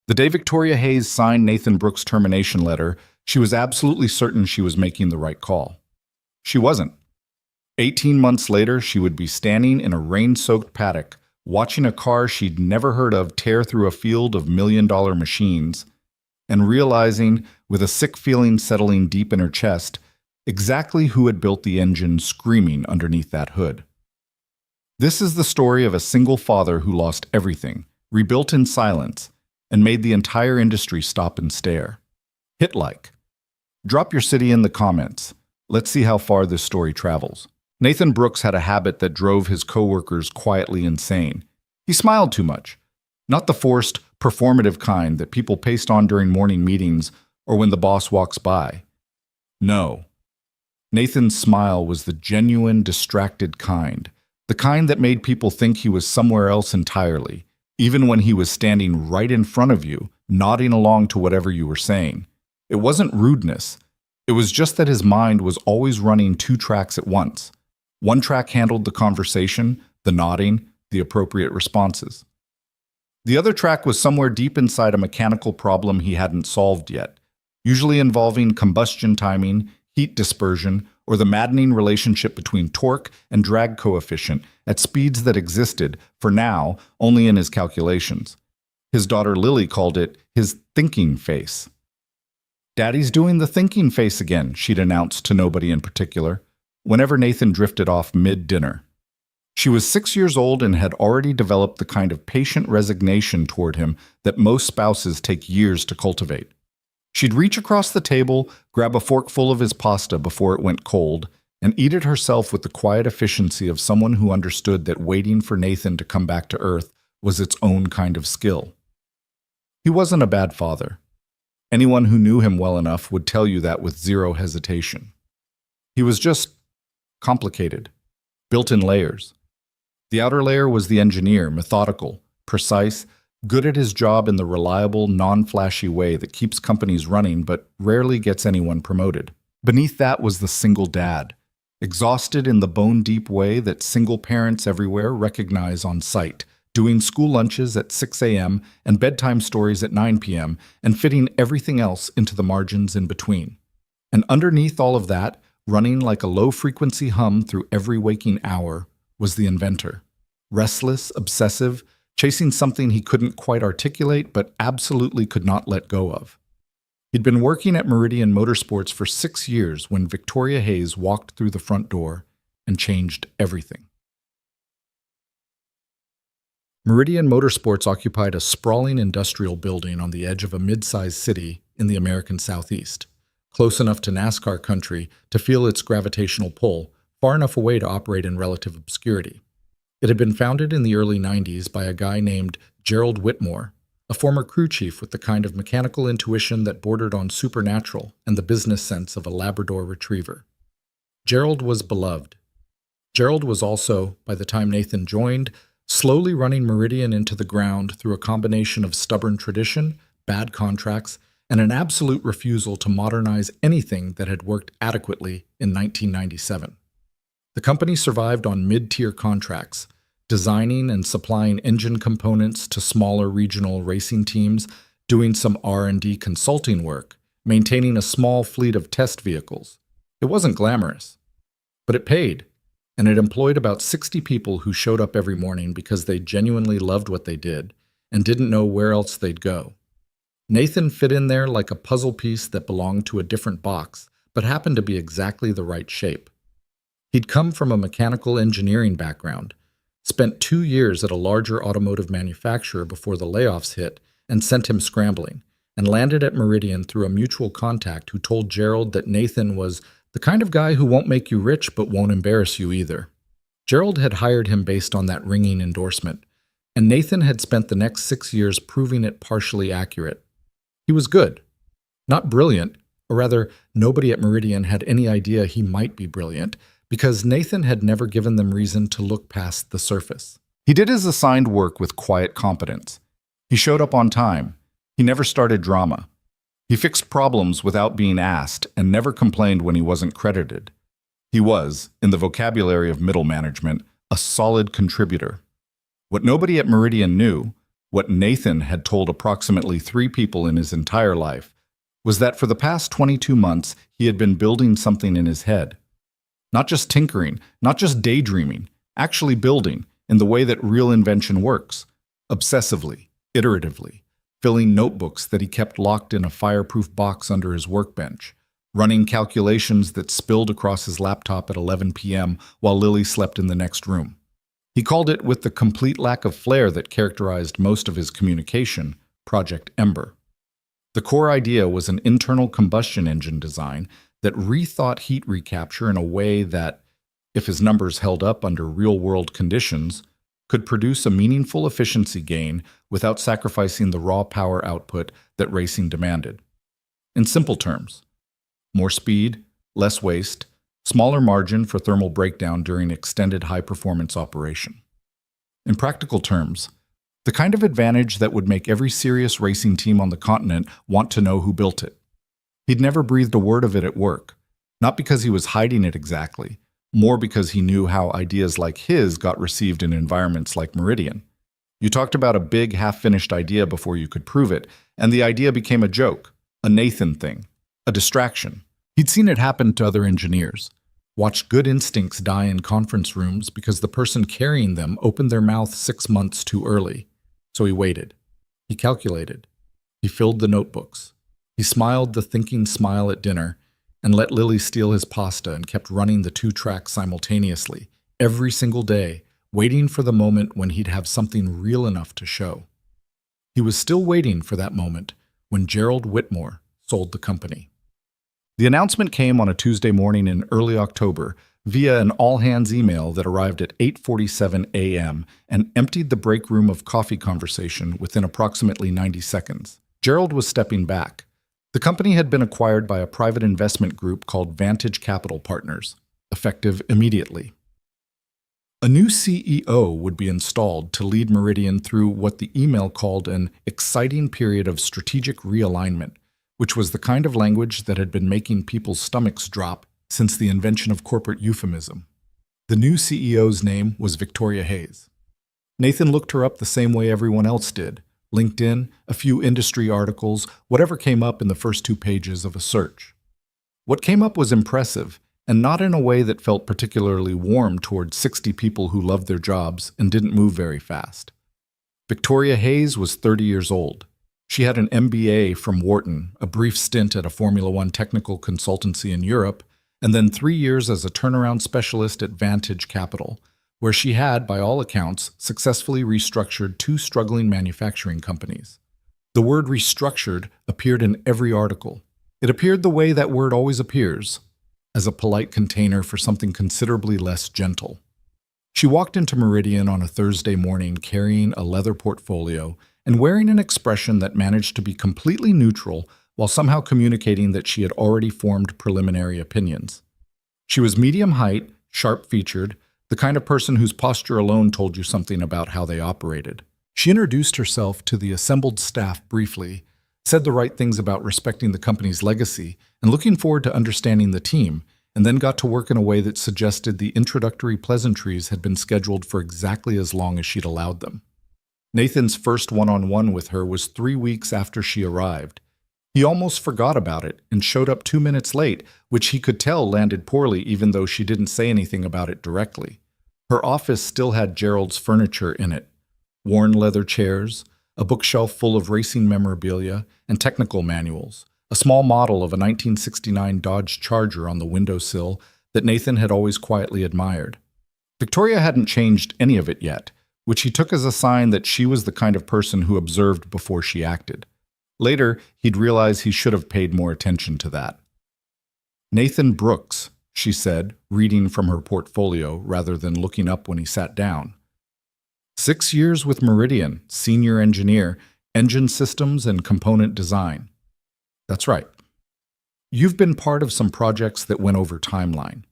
The day Victoria Hayes signed Nathan Brooks' termination letter, she was absolutely certain she was making the right call. She wasn't. 18 months later, she would be standing in a rain-soaked paddock, watching a car she'd never heard of tear through a field of million-dollar machines, and realizing, with a sick feeling settling deep in her chest, exactly who had built the engine screaming underneath that hood. This is the story of a single father who lost everything, rebuilt in silence, and made the entire industry stop and stare. Hit like. Drop your city in the comments. Let's see how far this story travels. Nathan Brooks had a habit that drove his coworkers quietly insane. He smiled too much. Not the forced, performative kind that people paste on during morning meetings or when the boss walks by. No. Nathan's smile was the genuine, distracted kind. The kind that made people think he was somewhere else entirely, even when he was standing right in front of you, nodding along to whatever you were saying. It wasn't rudeness. It was just that his mind was always running two tracks at once. One track handled the conversation, the nodding, the appropriate responses. The other track was somewhere deep inside a mechanical problem he hadn't solved yet, usually involving combustion timing, heat dispersion, or the maddening relationship between torque and drag coefficient at speeds that existed, for now, only in his calculations. His daughter Lily called it his thinking face. "Daddy's doing the thinking face again," she'd announced to nobody in particular, whenever Nathan drifted off mid-dinner. She was 6 years old and had already developed the kind of patient resignation toward him that most spouses take years to cultivate. She'd reach across the table, grab a forkful of his pasta before it went cold, and eat it herself with the quiet efficiency of someone who understood that waiting for Nathan to come back to earth was its own kind of skill. He wasn't a bad father. Anyone who knew him well enough would tell you that with zero hesitation. He was just complicated, built in layers. The outer layer was the engineer, methodical, precise, good at his job in the reliable, non-flashy way that keeps companies running but rarely gets anyone promoted. Beneath that was the single dad, exhausted in the bone-deep way that single parents everywhere recognize on sight, doing school lunches at 6 a.m. and bedtime stories at 9 p.m. and fitting everything else into the margins in between. And underneath all of that, running like a low-frequency hum through every waking hour, was the inventor. Restless, obsessive, chasing something he couldn't quite articulate but absolutely could not let go of. He'd been working at Meridian Motorsports for 6 years when Victoria Hayes walked through the front door and changed everything. Meridian Motorsports occupied a sprawling industrial building on the edge of a mid-sized city in the American Southeast, close enough to NASCAR country to feel its gravitational pull, far enough away to operate in relative obscurity. It had been founded in the early 90s by a guy named Gerald Whitmore, a former crew chief with the kind of mechanical intuition that bordered on supernatural and the business sense of a Labrador retriever. Gerald was beloved. Gerald was also, by the time Nathan joined, slowly running Meridian into the ground through a combination of stubborn tradition, bad contracts, and an absolute refusal to modernize anything that had worked adequately in 1997. The company survived on mid-tier contracts, designing and supplying engine components to smaller regional racing teams, doing some R&D consulting work, maintaining a small fleet of test vehicles. It wasn't glamorous, but it paid, and it employed about 60 people who showed up every morning because they genuinely loved what they did and didn't know where else they'd go. Nathan fit in there like a puzzle piece that belonged to a different box, but happened to be exactly the right shape. He'd come from a mechanical engineering background, spent 2 years at a larger automotive manufacturer before the layoffs hit and sent him scrambling, and landed at Meridian through a mutual contact who told Gerald that Nathan was the kind of guy who won't make you rich but won't embarrass you either. Gerald had hired him based on that ringing endorsement, and Nathan had spent the next 6 years proving it partially accurate. He was good. Not brilliant, or rather, nobody at Meridian had any idea he might be brilliant, because Nathan had never given them reason to look past the surface. He did his assigned work with quiet competence. He showed up on time. He never started drama. He fixed problems without being asked and never complained when he wasn't credited. He was, in the vocabulary of middle management, a solid contributor. What nobody at Meridian knew What Nathan had told approximately 3 people in his entire life was that for the past 22 months, he had been building something in his head. Not just tinkering, not just daydreaming, actually building in the way that real invention works, obsessively, iteratively, filling notebooks that he kept locked in a fireproof box under his workbench, running calculations that spilled across his laptop at 11 p.m. while Lily slept in the next room. He called it, with the complete lack of flair that characterized most of his communication, Project Ember. The core idea was an internal combustion engine design that rethought heat recapture in a way that, if his numbers held up under real-world conditions, could produce a meaningful efficiency gain without sacrificing the raw power output that racing demanded. In simple terms, more speed, less waste, smaller margin for thermal breakdown during extended high-performance operation. In practical terms, the kind of advantage that would make every serious racing team on the continent want to know who built it. He'd never breathed a word of it at work, not because he was hiding it exactly, more because he knew how ideas like his got received in environments like Meridian. You talked about a big, half-finished idea before you could prove it, and the idea became a joke, a Nathan thing, a distraction. He'd seen it happen to other engineers, watched good instincts die in conference rooms because the person carrying them opened their mouth 6 months too early. So he waited. He calculated. He filled the notebooks. He smiled the thinking smile at dinner and let Lily steal his pasta and kept running the 2 tracks simultaneously, every single day, waiting for the moment when he'd have something real enough to show. He was still waiting for that moment when Gerald Whitmore sold the company. The announcement came on a Tuesday morning in early October via an all-hands email that arrived at 8:47 a.m. and emptied the break room of coffee conversation within approximately 90 seconds. Gerald was stepping back. The company had been acquired by a private investment group called Vantage Capital Partners, effective immediately. A new CEO would be installed to lead Meridian through what the email called an exciting period of strategic realignment, which was the kind of language that had been making people's stomachs drop since the invention of corporate euphemism. The new CEO's name was Victoria Hayes. Nathan looked her up the same way everyone else did: LinkedIn, a few industry articles, whatever came up in the first 2 pages of a search. What came up was impressive, and not in a way that felt particularly warm toward 60 people who loved their jobs and didn't move very fast. Victoria Hayes was 30 years old. She had an MBA from Wharton, a brief stint at a Formula One technical consultancy in Europe, and then 3 years as a turnaround specialist at Vantage Capital, where she had, by all accounts, successfully restructured 2 struggling manufacturing companies. The word restructured appeared in every article. It appeared the way that word always appears, as a polite container for something considerably less gentle. She walked into Meridian on a Thursday morning carrying a leather portfolio and wearing an expression that managed to be completely neutral while somehow communicating that she had already formed preliminary opinions. She was medium height, sharp-featured, the kind of person whose posture alone told you something about how they operated. She introduced herself to the assembled staff briefly, said the right things about respecting the company's legacy and looking forward to understanding the team, and then got to work in a way that suggested the introductory pleasantries had been scheduled for exactly as long as she'd allowed them. Nathan's first one-on-one with her was 3 weeks after she arrived. He almost forgot about it and showed up 2 minutes late, which he could tell landed poorly even though she didn't say anything about it directly. Her office still had Gerald's furniture in it: worn leather chairs, a bookshelf full of racing memorabilia and technical manuals, a small model of a 1969 Dodge Charger on the windowsill that Nathan had always quietly admired. Victoria hadn't changed any of it yet, which he took as a sign that she was the kind of person who observed before she acted. Later, he'd realize he should have paid more attention to that. "Nathan Brooks," she said, reading from her portfolio rather than looking up when he sat down. 6 years with Meridian, senior engineer, engine systems and component design. That's right. You've been part of some projects that went over timeline.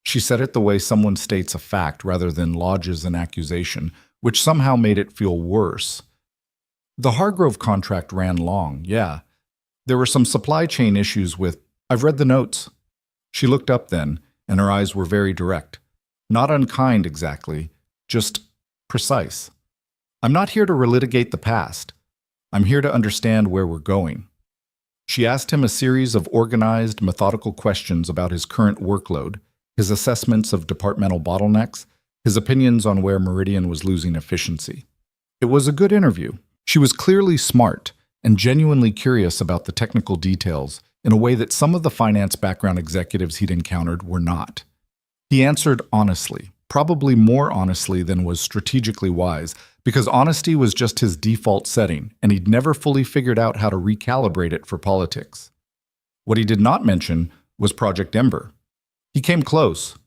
She said it the way someone states a fact rather than lodges an accusation, which somehow made it feel worse. The Hargrove contract ran long, yeah. There were some supply chain issues with— I've read the notes. She looked up then, and her eyes were very direct. Not unkind exactly, just precise. I'm not here to relitigate the past. I'm here to understand where we're going. She asked him a series of organized, methodical questions about his current workload, his assessments of departmental bottlenecks, his opinions on where Meridian was losing efficiency. It was a good interview. She was clearly smart and genuinely curious about the technical details in a way that some of the finance background executives he'd encountered were not. He answered honestly, probably more honestly than was strategically wise, because honesty was just his default setting, and he'd never fully figured out how to recalibrate it for politics. What he did not mention was Project Ember. He came close.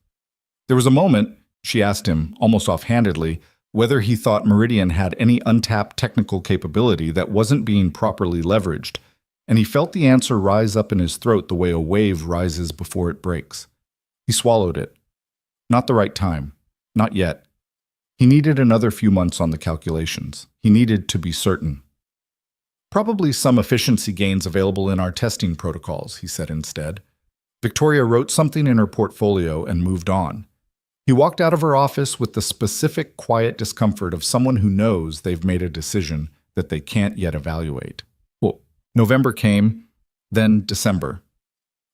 There was a moment, she asked him, almost offhandedly, whether he thought Meridian had any untapped technical capability that wasn't being properly leveraged, and he felt the answer rise up in his throat the way a wave rises before it breaks. He swallowed it. Not the right time. Not yet. He needed another few months on the calculations. He needed to be certain. Probably some efficiency gains available in our testing protocols, he said instead. Victoria wrote something in her portfolio and moved on. He walked out of her office with the specific, quiet discomfort of someone who knows they've made a decision that they can't yet evaluate. Well, November came, then December.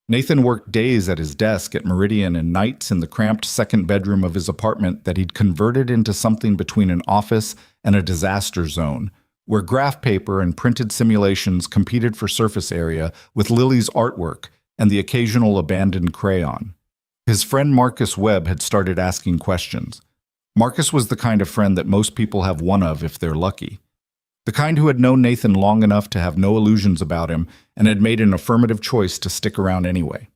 Nathan worked days at his desk at Meridian and nights in the cramped second bedroom of his apartment that he'd converted into something between an office and a disaster zone, where graph paper and printed simulations competed for surface area with Lily's artwork and the occasional abandoned crayon. His friend Marcus Webb had started asking questions. Marcus was the kind of friend that most people have one of if they're lucky. The kind who had known Nathan long enough to have no illusions about him and had made an affirmative choice to stick around anyway.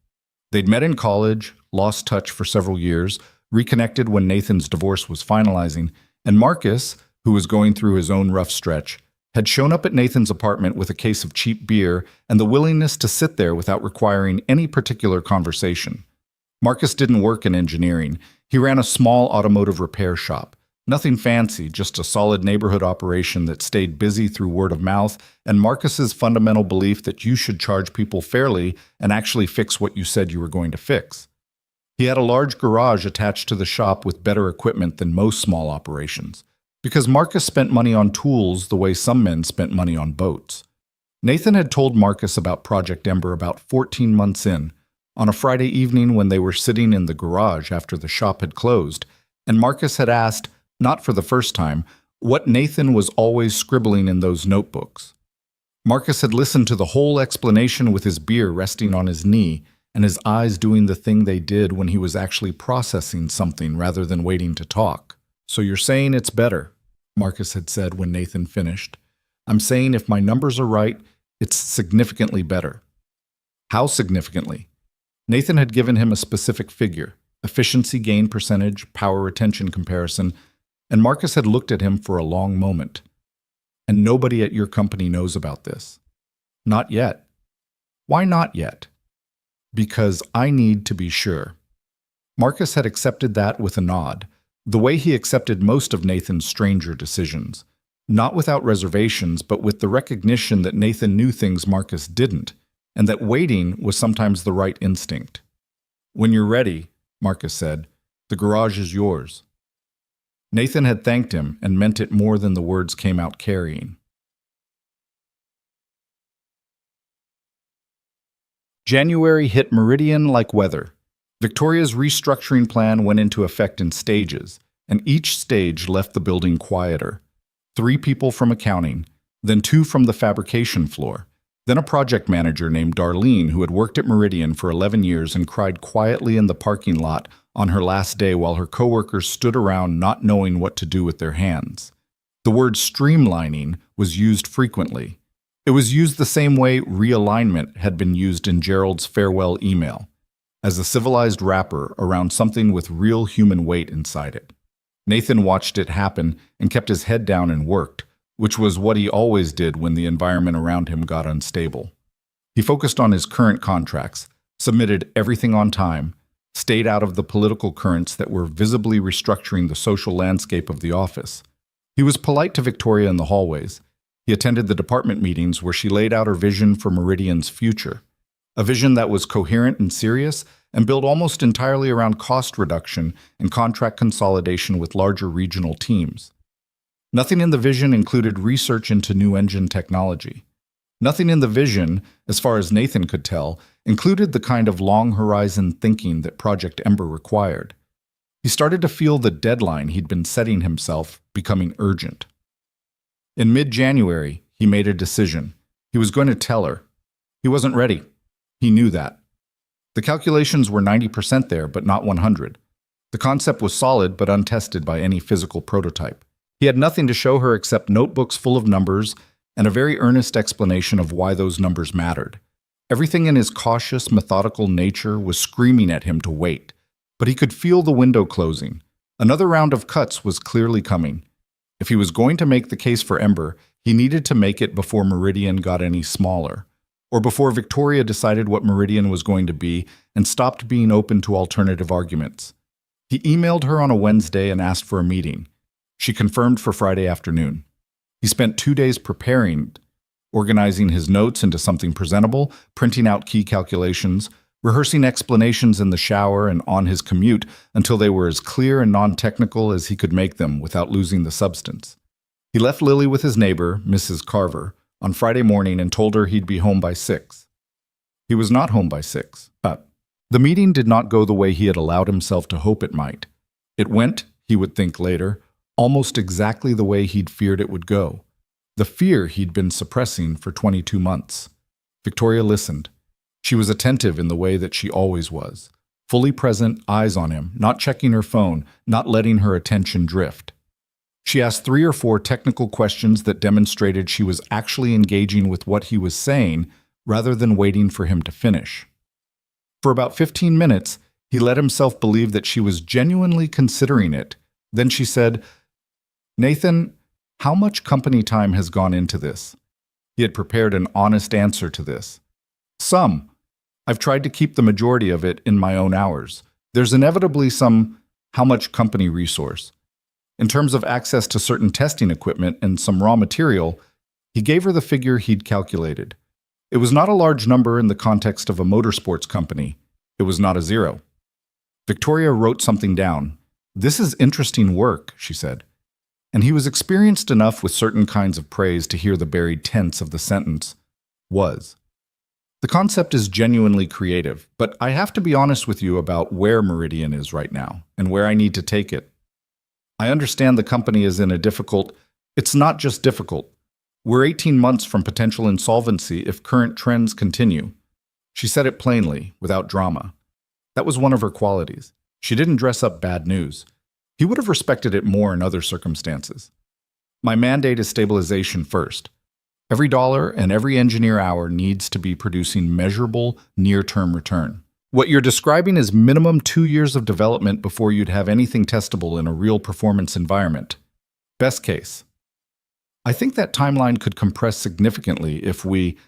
They'd met in college, lost touch for several years, reconnected when Nathan's divorce was finalizing, and Marcus, who was going through his own rough stretch, had shown up at Nathan's apartment with a case of cheap beer and the willingness to sit there without requiring any particular conversation. Marcus didn't work in engineering. He ran a small automotive repair shop. Nothing fancy, just a solid neighborhood operation that stayed busy through word of mouth and Marcus's fundamental belief that you should charge people fairly and actually fix what you said you were going to fix. He had a large garage attached to the shop with better equipment than most small operations, because Marcus spent money on tools the way some men spent money on boats. Nathan had told Marcus about Project Ember about 14 months in, on a Friday evening when they were sitting in the garage after the shop had closed, and Marcus had asked, not for the first time, what Nathan was always scribbling in those notebooks. Marcus had listened to the whole explanation with his beer resting on his knee and his eyes doing the thing they did when he was actually processing something rather than waiting to talk. "So you're saying it's better," Marcus had said when Nathan finished. "I'm saying if my numbers are right, it's significantly better." How significantly? Nathan had given him a specific figure, efficiency gain percentage, power retention comparison, and Marcus had looked at him for a long moment. "And nobody at your company knows about this." "Not yet." "Why not yet?" "Because I need to be sure." Marcus had accepted that with a nod, the way he accepted most of Nathan's stranger decisions, not without reservations, but with the recognition that Nathan knew things Marcus didn't, and that waiting was sometimes the right instinct. "When you're ready," Marcus said, "the garage is yours." Nathan had thanked him and meant it more than the words came out carrying. January hit Meridian like weather. Victoria's restructuring plan went into effect in stages, and each stage left the building quieter. 3 people from accounting, then 2 from the fabrication floor, then a project manager named Darlene who had worked at Meridian for 11 years and cried quietly in the parking lot on her last day while her coworkers stood around not knowing what to do with their hands. The word streamlining was used frequently. It was used the same way realignment had been used in Gerald's farewell email, as a civilized wrapper around something with real human weight inside it. Nathan watched it happen and kept his head down and worked, which was what he always did when the environment around him got unstable. He focused on his current contracts, submitted everything on time, stayed out of the political currents that were visibly restructuring the social landscape of the office. He was polite to Victoria in the hallways. He attended the department meetings where she laid out her vision for Meridian's future, a vision that was coherent and serious and built almost entirely around cost reduction and contract consolidation with larger regional teams. Nothing in the vision included research into new engine technology. Nothing in the vision, as far as Nathan could tell, included the kind of long-horizon thinking that Project Ember required. He started to feel the deadline he'd been setting himself becoming urgent. In mid-January, he made a decision. He was going to tell her. He wasn't ready. He knew that. The calculations were 90% there, but not 100. The concept was solid, but untested by any physical prototype. He had nothing to show her except notebooks full of numbers and a very earnest explanation of why those numbers mattered. Everything in his cautious, methodical nature was screaming at him to wait, but he could feel the window closing. Another round of cuts was clearly coming. If he was going to make the case for Ember, he needed to make it before Meridian got any smaller, or before Victoria decided what Meridian was going to be and stopped being open to alternative arguments. He emailed her on a Wednesday and asked for a meeting. She confirmed for Friday afternoon. He spent 2 days preparing, organizing his notes into something presentable, printing out key calculations, rehearsing explanations in the shower and on his commute until they were as clear and non-technical as he could make them without losing the substance. He left Lily with his neighbor, Mrs. Carver, on Friday morning and told her he'd be home by 6. He was not home by 6. The meeting did not go the way he had allowed himself to hope it might. It went, he would think later, almost exactly the way he'd feared it would go. The fear he'd been suppressing for 22 months. Victoria listened. She was attentive in the way that she always was. Fully present, eyes on him, not checking her phone, not letting her attention drift. She asked 3 or 4 technical questions that demonstrated she was actually engaging with what he was saying rather than waiting for him to finish. For about 15 minutes, he let himself believe that she was genuinely considering it. Then she said, "Nathan, how much company time has gone into this?" He had prepared an honest answer to this. "Some. I've tried to keep the majority of it in my own hours. There's inevitably some how much company resource. In terms of access to certain testing equipment and some raw material," he gave her the figure he'd calculated. It was not a large number in the context of a motorsports company. It was not a 0. Victoria wrote something down. "This is interesting work," she said. And he was experienced enough with certain kinds of praise to hear the buried tense of the sentence. Was. The concept is genuinely creative, but I have to be honest with you about where Meridian is right now and where I need to take it. I understand the company is in a difficult. It's not just difficult. We're 18 months from potential insolvency if current trends continue. She said it plainly, without drama. That was one of her qualities. She didn't dress up bad news. He would have respected it more in other circumstances. My mandate is stabilization first. Every dollar and every engineer hour needs to be producing measurable, near-term return. What you're describing is minimum 2 years of development before you'd have anything testable in a real performance environment. Best case. I think that timeline could compress significantly if we...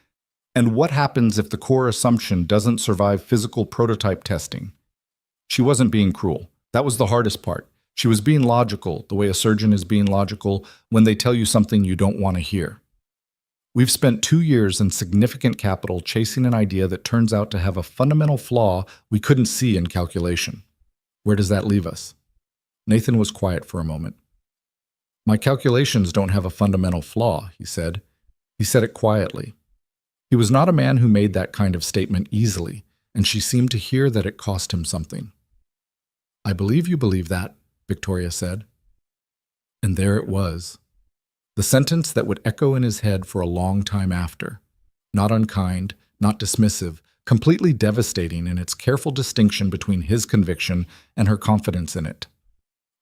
And what happens if the core assumption doesn't survive physical prototype testing? She wasn't being cruel. That was the hardest part. She was being logical, the way a surgeon is being logical when they tell you something you don't want to hear. We've spent 2 years and significant capital chasing an idea that turns out to have a fundamental flaw we couldn't see in calculation. Where does that leave us? Nathan was quiet for a moment. My calculations don't have a fundamental flaw, he said. He said it quietly. He was not a man who made that kind of statement easily, and she seemed to hear that it cost him something. I believe you believe that, Victoria said. And there it was. The sentence that would echo in his head for a long time after. Not unkind, not dismissive, completely devastating in its careful distinction between his conviction and her confidence in it.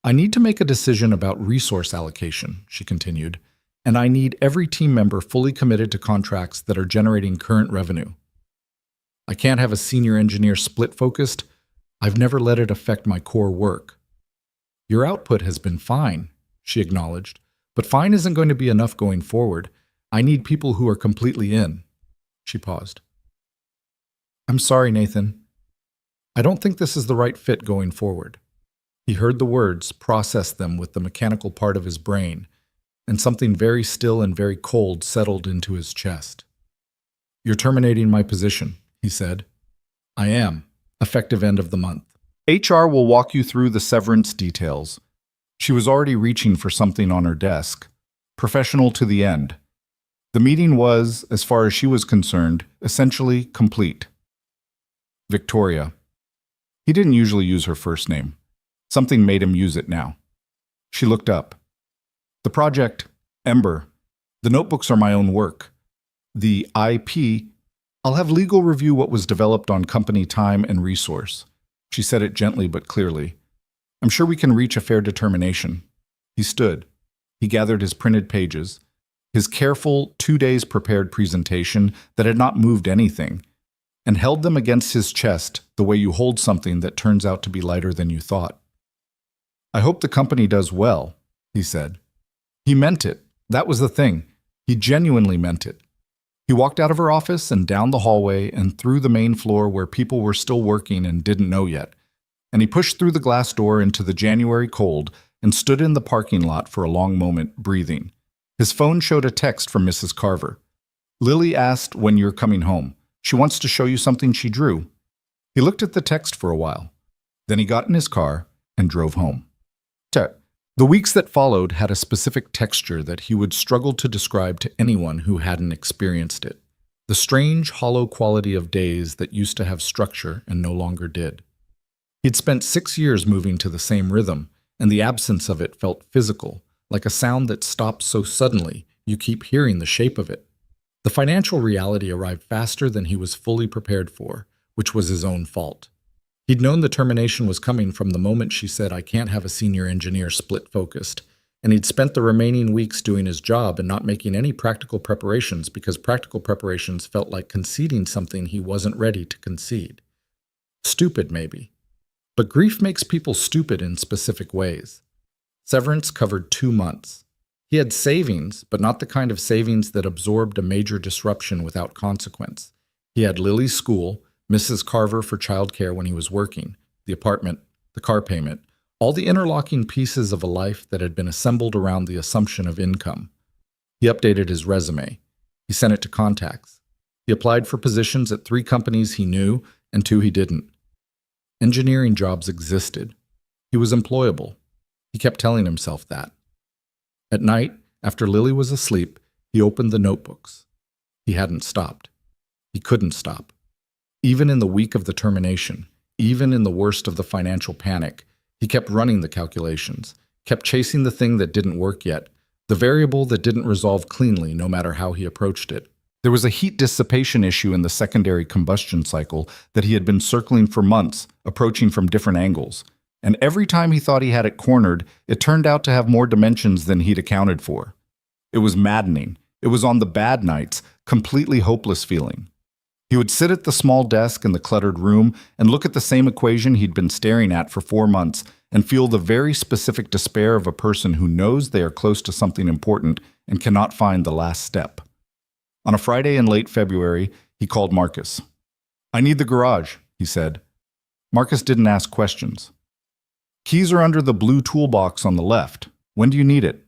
I need to make a decision about resource allocation, she continued, and I need every team member fully committed to contracts that are generating current revenue. I can't have a senior engineer split-focused. I've never let it affect my core work. Your output has been fine, she acknowledged, but fine isn't going to be enough going forward. I need people who are completely in. She paused. I'm sorry, Nathan. I don't think this is the right fit going forward. He heard the words, processed them with the mechanical part of his brain, and something very still and very cold settled into his chest. You're terminating my position, he said. I am, effective end of the month. HR will walk you through the severance details. She was already reaching for something on her desk, professional to the end. The meeting was, as far as she was concerned, essentially complete. Victoria. He didn't usually use her first name. Something made him use it now. She looked up. The project, Ember. The notebooks are my own work. The IP, I'll have legal review what was developed on company time and resource. She said it gently but clearly. I'm sure we can reach a fair determination. He stood. He gathered his printed pages, his careful 2 days prepared presentation that had not moved anything, and held them against his chest the way you hold something that turns out to be lighter than you thought. I hope the company does well, he said. He meant it. That was the thing. He genuinely meant it. He walked out of her office and down the hallway and through the main floor where people were still working and didn't know yet. And he pushed through the glass door into the January cold and stood in the parking lot for a long moment, breathing. His phone showed a text from Mrs. Carver. Lily asked when you're coming home. She wants to show you something she drew. He looked at the text for a while. Then he got in his car and drove home. The weeks that followed had a specific texture that he would struggle to describe to anyone who hadn't experienced it. The strange, hollow quality of days that used to have structure and no longer did. He'd spent 6 years moving to the same rhythm, and the absence of it felt physical, like a sound that stops so suddenly you keep hearing the shape of it. The financial reality arrived faster than he was fully prepared for, which was his own fault. He'd known the termination was coming from the moment she said, I can't have a senior engineer split-focused, and he'd spent the remaining weeks doing his job and not making any practical preparations because practical preparations felt like conceding something he wasn't ready to concede. Stupid, maybe. But grief makes people stupid in specific ways. Severance covered 2 months. He had savings, but not the kind of savings that absorbed a major disruption without consequence. He had Lily's school, Mrs. Carver for childcare when he was working, the apartment, the car payment, all the interlocking pieces of a life that had been assembled around the assumption of income. He updated his resume. He sent it to contacts. He applied for positions at 3 companies he knew and 2 he didn't. Engineering jobs existed. He was employable. He kept telling himself that. At night, after Lily was asleep, he opened the notebooks. He hadn't stopped. He couldn't stop. Even in the week of the termination, even in the worst of the financial panic, he kept running the calculations, kept chasing the thing that didn't work yet, the variable that didn't resolve cleanly no matter how he approached it. There was a heat dissipation issue in the secondary combustion cycle that he had been circling for months, approaching from different angles. And every time he thought he had it cornered, it turned out to have more dimensions than he'd accounted for. It was maddening. It was on the bad nights, completely hopeless feeling. He would sit at the small desk in the cluttered room and look at the same equation he'd been staring at for 4 months and feel the very specific despair of a person who knows they are close to something important and cannot find the last step. On a Friday in late February, he called Marcus. I need the garage, he said. Marcus didn't ask questions. Keys are under the blue toolbox on the left. When do you need it?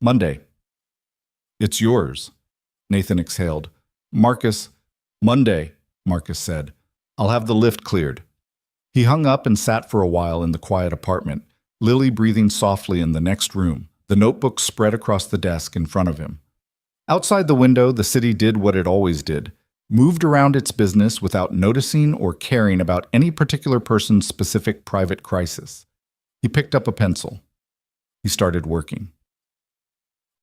Monday. It's yours, Nathan exhaled. Marcus, Monday, Marcus said. I'll have the lift cleared. He hung up and sat for a while in the quiet apartment, Lily breathing softly in the next room, the notebook spread across the desk in front of him. Outside the window, the city did what it always did, moved around its business without noticing or caring about any particular person's specific private crisis. He picked up a pencil. He started working.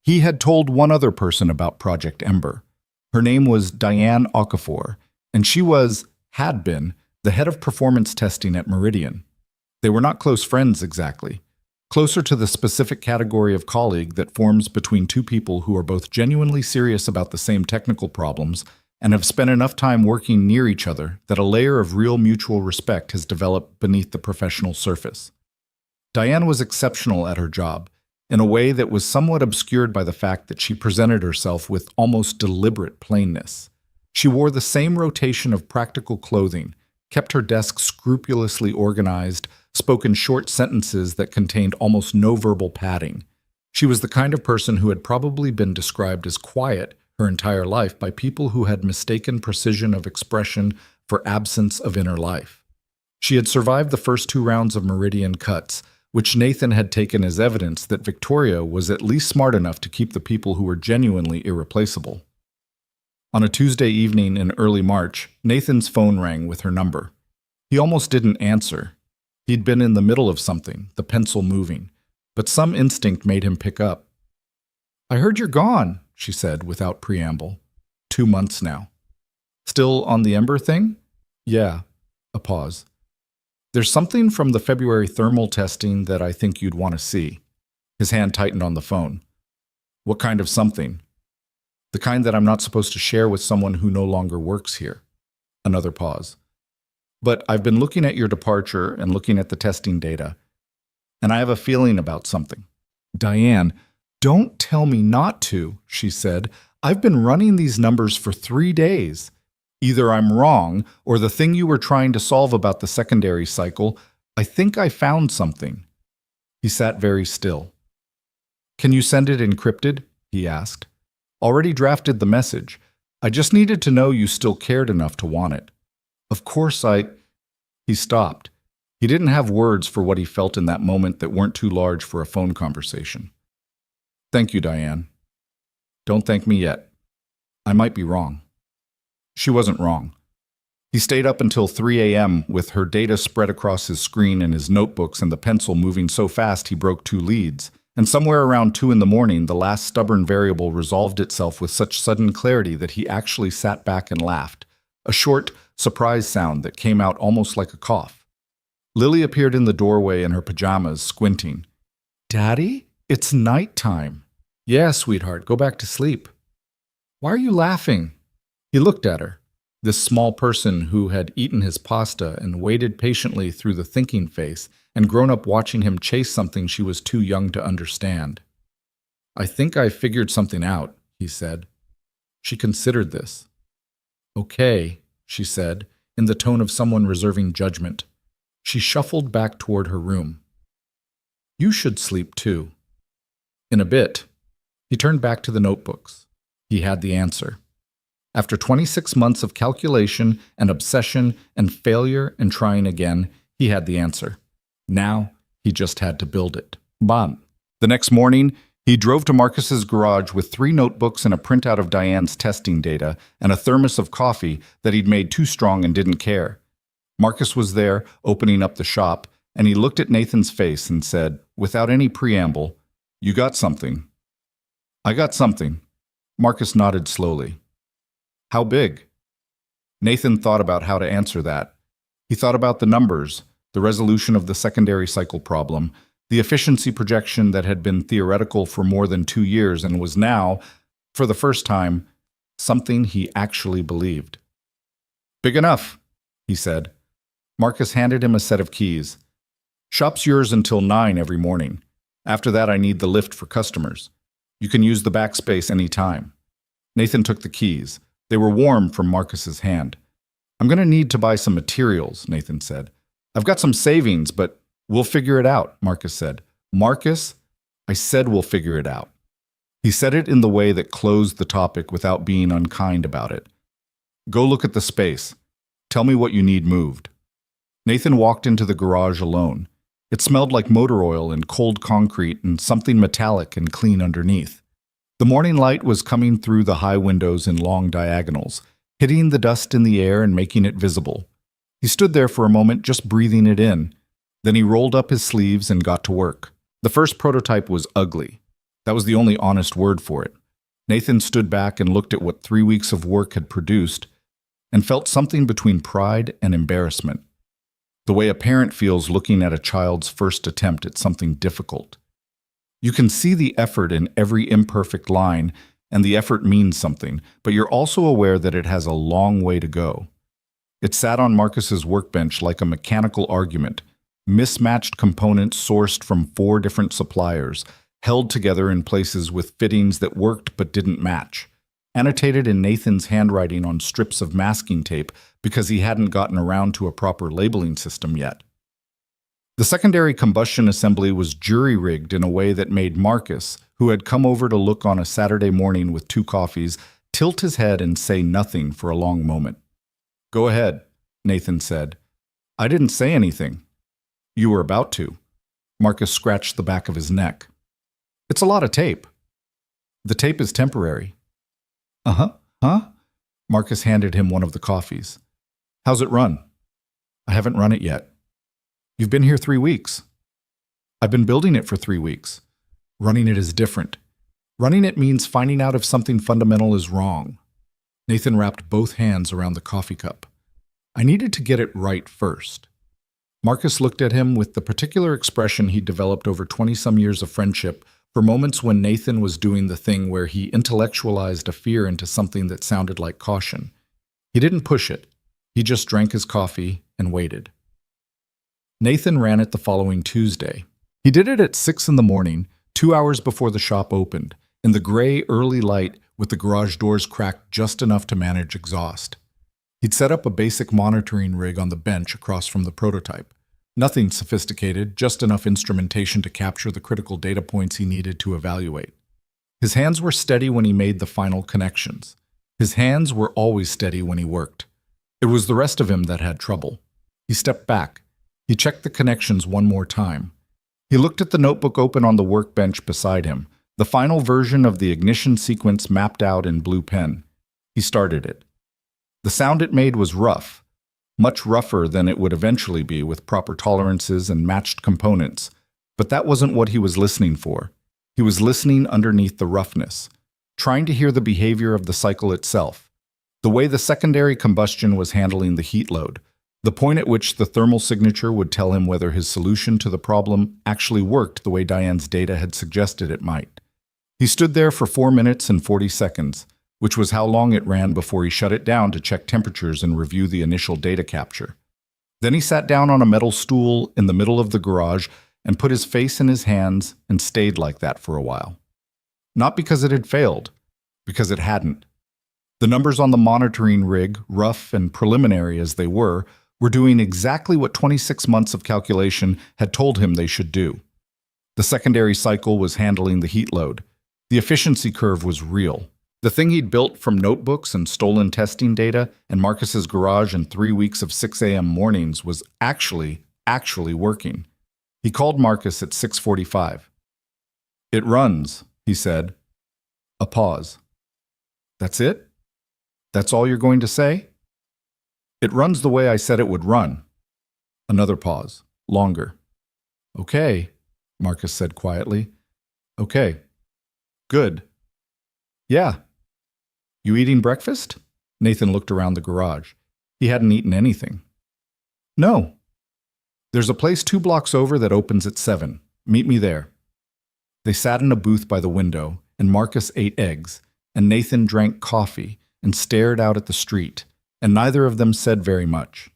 He had told one other person about Project Ember. Her name was Diane Okafor, and she had been, the head of performance testing at Meridian. They were not close friends exactly, closer to the specific category of colleague that forms between 2 people who are both genuinely serious about the same technical problems and have spent enough time working near each other that a layer of real mutual respect has developed beneath the professional surface. Diane was exceptional at her job, in a way that was somewhat obscured by the fact that she presented herself with almost deliberate plainness. She wore the same rotation of practical clothing, kept her desk scrupulously organized, spoke in short sentences that contained almost no verbal padding. She was the kind of person who had probably been described as quiet her entire life by people who had mistaken precision of expression for absence of inner life. She had survived the first 2 rounds of Meridian cuts, which Nathan had taken as evidence that Victoria was at least smart enough to keep the people who were genuinely irreplaceable. On a Tuesday evening in early March, Nathan's phone rang with her number. He almost didn't answer. He'd been in the middle of something, the pencil moving, but some instinct made him pick up. "I heard you're gone," she said without preamble. 2 months now. "Still on the Ember thing?" "Yeah." A pause. "There's something from the February thermal testing that I think you'd want to see." His hand tightened on the phone. "What kind of something?" "The kind that I'm not supposed to share with someone who no longer works here." Another pause. "But I've been looking at your departure and looking at the testing data, and I have a feeling about something." "Diane, don't tell me not to," she said. "I've been running these numbers for 3 days. Either I'm wrong, or the thing you were trying to solve about the secondary cycle, I think I found something." He sat very still. "Can you send it encrypted?" he asked. "Already drafted the message. I just needed to know you still cared enough to want it." "Of course He stopped. He didn't have words for what he felt in that moment that weren't too large for a phone conversation. "Thank you, Diane." "Don't thank me yet. I might be wrong." She wasn't wrong. He stayed up until 3 a.m. with her data spread across his screen and his notebooks and the pencil moving so fast he broke 2 leads. And somewhere around 2 in the morning, the last stubborn variable resolved itself with such sudden clarity that he actually sat back and laughed, a short, surprise sound that came out almost like a cough. Lily appeared in the doorway in her pajamas, squinting. "Daddy, it's nighttime." "Yeah, sweetheart, go back to sleep." "Why are you laughing?" He looked at her, this small person who had eaten his pasta and waited patiently through the thinking face and grown up watching him chase something she was too young to understand. "I think I figured something out," he said. She considered this. "Okay," she said, in the tone of someone reserving judgment. She shuffled back toward her room. "You should sleep too." In a bit, he turned back to the notebooks. He had the answer. After 26 months of calculation and obsession and failure and trying again, he had the answer. Now, he just had to build it. Bam. The next morning, he drove to Marcus's garage with 3 notebooks and a printout of Diane's testing data and a thermos of coffee that he'd made too strong and didn't care. Marcus was there, opening up the shop, and he looked at Nathan's face and said, without any preamble, "You got something." "I got something." Marcus nodded slowly. "How big?" Nathan thought about how to answer that. He thought about the numbers, the resolution of the secondary cycle problem, the efficiency projection that had been theoretical for more than 2 years and was now, for the first time, something he actually believed. "Big enough," he said. Marcus handed him a set of keys. "Shop's yours until 9 every morning. After that, I need the lift for customers. You can use the backspace any time." Nathan took the keys. They were warm from Marcus's hand. "I'm going to need to buy some materials," Nathan said. "I've got some savings, but we'll figure it out," Marcus said. "Marcus, I said we'll figure it out." He said it in the way that closed the topic without being unkind about it. "Go look at the space. Tell me what you need moved." Nathan walked into the garage alone. It smelled like motor oil and cold concrete and something metallic and clean underneath. The morning light was coming through the high windows in long diagonals, hitting the dust in the air and making it visible. He stood there for a moment just breathing it in. Then he rolled up his sleeves and got to work. The first prototype was ugly. That was the only honest word for it. Nathan stood back and looked at what 3 weeks of work had produced and felt something between pride and embarrassment. The way a parent feels looking at a child's first attempt at something difficult. You can see the effort in every imperfect line, and the effort means something, but you're also aware that it has a long way to go. It sat on Marcus's workbench like a mechanical argument, mismatched components sourced from 4 different suppliers, held together in places with fittings that worked but didn't match, annotated in Nathan's handwriting on strips of masking tape because he hadn't gotten around to a proper labeling system yet. The secondary combustion assembly was jury-rigged in a way that made Marcus, who had come over to look on a Saturday morning with 2 coffees, tilt his head and say nothing for a long moment. "Go ahead," Nathan said. "I didn't say anything." "You were about to." Marcus scratched the back of his neck. It's a lot of tape. The tape is temporary. Uh-huh. Huh? Marcus handed him one of the coffees. How's it run? I haven't run it yet. You've been here 3 weeks. I've been building it for 3 weeks. Running it is different. Running it means finding out if something fundamental is wrong. Nathan wrapped both hands around the coffee cup. I needed to get it right first. Marcus looked at him with the particular expression he'd developed over 20-some years of friendship for moments when Nathan was doing the thing where he intellectualized a fear into something that sounded like caution. He didn't push it. He just drank his coffee and waited. Nathan ran it the following Tuesday. He did it at 6 in the morning, 2 hours before the shop opened, in the gray early light with the garage doors cracked just enough to manage exhaust. He'd set up a basic monitoring rig on the bench across from the prototype. Nothing sophisticated, just enough instrumentation to capture the critical data points he needed to evaluate. His hands were steady when he made the final connections. His hands were always steady when he worked. It was the rest of him that had trouble. He stepped back. He checked the connections one more time. He looked at the notebook open on the workbench beside him, the final version of the ignition sequence mapped out in blue pen. He started it. The sound it made was rough, much rougher than it would eventually be with proper tolerances and matched components, but that wasn't what he was listening for. He was listening underneath the roughness, trying to hear the behavior of the cycle itself, the way the secondary combustion was handling the heat load, the point at which the thermal signature would tell him whether his solution to the problem actually worked the way Diane's data had suggested it might. He stood there for 4 minutes and 40 seconds, which was how long it ran before he shut it down to check temperatures and review the initial data capture. Then he sat down on a metal stool in the middle of the garage and put his face in his hands and stayed like that for a while. Not because it had failed, because it hadn't. The numbers on the monitoring rig, rough and preliminary as they were doing exactly what 26 months of calculation had told him they should do. The secondary cycle was handling the heat load. The efficiency curve was real. The thing he'd built from notebooks and stolen testing data and Marcus's garage in 3 weeks of 6 a.m. mornings was actually working. He called Marcus at 6:45. "It runs," he said. A pause. "That's it? That's all you're going to say?" "It runs the way I said it would run." Another pause. Longer. "Okay," Marcus said quietly. "Okay. Good. Yeah. You eating breakfast?" Nathan looked around the garage. He hadn't eaten anything. "No. There's a place 2 blocks over that opens at 7. Meet me there." They sat in a booth by the window, and Marcus ate eggs, and Nathan drank coffee and stared out at the street, and neither of them said very much.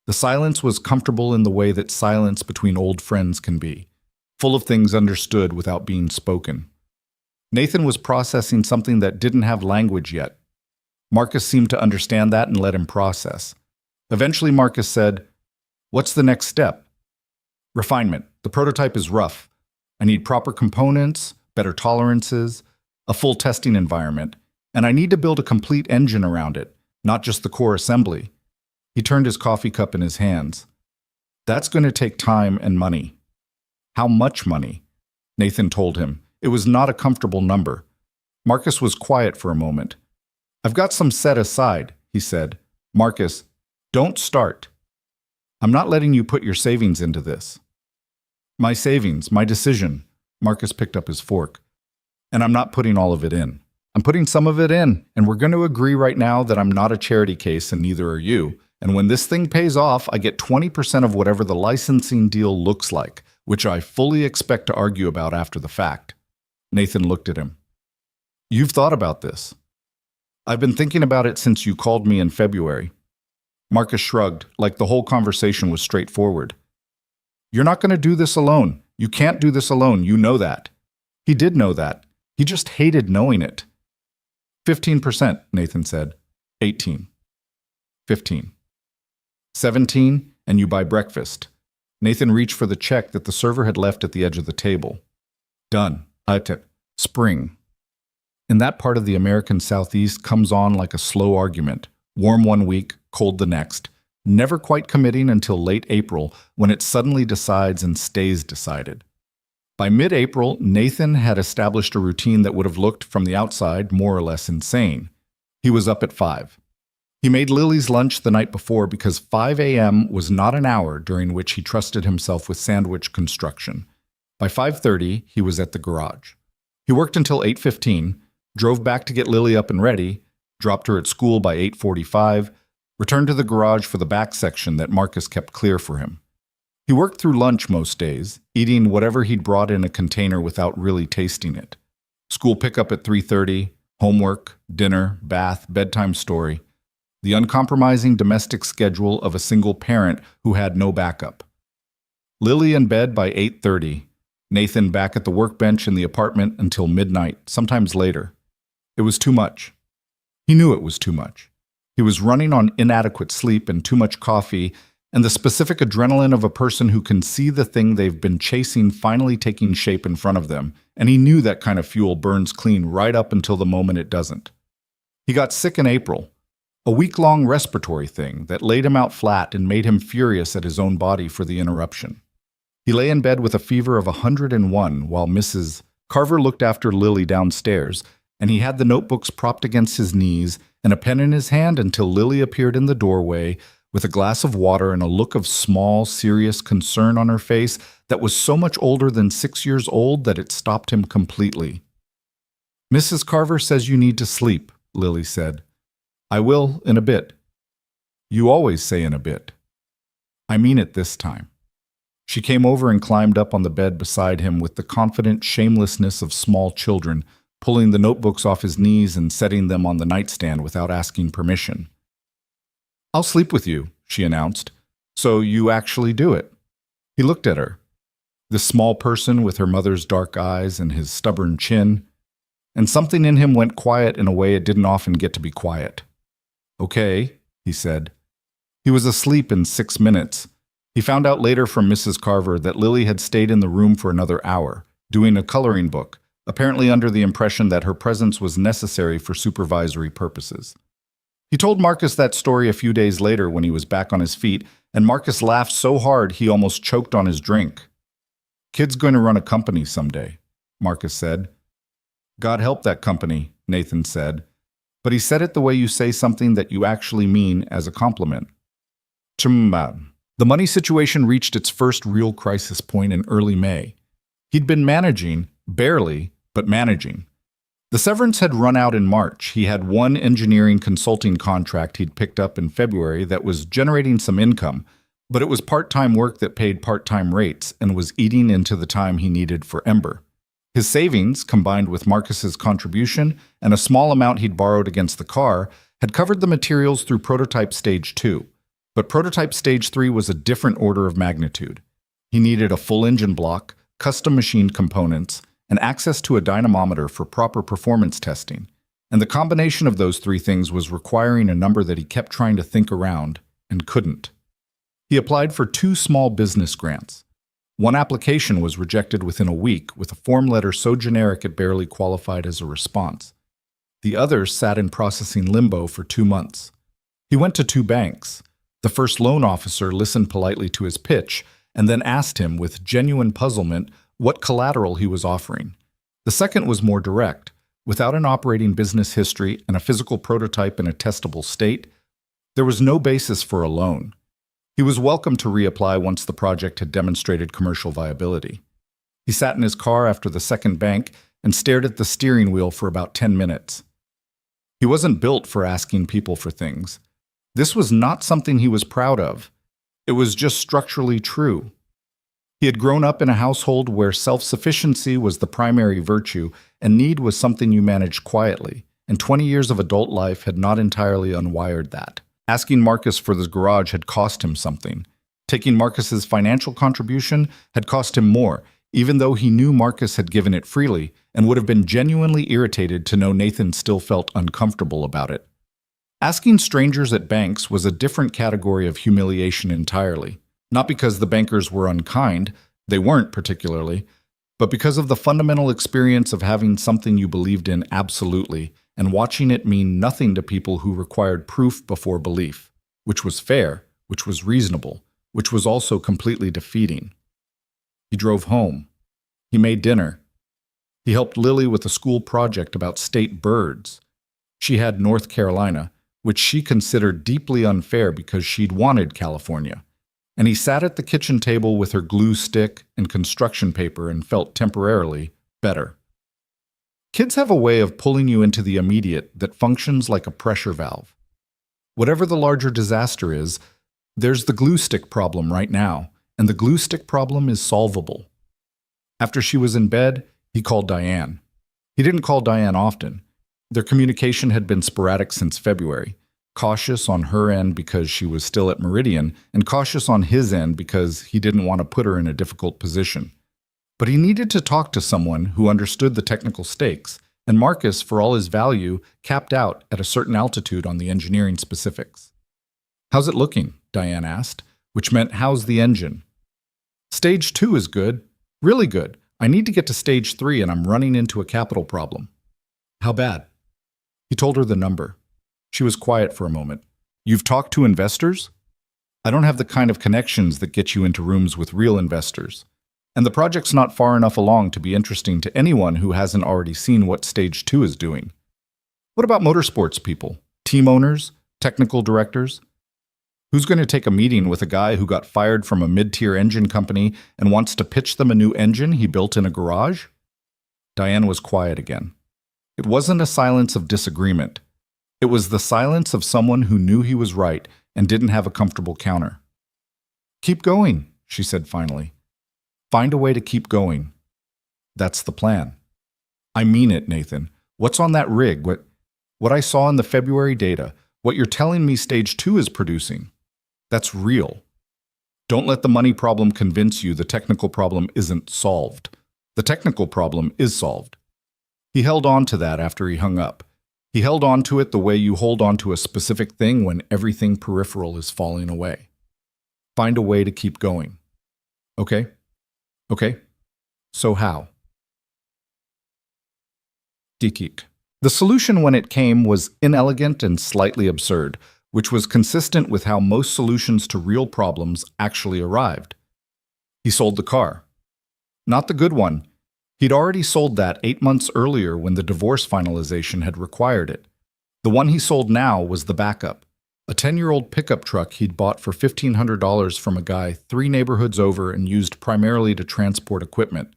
The silence was comfortable in the way that silence between old friends can be, full of things understood without being spoken. Nathan was processing something that didn't have language yet. Marcus seemed to understand that and let him process. Eventually Marcus said, "What's the next step?" "Refinement. The prototype is rough. I need proper components, better tolerances, a full testing environment, and I need to build a complete engine around it, not just the core assembly." He turned his coffee cup in his hands. "That's going to take time and money." "How much money?" Nathan told him. It was not a comfortable number. Marcus was quiet for a moment. "I've got some set aside," he said. "Marcus, don't start. I'm not letting you put your savings into this." "My savings, my decision." Marcus picked up his fork. "And I'm not putting all of it in. I'm putting some of it in, and we're going to agree right now that I'm not a charity case and neither are you. And when this thing pays off, I get 20% of whatever the licensing deal looks like, which I fully expect to argue about after the fact." Nathan looked at him. "You've thought about this." "I've been thinking about it since you called me in February." Marcus shrugged, like the whole conversation was straightforward. "You're not going to do this alone. You can't do this alone. You know that." He did know that. He just hated knowing it. 15%, Nathan said. 18. 15. 17, and you buy breakfast. Nathan reached for the check that the server had left at the edge of the table. Done. Spring. In that part of the American Southeast comes on like a slow argument, warm one week, cold the next. never quite committing until late April when it suddenly decides and stays decided. By mid-April, Nathan had established a routine that would have looked, from the outside, more or less insane. He was up at 5. He made Lily's lunch the night before because 5 a.m. was not an hour during which he trusted himself with sandwich construction. By 5:30, he was at the garage. He worked until 8:15, drove back to get Lily up and ready, dropped her at school by 8:45, returned to the garage for the back section that Marcus kept clear for him. He worked through lunch most days, eating whatever he'd brought in a container without really tasting it. School pickup at 3:30, homework, dinner, bath, bedtime story. The uncompromising domestic schedule of a single parent who had no backup. Lily in bed by 8:30. Nathan back at the workbench in the apartment until midnight, sometimes later. It was too much. He knew it was too much. He was running on inadequate sleep and too much coffee, and the specific adrenaline of a person who can see the thing they've been chasing finally taking shape in front of them, and he knew that kind of fuel burns clean right up until the moment it doesn't. He got sick in April, a week-long respiratory thing that laid him out flat and made him furious at his own body for the interruption. He lay in bed with a fever of 101 while Mrs. Carver looked after Lily downstairs, and he had the notebooks propped against his knees and a pen in his hand until Lily appeared in the doorway with a glass of water and a look of small, serious concern on her face that was so much older than 6 years old that it stopped him completely. "Mrs. Carver says you need to sleep," Lily said. "I will in a bit." "You always say in a bit." "I mean it this time." She came over and climbed up on the bed beside him with the confident shamelessness of small children, pulling the notebooks off his knees and setting them on the nightstand without asking permission. "I'll sleep with you," she announced. "So you actually do it." He looked at her, this small person with her mother's dark eyes and his stubborn chin, and something in him went quiet in a way it didn't often get to be quiet. "Okay," he said. He was asleep in 6 minutes. He found out later from Mrs. Carver that Lily had stayed in the room for another hour, doing a coloring book, apparently under the impression that her presence was necessary for supervisory purposes. He told Marcus that story a few days later when he was back on his feet, and Marcus laughed so hard he almost choked on his drink. "Kid's going to run a company someday," Marcus said. "God help that company," Nathan said. But he said it the way you say something that you actually mean as a compliment. The money situation reached its first real crisis point in early May. He'd been managing, barely, but managing. The severance had run out in March. He had one engineering consulting contract he'd picked up in February that was generating some income, but it was part-time work that paid part-time rates and was eating into the time he needed for Ember. His savings, combined with Marcus's contribution and a small amount he'd borrowed against the car, had covered the materials through prototype stage 2. But prototype stage 3 was a different order of magnitude. He needed a full engine block, custom machined components, and access to a dynamometer for proper performance testing. And the combination of those three things was requiring a number that he kept trying to think around and couldn't. He applied for 2 small business grants. One application was rejected within a week with a form letter so generic it barely qualified as a response. The other sat in processing limbo for 2 months. He went to 2 banks. The first loan officer listened politely to his pitch and then asked him with genuine puzzlement what collateral he was offering. The second was more direct. Without an operating business history and a physical prototype in a testable state, there was no basis for a loan. He was welcome to reapply once the project had demonstrated commercial viability. He sat in his car after the second bank and stared at the steering wheel for about 10 minutes. He wasn't built for asking people for things. This was not something he was proud of. It was just structurally true. He had grown up in a household where self-sufficiency was the primary virtue and need was something you managed quietly, and 20 years of adult life had not entirely unwired that. Asking Marcus for the garage had cost him something. Taking Marcus's financial contribution had cost him more, even though he knew Marcus had given it freely and would have been genuinely irritated to know Nathan still felt uncomfortable about it. Asking strangers at banks was a different category of humiliation entirely, not because the bankers were unkind, they weren't particularly, but because of the fundamental experience of having something you believed in absolutely and watching it mean nothing to people who required proof before belief, which was fair, which was reasonable, which was also completely defeating. He drove home. He made dinner. He helped Lily with a school project about state birds. She had North Carolina, which she considered deeply unfair because she'd wanted California. And he sat at the kitchen table with her glue stick and construction paper and felt temporarily better. Kids have a way of pulling you into the immediate that functions like a pressure valve. Whatever the larger disaster is, there's the glue stick problem right now, and the glue stick problem is solvable. After she was in bed, he called Diane. He didn't call Diane often. Their communication had been sporadic since February, cautious on her end because she was still at Meridian, and cautious on his end because he didn't want to put her in a difficult position. But he needed to talk to someone who understood the technical stakes, and Marcus, for all his value, capped out at a certain altitude on the engineering specifics. "How's it looking?" Diane asked, which meant, "How's the engine?" "Stage 2 is good. Really good. I need to get to stage 3 and I'm running into a capital problem." "How bad?" He told her the number. She was quiet for a moment. "You've talked to investors?" "I don't have the kind of connections that get you into rooms with real investors. And the project's not far enough along to be interesting to anyone who hasn't already seen what Stage 2 is doing." "What about motorsports people? Team owners? Technical directors? Who's going to take a meeting with a guy who got fired from a mid-tier engine company and wants to pitch them a new engine he built in a garage?" Diane was quiet again. It wasn't a silence of disagreement. It was the silence of someone who knew he was right and didn't have a comfortable counter. "Keep going," she said finally. "Find a way to keep going. That's the plan." "I mean it, Nathan. What's on that rig? What I saw in the February data, what you're telling me Stage 2 is producing. That's real. Don't let the money problem convince you the technical problem isn't solved. The technical problem is solved." He held on to that after he hung up. He held on to it the way you hold on to a specific thing when everything peripheral is falling away. Find a way to keep going. Okay? Okay? So how? Dikik. The solution when it came was inelegant and slightly absurd, which was consistent with how most solutions to real problems actually arrived. He sold the car. Not the good one. He'd already sold that 8 months earlier when the divorce finalization had required it. The one he sold now was the backup, a 10-year-old pickup truck he'd bought for $1,500 from a guy 3 neighborhoods over and used primarily to transport equipment.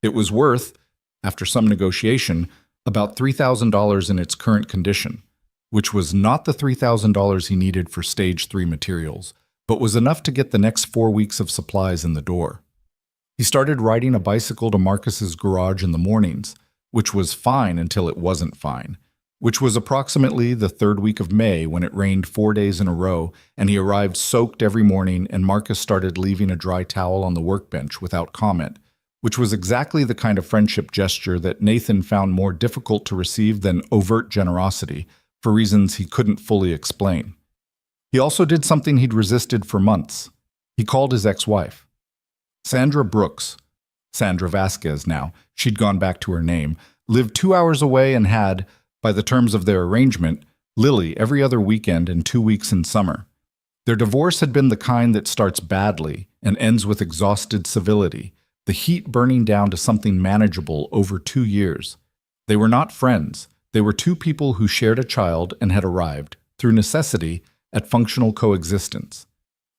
It was worth, after some negotiation, about $3,000 in its current condition, which was not the $3,000 he needed for Stage 3 materials, but was enough to get the next 4 weeks of supplies in the door. He started riding a bicycle to Marcus's garage in the mornings, which was fine until it wasn't fine, which was approximately the 3rd week of May when it rained 4 days in a row, and he arrived soaked every morning, and Marcus started leaving a dry towel on the workbench without comment, which was exactly the kind of friendship gesture that Nathan found more difficult to receive than overt generosity, for reasons he couldn't fully explain. He also did something he'd resisted for months. He called his ex-wife. Sandra Brooks, Sandra Vasquez now, she'd gone back to her name, lived 2 hours away and had, by the terms of their arrangement, Lily every other weekend and 2 weeks in summer. Their divorce had been the kind that starts badly and ends with exhausted civility, the heat burning down to something manageable over 2 years. They were not friends. They were 2 people who shared a child and had arrived, through necessity, at functional coexistence.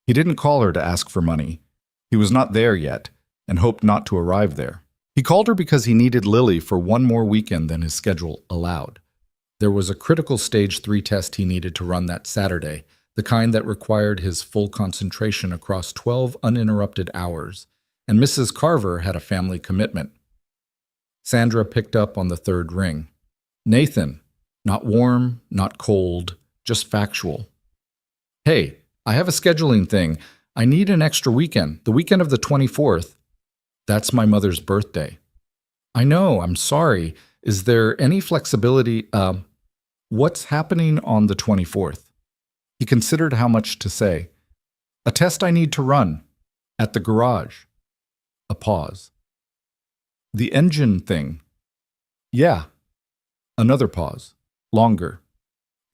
He didn't call her to ask for money. He was not there yet, and hoped not to arrive there. He called her because he needed Lily for 1 more weekend than his schedule allowed. There was a critical Stage 3 test he needed to run that Saturday, the kind that required his full concentration across 12 uninterrupted hours, and Mrs. Carver had a family commitment. Sandra picked up on the 3rd ring. "Nathan, not warm, not cold, just factual. Hey, I have a scheduling thing. I need an extra weekend, the weekend of the 24th. That's my mother's birthday." "I know, I'm sorry. Is there any flexibility? What's happening on the 24th? He considered how much to say. "A test I need to run. At the garage." A pause. "The engine thing." "Yeah." Another pause. Longer.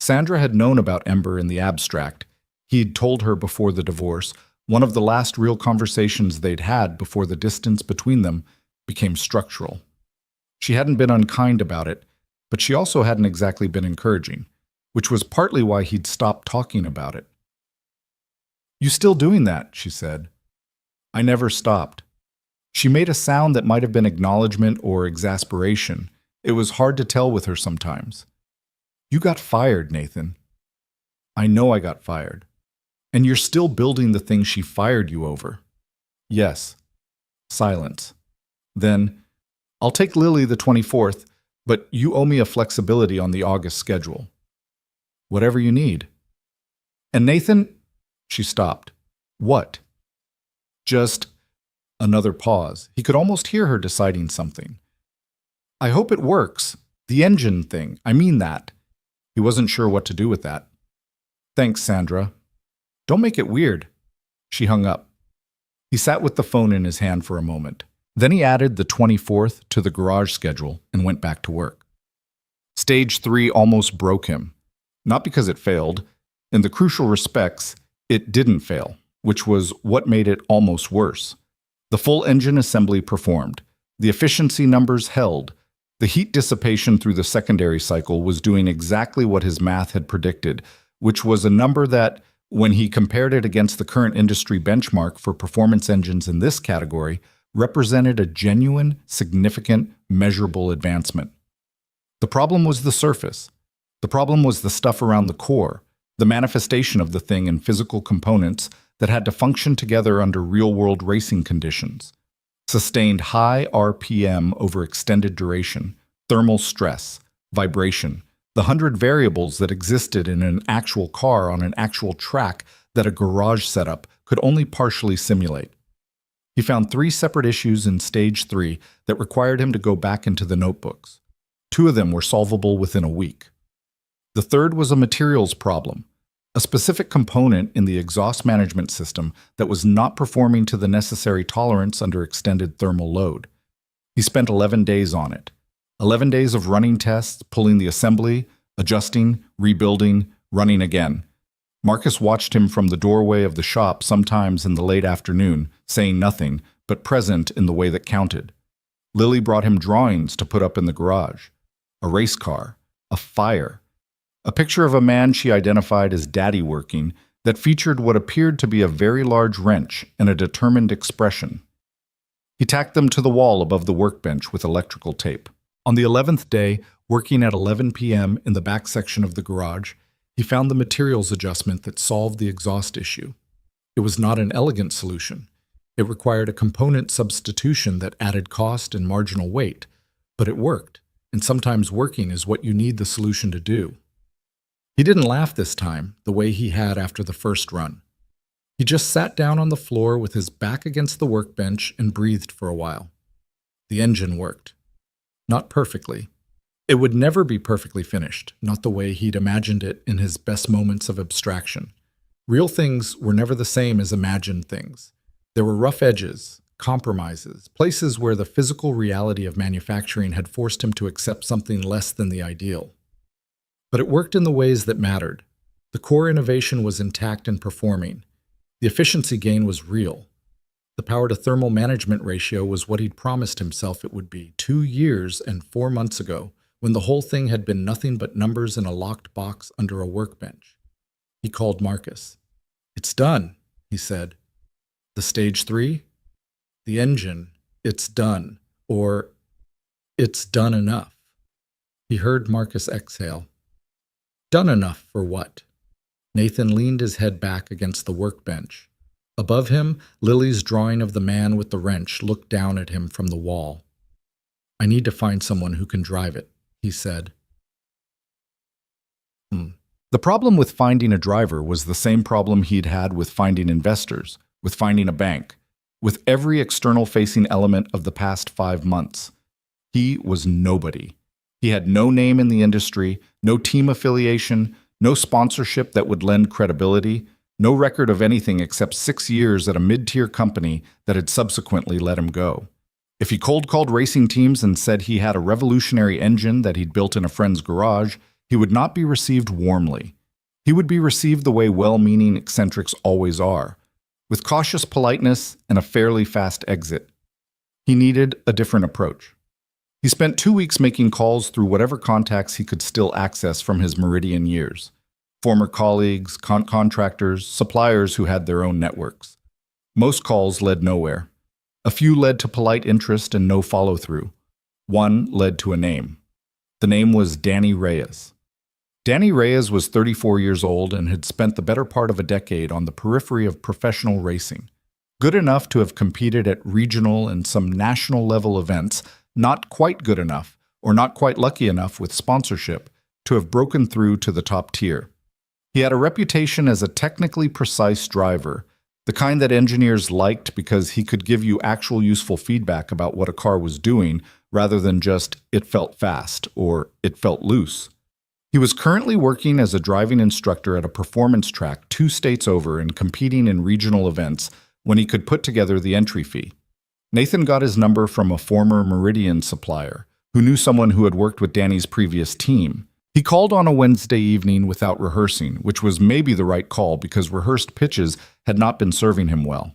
Sandra had known about Ember in the abstract. He'd told her before the divorce, one of the last real conversations they'd had before the distance between them became structural. She hadn't been unkind about it, but she also hadn't exactly been encouraging, which was partly why he'd stopped talking about it. "You still doing that?" she said. "I never stopped." She made a sound that might have been acknowledgement or exasperation. It was hard to tell with her sometimes. "You got fired, Nathan." "I know I got fired." "And you're still building the thing she fired you over." "Yes." Silence. Then, "I'll take Lily the 24th, but you owe me a flexibility on the August schedule." "Whatever you need." "And Nathan—" She stopped. "What?" Just another pause. He could almost hear her deciding something. "I hope it works. The engine thing. I mean that." He wasn't sure what to do with that. "Thanks, Sandra." "Don't make it weird." She hung up. He sat with the phone in his hand for a moment. Then he added the 24th to the garage schedule and went back to work. Stage 3 almost broke him. Not because it failed. In the crucial respects, it didn't fail, which was what made it almost worse. The full engine assembly performed. The efficiency numbers held. The heat dissipation through the secondary cycle was doing exactly what his math had predicted, which was a number that, when he compared it against the current industry benchmark for performance engines in this category, represented a genuine, significant, measurable advancement. The problem was the surface. The problem was the stuff around the core, the manifestation of the thing in physical components that had to function together under real-world racing conditions. Sustained high RPM over extended duration, thermal stress, vibration, the 100 variables that existed in an actual car on an actual track that a garage setup could only partially simulate. He found 3 separate issues in Stage 3 that required him to go back into the notebooks. 2 of them were solvable within a week. The third was a materials problem, a specific component in the exhaust management system that was not performing to the necessary tolerance under extended thermal load. He spent 11 days on it. 11 days of running tests, pulling the assembly, adjusting, rebuilding, running again. Marcus watched him from the doorway of the shop sometimes in the late afternoon, saying nothing, but present in the way that counted. Lily brought him drawings to put up in the garage. A race car. A fire. A picture of a man she identified as daddy working that featured what appeared to be a very large wrench and a determined expression. He tacked them to the wall above the workbench with electrical tape. On the 11th day, working at 11 p.m. in the back section of the garage, he found the materials adjustment that solved the exhaust issue. It was not an elegant solution. It required a component substitution that added cost and marginal weight, but it worked, and sometimes working is what you need the solution to do. He didn't laugh this time, the way he had after the first run. He just sat down on the floor with his back against the workbench and breathed for a while. The engine worked. Not perfectly. It would never be perfectly finished, not the way he'd imagined it in his best moments of abstraction. Real things were never the same as imagined things. There were rough edges, compromises, places where the physical reality of manufacturing had forced him to accept something less than the ideal. But it worked in the ways that mattered. The core innovation was intact and performing. The efficiency gain was real. The power-to-thermal management ratio was what he'd promised himself it would be 2 years and 4 months ago, when the whole thing had been nothing but numbers in a locked box under a workbench. He called Marcus. "It's done," he said. "The Stage 3? The engine, it's done," or "It's done enough." He heard Marcus exhale. Done enough for what? Nathan leaned his head back against the workbench. Above him, Lily's drawing of the man with the wrench looked down at him from the wall. "I need to find someone who can drive it," he said. The problem with finding a driver was the same problem he'd had with finding investors, with finding a bank, with every external-facing element of the past 5 months. He was nobody. He had no name in the industry, no team affiliation, no sponsorship that would lend credibility, no record of anything except 6 years at a mid-tier company that had subsequently let him go. If he cold-called racing teams and said he had a revolutionary engine that he'd built in a friend's garage, he would not be received warmly. He would be received the way well-meaning eccentrics always are, with cautious politeness and a fairly fast exit. He needed a different approach. He spent 2 weeks making calls through whatever contacts he could still access from his Meridian years. Former colleagues, contractors, suppliers who had their own networks. Most calls led nowhere. A few led to polite interest and no follow-through. One led to a name. The name was Danny Reyes. Danny Reyes was 34 years old and had spent the better part of a decade on the periphery of professional racing. Good enough to have competed at regional and some national level events, not quite good enough, or not quite lucky enough with sponsorship, to have broken through to the top tier. He had a reputation as a technically precise driver, the kind that engineers liked because he could give you actual useful feedback about what a car was doing rather than just "it felt fast" or "it felt loose." He was currently working as a driving instructor at a performance track 2 states over and competing in regional events when he could put together the entry fee. Nathan got his number from a former Meridian supplier who knew someone who had worked with Danny's previous team. He called on a Wednesday evening without rehearsing, which was maybe the right call because rehearsed pitches had not been serving him well.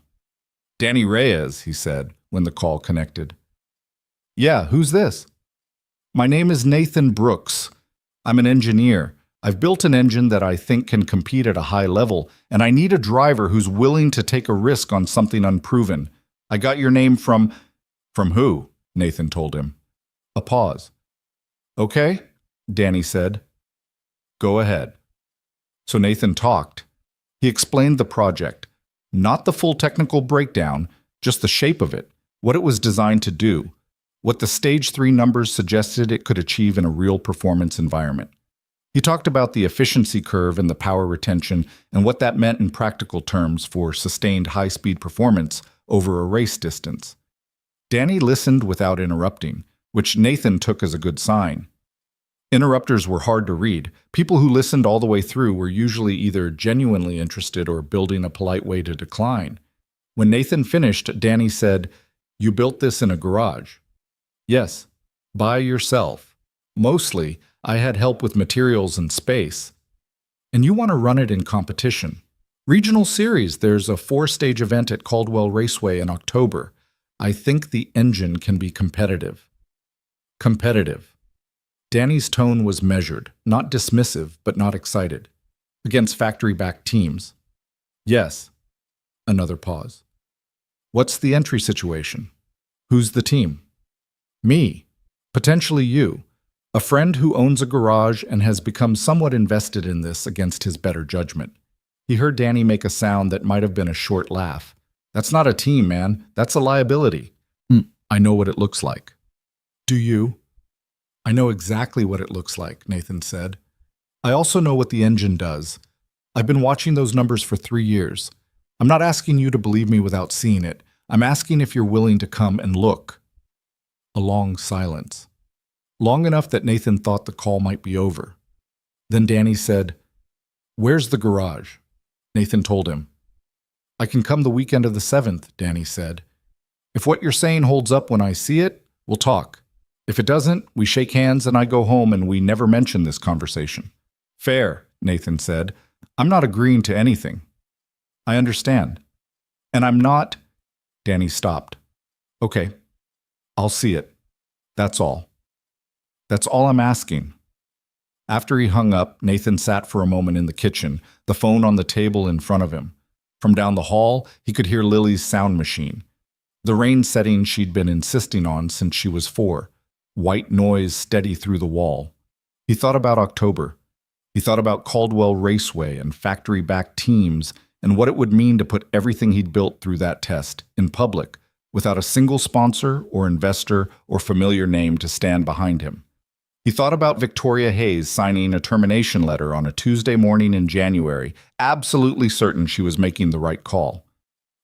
"Danny Reyes," he said when the call connected. "Yeah, who's this?" "My name is Nathan Brooks. I'm an engineer. I've built an engine that I think can compete at a high level, and I need a driver who's willing to take a risk on something unproven. I got your name from—" "From who?" Nathan told him. A pause. "Okay," Danny said. "Go ahead." So Nathan talked. He explained the project. Not the full technical breakdown, just the shape of it, what it was designed to do, what the Stage 3 numbers suggested it could achieve in a real performance environment. He talked about the efficiency curve and the power retention and what that meant in practical terms for sustained high-speed performance over a race distance. Danny listened without interrupting, which Nathan took as a good sign. Interrupters were hard to read. People who listened all the way through were usually either genuinely interested or building a polite way to decline. When Nathan finished, Danny said, "You built this in a garage?" "Yes. By yourself. Mostly, I had help with materials and space." "And you want to run it in competition. Regional series, there's a 4-stage event at Caldwell Raceway in October. I think the engine can be competitive." Competitive. Danny's tone was measured, not dismissive, but not excited. Against factory-backed teams. "Yes." Another pause. "What's the entry situation? Who's the team?" "Me. Potentially you. A friend who owns a garage and has become somewhat invested in this against his better judgment." He heard Danny make a sound that might have been a short laugh. "That's not a team, man. That's a liability." "I know what it looks like." "Do you?" "I know exactly what it looks like," Nathan said. "I also know what the engine does. I've been watching those numbers for 3 years. I'm not asking you to believe me without seeing it. I'm asking if you're willing to come and look." A long silence. Long enough that Nathan thought the call might be over. Then Danny said, "Where's the garage?" Nathan told him. "I can come the weekend of the 7th, Danny said. "If what you're saying holds up when I see it, we'll talk. If it doesn't, we shake hands and I go home and we never mention this conversation." "Fair," Nathan said. "I'm not agreeing to anything." "I understand." "And I'm not—" Danny stopped. "Okay. I'll see it. That's all. That's all I'm asking." After he hung up, Nathan sat for a moment in the kitchen, the phone on the table in front of him. From down the hall, he could hear Lily's sound machine. The rain setting she'd been insisting on since she was 4. White noise steady through the wall. He thought about October. He thought about Caldwell Raceway and factory-backed teams and what it would mean to put everything he'd built through that test, in public, without a single sponsor or investor or familiar name to stand behind him. He thought about Victoria Hayes signing a termination letter on a Tuesday morning in January, absolutely certain she was making the right call.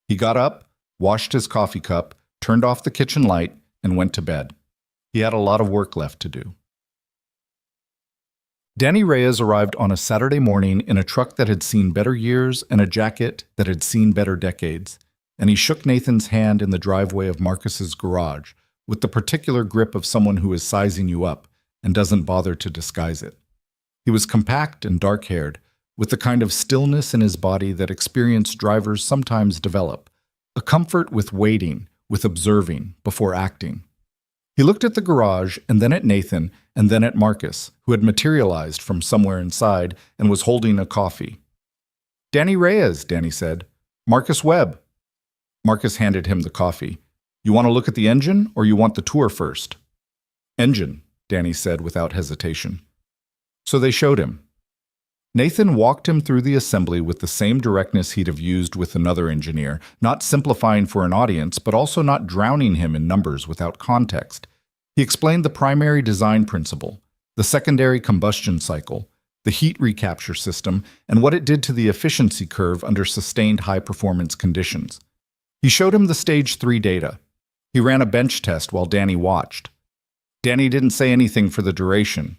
He got up, washed his coffee cup, turned off the kitchen light, and went to bed. He had a lot of work left to do. Danny Reyes arrived on a Saturday morning in a truck that had seen better years and a jacket that had seen better decades, and he shook Nathan's hand in the driveway of Marcus's garage with the particular grip of someone who is sizing you up and doesn't bother to disguise it. He was compact and dark-haired, with the kind of stillness in his body that experienced drivers sometimes develop, a comfort with waiting, with observing, before acting. He looked at the garage, and then at Nathan, and then at Marcus, who had materialized from somewhere inside and was holding a coffee. "Danny Reyes," Danny said. "Marcus Webb." Marcus handed him the coffee. "You want to look at the engine, or you want the tour first?" "Engine," Danny said without hesitation. So they showed him. Nathan walked him through the assembly with the same directness he'd have used with another engineer, not simplifying for an audience, but also not drowning him in numbers without context. He explained the primary design principle, the secondary combustion cycle, the heat recapture system, and what it did to the efficiency curve under sustained high-performance conditions. He showed him the Stage 3 data. He ran a bench test while Danny watched. Danny didn't say anything for the duration.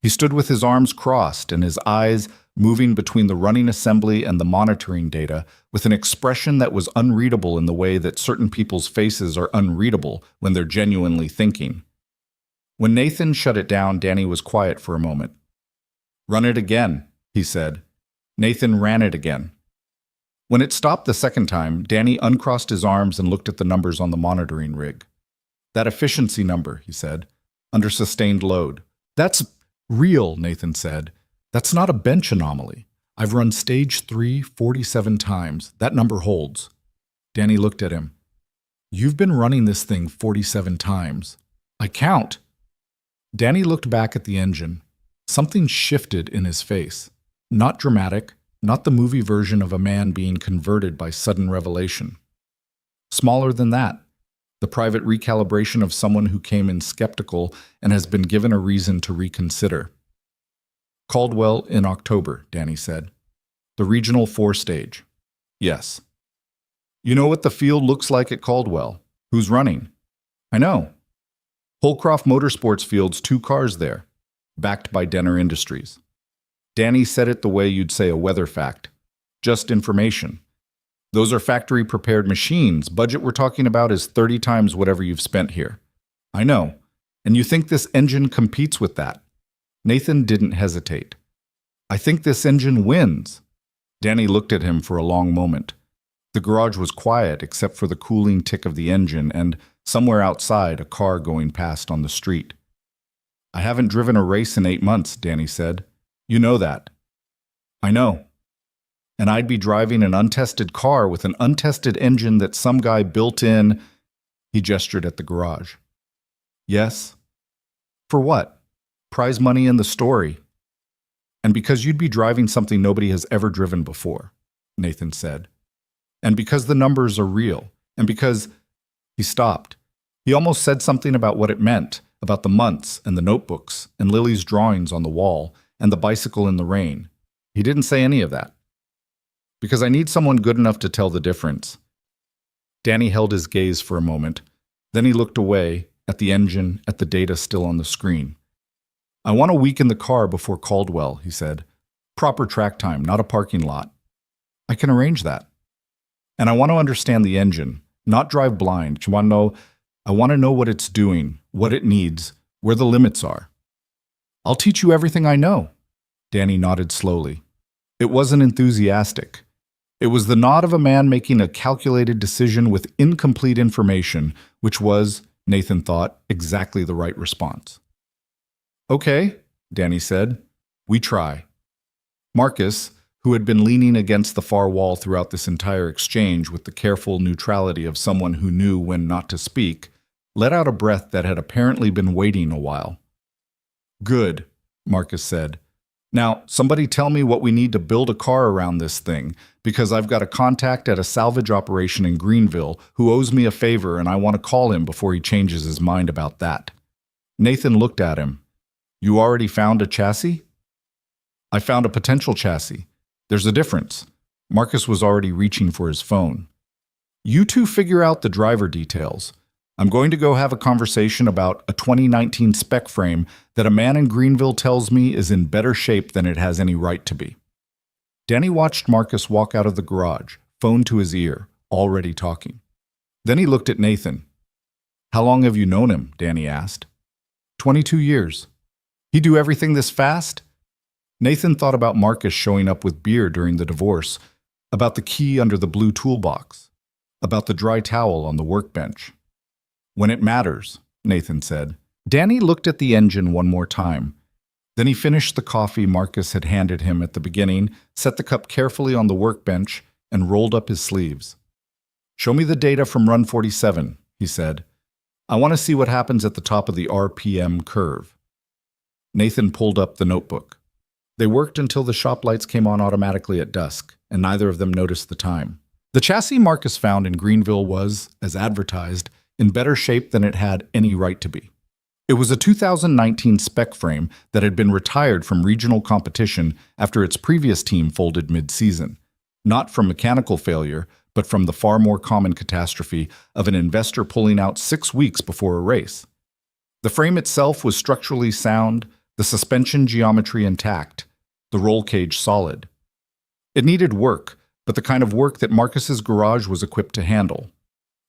He stood with his arms crossed and his eyes moving between the running assembly and the monitoring data with an expression that was unreadable in the way that certain people's faces are unreadable when they're genuinely thinking. When Nathan shut it down, Danny was quiet for a moment. "Run it again," he said. Nathan ran it again. When it stopped the second time, Danny uncrossed his arms and looked at the numbers on the monitoring rig. "That efficiency number," he said, "under sustained load. That's real," Nathan said. "That's not a bench anomaly. I've run Stage 3 47 times. That number holds." Danny looked at him. "You've been running this thing 47 times. I count." Danny looked back at the engine. Something shifted in his face. Not dramatic, not the movie version of a man being converted by sudden revelation. Smaller than that. The private recalibration of someone who came in skeptical and has been given a reason to reconsider. "Caldwell in October," Danny said. "The Regional 4 stage." "Yes." "You know what the field looks like at Caldwell? Who's running?" "I know. Holcroft Motorsports fields 2 cars there, backed by Denner Industries." Danny said it the way you'd say a weather fact. Just information. "Those are factory-prepared machines. Budget we're talking about is 30 times whatever you've spent here." "I know. And you think this engine competes with that?" Nathan didn't hesitate. "I think this engine wins." Danny looked at him for a long moment. The garage was quiet except for the cooling tick of the engine and, somewhere outside, a car going past on the street. "I haven't driven a race in 8 months," Danny said. "You know that." "I know. And I'd be driving an untested car with an untested engine that some guy built in." He gestured at the garage. "Yes." "For what? Prize money in the story." "And because you'd be driving something nobody has ever driven before," Nathan said. "And because the numbers are real. And because—" He stopped. He almost said something about what it meant, about the months and the notebooks and Lily's drawings on the wall and the bicycle in the rain. He didn't say any of that. "Because I need someone good enough to tell the difference." Danny held his gaze for a moment. Then he looked away, at the engine, at the data still on the screen. "I want a week in the car before Caldwell," he said. "Proper track time, not a parking lot." "I can arrange that." "And I want to understand the engine, not drive blind. I want to know what it's doing, what it needs, where the limits are." "I'll teach you everything I know." Danny nodded slowly. It wasn't enthusiastic. It was the nod of a man making a calculated decision with incomplete information, which was, Nathan thought, exactly the right response. "Okay," Danny said. "We try." Marcus, who had been leaning against the far wall throughout this entire exchange with the careful neutrality of someone who knew when not to speak, let out a breath that had apparently been waiting a while. "Good," Marcus said. "Now, somebody tell me what we need to build a car around this thing, because I've got a contact at a salvage operation in Greenville who owes me a favor and I want to call him before he changes his mind about that." Nathan looked at him. "You already found a chassis?" "I found a potential chassis. There's a difference." Marcus was already reaching for his phone. "You two figure out the driver details. I'm going to go have a conversation about a 2019 spec frame that a man in Greenville tells me is in better shape than it has any right to be." Danny watched Marcus walk out of the garage, phone to his ear, already talking. Then he looked at Nathan. "How long have you known him?" Danny asked. 22 years. "He do everything this fast?" Nathan thought about Marcus showing up with beer during the divorce, about the key under the blue toolbox, about the dry towel on the workbench. When it matters, Nathan said. Danny looked at the engine one more time. Then he finished the coffee Marcus had handed him at the beginning, set the cup carefully on the workbench, and rolled up his sleeves. "Show me the data from Run 47, he said. "I want to see what happens at the top of the RPM curve." Nathan pulled up the notebook. They worked until the shop lights came on automatically at dusk, and neither of them noticed the time. The chassis Marcus found in Greenville was, as advertised, in better shape than it had any right to be. It was a 2019 spec frame that had been retired from regional competition after its previous team folded mid-season, not from mechanical failure, but from the far more common catastrophe of an investor pulling out 6 weeks before a race. The frame itself was structurally sound, the suspension geometry intact, the roll cage solid. It needed work, but the kind of work that Marcus's garage was equipped to handle.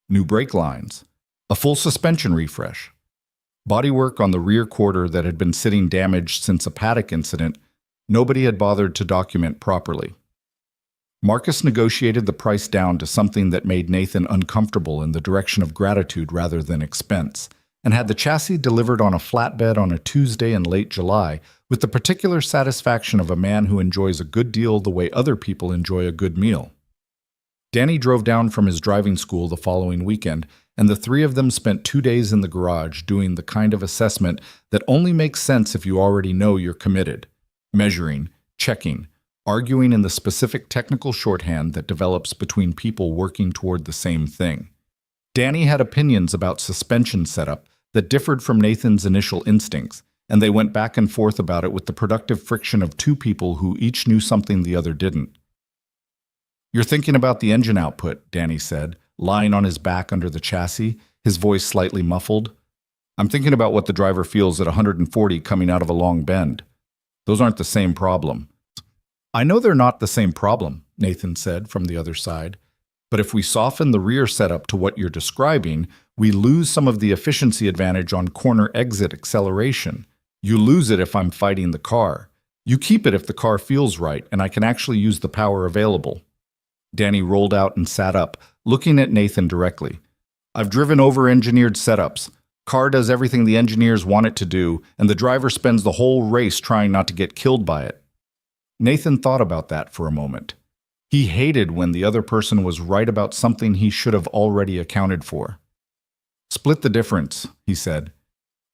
New brake lines, a full suspension refresh, bodywork on the rear quarter that had been sitting damaged since a paddock incident nobody had bothered to document properly. Marcus negotiated the price down to something that made Nathan uncomfortable in the direction of gratitude rather than expense, and had the chassis delivered on a flatbed on a Tuesday in late July with the particular satisfaction of a man who enjoys a good deal the way other people enjoy a good meal. Danny drove down from his driving school the following weekend, and the three of them spent 2 days in the garage doing the kind of assessment that only makes sense if you already know you're committed, measuring, checking, arguing in the specific technical shorthand that develops between people working toward the same thing. Danny had opinions about suspension setup that differed from Nathan's initial instincts, and they went back and forth about it with the productive friction of two people who each knew something the other didn't. "You're thinking about the engine output," Danny said, lying on his back under the chassis, his voice slightly muffled. "I'm thinking about what the driver feels at 140 coming out of a long bend. Those aren't the same problem." "I know they're not the same problem," Nathan said from the other side. "But if we soften the rear setup to what you're describing, we lose some of the efficiency advantage on corner exit acceleration. You lose it if I'm fighting the car. You keep it if the car feels right and I can actually use the power available." Danny rolled out and sat up, looking at Nathan directly. "I've driven over-engineered setups. Car does everything the engineers want it to do, and the driver spends the whole race trying not to get killed by it." Nathan thought about that for a moment. He hated when the other person was right about something he should have already accounted for. "Split the difference," he said.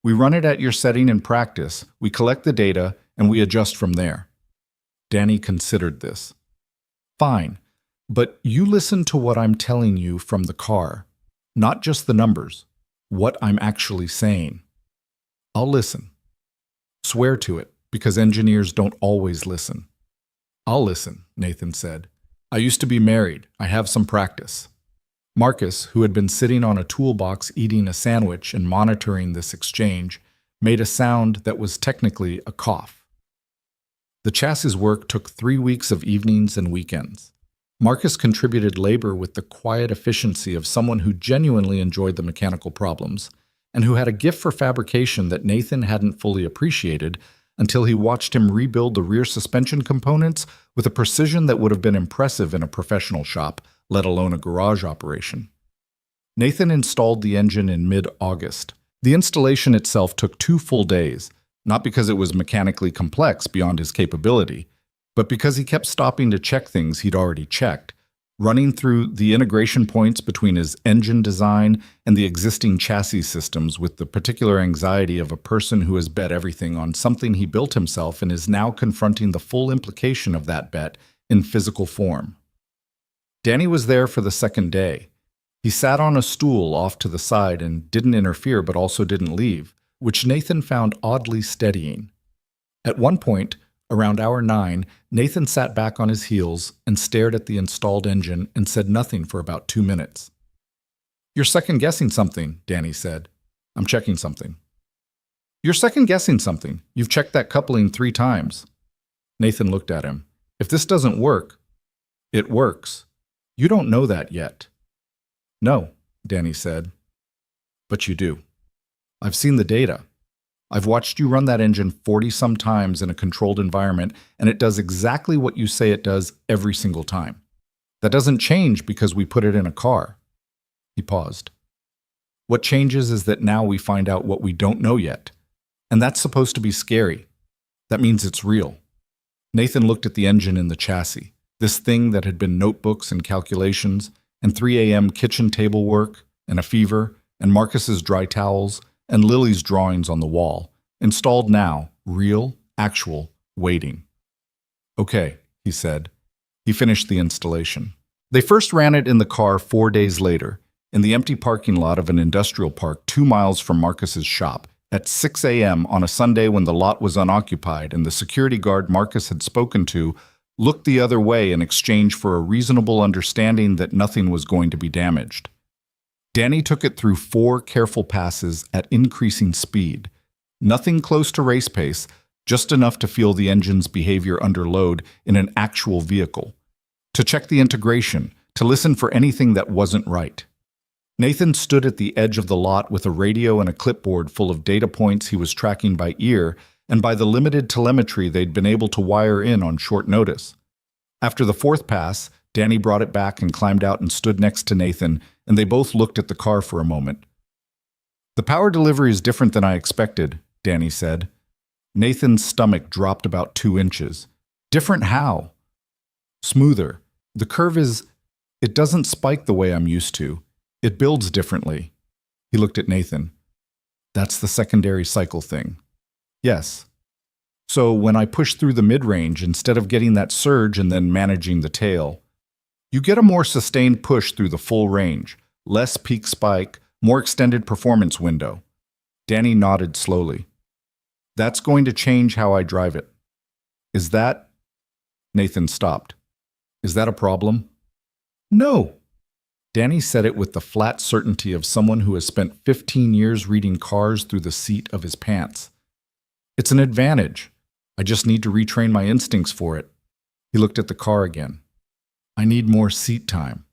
"We run it at your setting in practice, we collect the data, and we adjust from there." Danny considered this. "Fine. But you listen to what I'm telling you from the car, not just the numbers, what I'm actually saying." "I'll listen." "Swear to it, because engineers don't always listen." "I'll listen," Nathan said. "I used to be married. I have some practice." Marcus, who had been sitting on a toolbox eating a sandwich and monitoring this exchange, made a sound that was technically a cough. The chassis work took 3 weeks of evenings and weekends. Marcus contributed labor with the quiet efficiency of someone who genuinely enjoyed the mechanical problems, and who had a gift for fabrication that Nathan hadn't fully appreciated until he watched him rebuild the rear suspension components with a precision that would have been impressive in a professional shop, let alone a garage operation. Nathan installed the engine in mid-August. The installation itself took 2 full days, not because it was mechanically complex beyond his capability, but because he kept stopping to check things he'd already checked, running through the integration points between his engine design and the existing chassis systems with the particular anxiety of a person who has bet everything on something he built himself and is now confronting the full implication of that bet in physical form. Danny was there for the second day. He sat on a stool off to the side and didn't interfere but also didn't leave, which Nathan found oddly steadying. At one point, around hour 9, Nathan sat back on his heels and stared at the installed engine and said nothing for about 2 minutes. "You're second-guessing something," Danny said. "I'm checking something." "You're second-guessing something. You've checked that coupling 3 times. Nathan looked at him. "If this doesn't work..." "It works. You don't know that yet." "No," Danny said. "But you do. I've seen the data. I've watched you run that engine 40-some times in a controlled environment, and it does exactly what you say it does every single time. That doesn't change because we put it in a car." He paused. "What changes is that now we find out what we don't know yet. And that's supposed to be scary. That means it's real." Nathan looked at the engine in the chassis, this thing that had been notebooks and calculations, and 3 a.m. kitchen table work, and a fever, and Marcus's dry towels, and Lily's drawings on the wall, installed now, real, actual, waiting. "Okay," he said. He finished the installation. They first ran it in the car 4 days later, in the empty parking lot of an industrial park 2 miles from Marcus's shop, at 6 a.m. on a Sunday when the lot was unoccupied and the security guard Marcus had spoken to looked the other way in exchange for a reasonable understanding that nothing was going to be damaged. Danny took it through 4 careful passes at increasing speed. Nothing close to race pace, just enough to feel the engine's behavior under load in an actual vehicle. To check the integration, to listen for anything that wasn't right. Nathan stood at the edge of the lot with a radio and a clipboard full of data points he was tracking by ear and by the limited telemetry they'd been able to wire in on short notice. After the 4th pass, Danny brought it back and climbed out and stood next to Nathan, and they both looked at the car for a moment. "The power delivery is different than I expected," Danny said. Nathan's stomach dropped about 2 inches. "Different how?" "Smoother. The curve it doesn't spike the way I'm used to. It builds differently." He looked at Nathan. "That's the secondary cycle thing." "Yes. So when I push through the mid-range, instead of getting that surge and then managing the tail, you get a more sustained push through the full range, less peak spike, more extended performance window." Danny nodded slowly. "That's going to change how I drive it." "Is that—" Nathan stopped. "Is that a problem?" "No." Danny said it with the flat certainty of someone who has spent 15 years reading cars through the seat of his pants. "It's an advantage. I just need to retrain my instincts for it." He looked at the car again. "I need more seat time."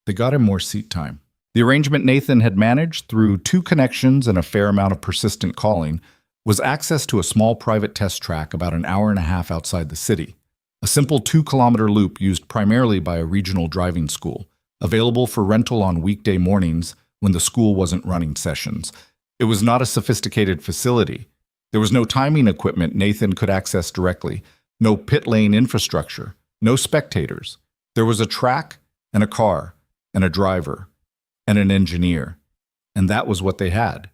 They got him more seat time. The arrangement Nathan had managed, through 2 connections and a fair amount of persistent calling, was access to a small private test track about an hour and a half outside the city. A simple 2-kilometer loop used primarily by a regional driving school, available for rental on weekday mornings when the school wasn't running sessions. It was not a sophisticated facility. There was no timing equipment Nathan could access directly, no pit lane infrastructure, no spectators. There was a track and a car and a driver and an engineer, and that was what they had.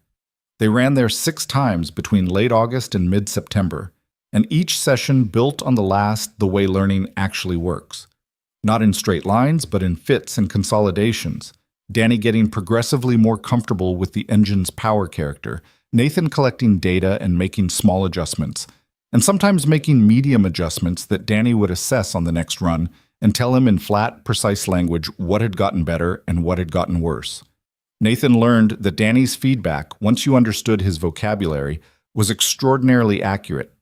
They ran there 6 times between late August and mid-September, and each session built on the last the way learning actually works. Not in straight lines, but in fits and consolidations. Danny getting progressively more comfortable with the engine's power character, Nathan collecting data and making small adjustments, and sometimes making medium adjustments that Danny would assess on the next run and tell him in flat, precise language what had gotten better and what had gotten worse. Nathan learned that Danny's feedback, once you understood his vocabulary, was extraordinarily accurate.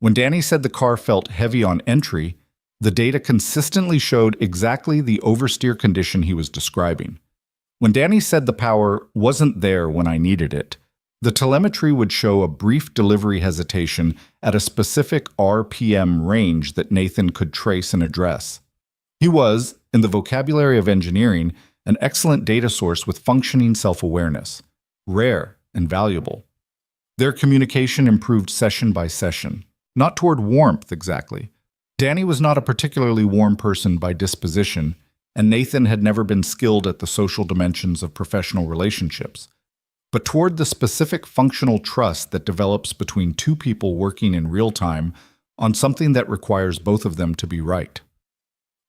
When Danny said the car felt heavy on entry, the data consistently showed exactly the oversteer condition he was describing. When Danny said the power wasn't there when I needed it, the telemetry would show a brief delivery hesitation at a specific RPM range that Nathan could trace and address. He was, in the vocabulary of engineering, an excellent data source with functioning self-awareness, rare and valuable. Their communication improved session by session, not toward warmth exactly. Danny was not a particularly warm person by disposition, and Nathan had never been skilled at the social dimensions of professional relationships, but toward the specific functional trust that develops between 2 people working in real time on something that requires both of them to be right.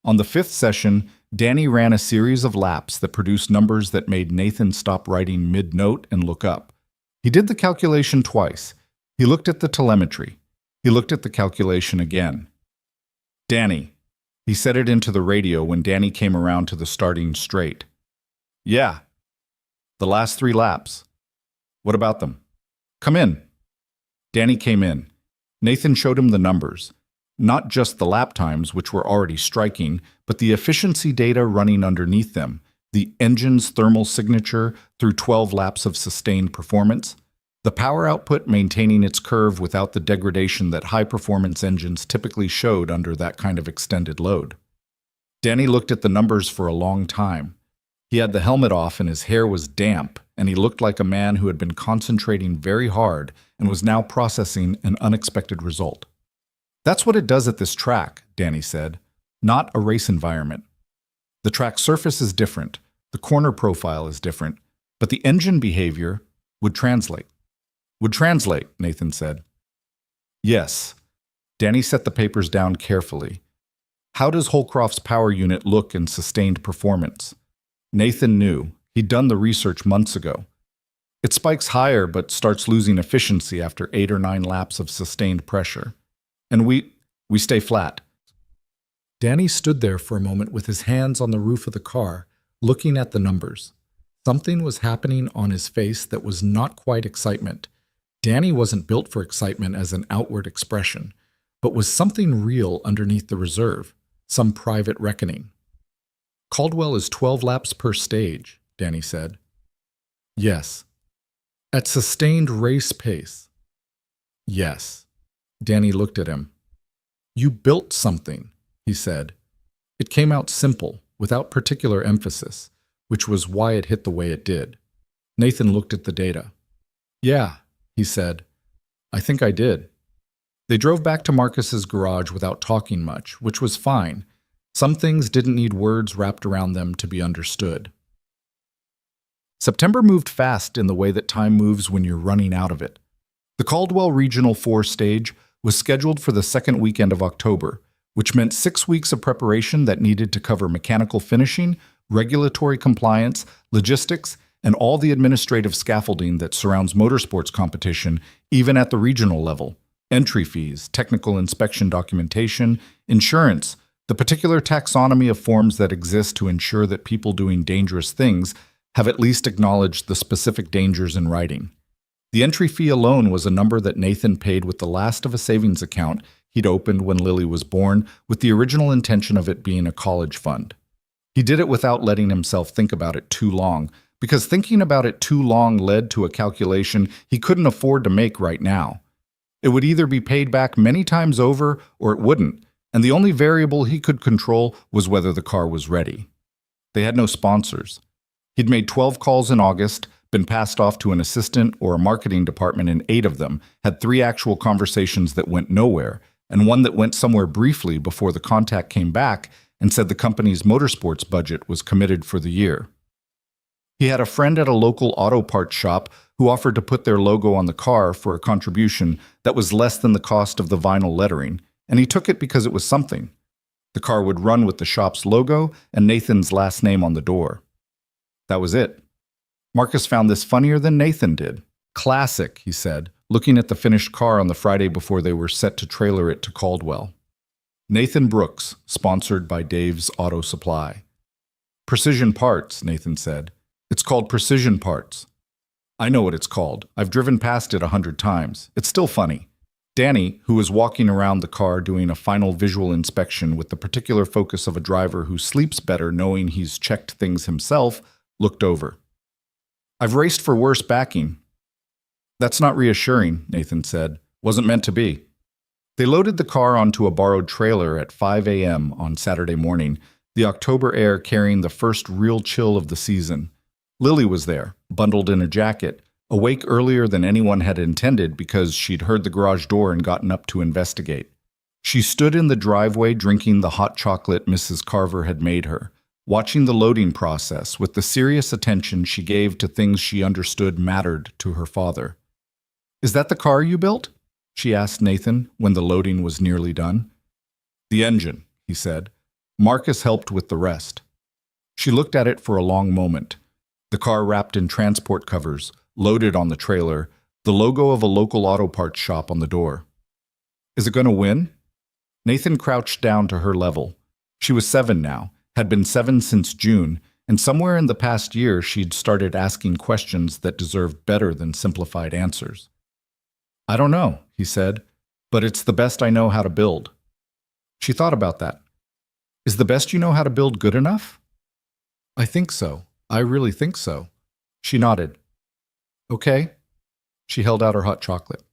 On the 5th session, Danny ran a series of laps that produced numbers that made Nathan stop writing mid-note and look up. He did the calculation twice. He looked at the telemetry. He looked at the calculation again. "Danny." He said it into the radio when Danny came around to the starting straight. "Yeah." "The last 3 laps." "What about them?" "Come in." Danny came in. Nathan showed him the numbers. Not just the lap times, which were already striking, but the efficiency data running underneath them, the engine's thermal signature through 12 laps of sustained performance. the power output maintaining its curve without the degradation that high-performance engines typically showed under that kind of extended load. Danny looked at the numbers for a long time. He had the helmet off and his hair was damp, and he looked like a man who had been concentrating very hard and was now processing an unexpected result. That's what it does at this track, Danny said, not a race environment. The track surface is different, the corner profile is different, but the engine behavior would translate. Would translate, Nathan said. Yes. Danny set the papers down carefully. How does Holcroft's power unit look in sustained performance? Nathan knew. He'd done the research months ago. It spikes higher but starts losing efficiency after 8 or 9 laps of sustained pressure. And we stay flat. Danny stood there for a moment with his hands on the roof of the car, looking at the numbers. Something was happening on his face that was not quite excitement. Danny wasn't built for excitement as an outward expression, but was something real underneath the reserve, some private reckoning. Caldwell is 12 laps per stage, Danny said. Yes. At sustained race pace. Yes. Danny looked at him. You built something, he said. It came out simple, without particular emphasis, which was why it hit the way it did. Nathan looked at the data. Yeah, he said. I think I did. They drove back to Marcus's garage without talking much, which was fine. Some things didn't need words wrapped around them to be understood. September moved fast in the way that time moves when you're running out of it. The Caldwell Regional 4 stage was scheduled for the second weekend of October, which meant 6 weeks of preparation that needed to cover mechanical finishing, regulatory compliance, logistics, and all the administrative scaffolding that surrounds motorsports competition, even at the regional level. Entry fees, technical inspection documentation, insurance, the particular taxonomy of forms that exist to ensure that people doing dangerous things have at least acknowledged the specific dangers in writing. The entry fee alone was a number that Nathan paid with the last of a savings account he'd opened when Lily was born, with the original intention of it being a college fund. He did it without letting himself think about it too long, because thinking about it too long led to a calculation he couldn't afford to make right now. It would either be paid back many times over or it wouldn't, and the only variable he could control was whether the car was ready. They had no sponsors. He'd made 12 calls in August, been passed off to an assistant or a marketing department in 8 of them, had 3 actual conversations that went nowhere, and one that went somewhere briefly before the contact came back and said the company's motorsports budget was committed for the year. He had a friend at a local auto parts shop who offered to put their logo on the car for a contribution that was less than the cost of the vinyl lettering, and he took it because it was something. The car would run with the shop's logo and Nathan's last name on the door. That was it. Marcus found this funnier than Nathan did. Classic, he said, looking at the finished car on the Friday before they were set to trailer it to Caldwell. Nathan Brooks, sponsored by Dave's Auto Supply. Precision Parts, Nathan said. It's called Precision Parts. I know what it's called. I've driven past it 100 times. It's still funny. Danny, who was walking around the car doing a final visual inspection with the particular focus of a driver who sleeps better knowing he's checked things himself, looked over. I've raced for worse backing. That's not reassuring, Nathan said. Wasn't meant to be. They loaded the car onto a borrowed trailer at 5 a.m. on Saturday morning, the October air carrying the first real chill of the season. Lily was there, bundled in a jacket, awake earlier than anyone had intended because she'd heard the garage door and gotten up to investigate. She stood in the driveway drinking the hot chocolate Mrs. Carver had made her, watching the loading process with the serious attention she gave to things she understood mattered to her father. Is that the car you built? She asked Nathan when the loading was nearly done. The engine, he said. Marcus helped with the rest. She looked at it for a long moment. The car wrapped in transport covers, loaded on the trailer, the logo of a local auto parts shop on the door. Is it going to win? Nathan crouched down to her level. She was 7 now, had been 7 since June, and somewhere in the past year she'd started asking questions that deserved better than simplified answers. I don't know, he said, but it's the best I know how to build. She thought about that. Is the best you know how to build good enough? I think so. I really think so. She nodded. Okay. She held out her hot chocolate.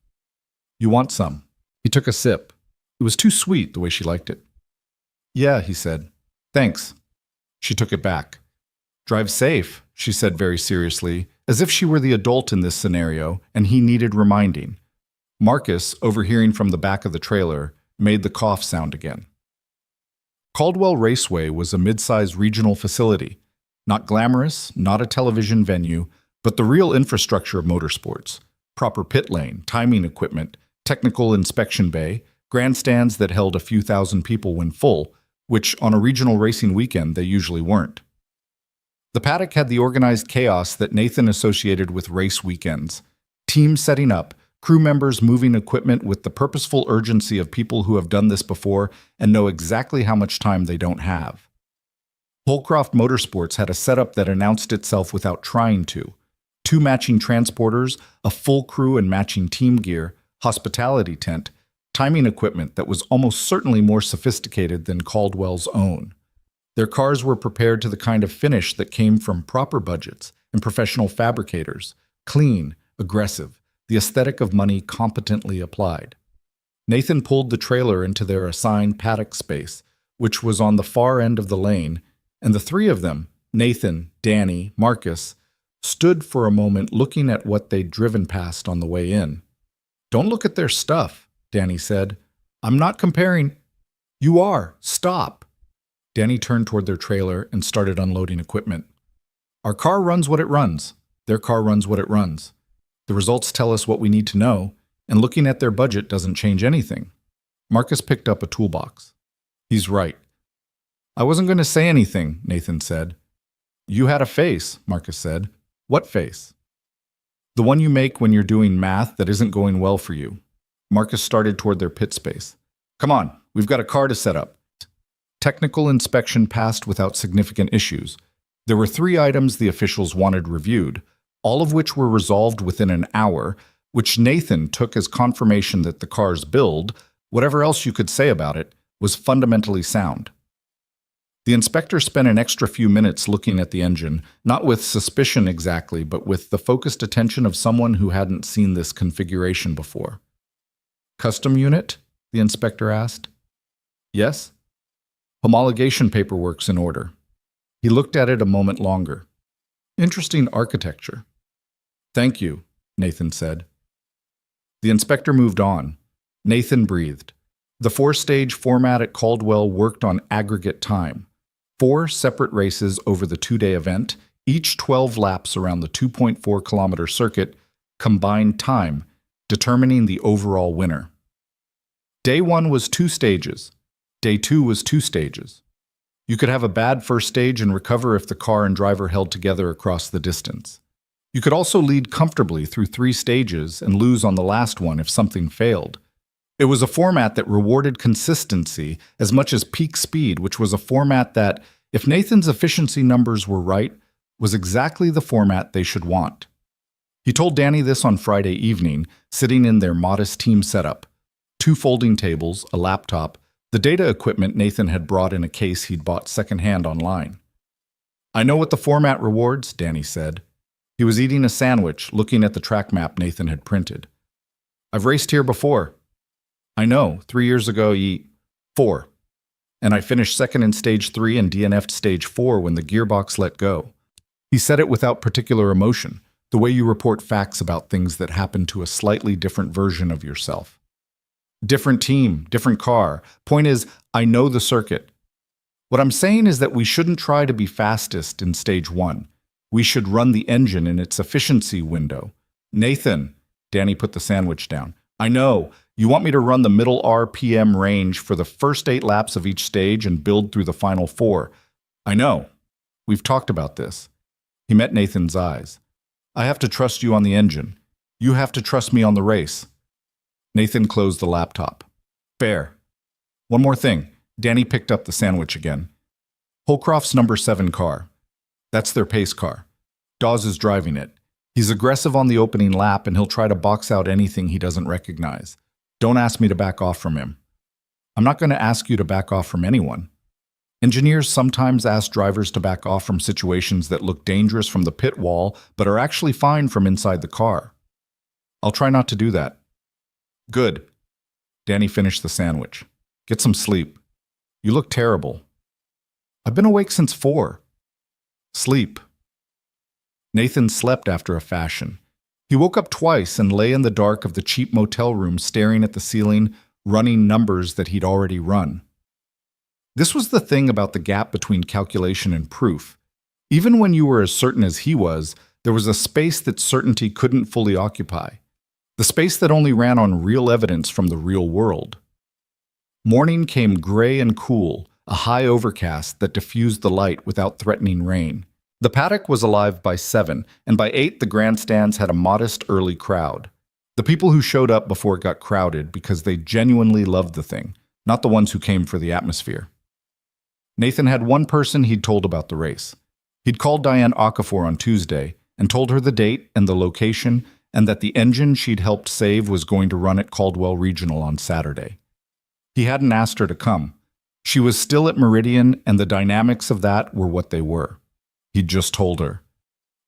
You want some? He took a sip. It was too sweet the way she liked it. Yeah, he said. Thanks. She took it back. Drive safe, she said very seriously, as if she were the adult in this scenario and he needed reminding. Marcus, overhearing from the back of the trailer, made the cough sound again. Caldwell Raceway was a mid-sized regional facility. Not glamorous, not a television venue, but the real infrastructure of motorsports. Proper pit lane, timing equipment, technical inspection bay, grandstands that held a few thousand people when full, which on a regional racing weekend they usually weren't. The paddock had the organized chaos that Nathan associated with race weekends. Teams setting up, crew members moving equipment with the purposeful urgency of people who have done this before and know exactly how much time they don't have. Holcroft Motorsports had a setup that announced itself without trying to. 2 matching transporters, a full crew and matching team gear, hospitality tent, timing equipment that was almost certainly more sophisticated than Caldwell's own. Their cars were prepared to the kind of finish that came from proper budgets and professional fabricators, clean, aggressive, the aesthetic of money competently applied. Nathan pulled the trailer into their assigned paddock space, which was on the far end of the lane, and the 3 of them, Nathan, Danny, Marcus, stood for a moment looking at what they'd driven past on the way in. Don't look at their stuff, Danny said. I'm not comparing. You are. Stop. Danny turned toward their trailer and started unloading equipment. Our car runs what it runs. Their car runs what it runs. The results tell us what we need to know, and looking at their budget doesn't change anything. Marcus picked up a toolbox. He's right. I wasn't going to say anything, Nathan said. You had a face, Marcus said. What face? The one you make when you're doing math that isn't going well for you. Marcus started toward their pit space. Come on, we've got a car to set up. Technical inspection passed without significant issues. There were 3 items the officials wanted reviewed, all of which were resolved within an hour, which Nathan took as confirmation that the car's build, whatever else you could say about it, was fundamentally sound. The inspector spent an extra few minutes looking at the engine, not with suspicion exactly, but with the focused attention of someone who hadn't seen this configuration before. Custom unit? The inspector asked. Yes? Homologation paperwork's in order. He looked at it a moment longer. Interesting architecture. Thank you, Nathan said. The inspector moved on. Nathan breathed. The 4-stage format at Caldwell worked on aggregate time. 4 separate races over the 2-day event, each 12 laps around the 2.4-kilometer circuit, combined time, determining the overall winner. Day 1 was 2 stages. Day 2 was 2 stages. You could have a bad first stage and recover if the car and driver held together across the distance. You could also lead comfortably through 3 stages and lose on the last one if something failed. It was a format that rewarded consistency as much as peak speed, which was a format that, if Nathan's efficiency numbers were right, was exactly the format they should want. He told Danny this on Friday evening, sitting in their modest team setup. 2 folding tables, a laptop, the data equipment Nathan had brought in a case he'd bought secondhand online. I know what the format rewards, Danny said. He was eating a sandwich, looking at the track map Nathan had printed. I've raced here before. I know, 3 years ago, 4. And I finished second in stage 3 and DNF'd stage 4 when the gearbox let go. He said it without particular emotion, the way you report facts about things that happen to a slightly different version of yourself. Different team, different car. Point is, I know the circuit. What I'm saying is that we shouldn't try to be fastest in stage 1. We should run the engine in its efficiency window. Nathan, Danny put the sandwich down. I know. You want me to run the middle RPM range for the first 8 laps of each stage and build through the final 4. I know. We've talked about this. He met Nathan's eyes. I have to trust you on the engine. You have to trust me on the race. Nathan closed the laptop. Fair. One more thing. Danny picked up the sandwich again. Holcroft's number 7 car. That's their pace car. Dawes is driving it. He's aggressive on the opening lap and he'll try to box out anything he doesn't recognize. Don't ask me to back off from him. I'm not going to ask you to back off from anyone. Engineers sometimes ask drivers to back off from situations that look dangerous from the pit wall but are actually fine from inside the car. I'll try not to do that. Good. Danny finished the sandwich. Get some sleep. You look terrible. I've been awake since 4. Sleep. Nathan slept after a fashion. He woke up twice and lay in the dark of the cheap motel room staring at the ceiling, running numbers that he'd already run. This was the thing about the gap between calculation and proof. Even when you were as certain as he was, there was a space that certainty couldn't fully occupy. The space that only ran on real evidence from the real world. Morning came gray and cool, a high overcast that diffused the light without threatening rain. The paddock was alive by 7, and by 8 the grandstands had a modest early crowd. The people who showed up before it got crowded because they genuinely loved the thing, not the ones who came for the atmosphere. Nathan had one person he'd told about the race. He'd called Diane Okafor on Tuesday and told her the date and the location and that the engine she'd helped save was going to run at Caldwell Regional on Saturday. He hadn't asked her to come. She was still at Meridian, and the dynamics of that were what they were. He'd just told her.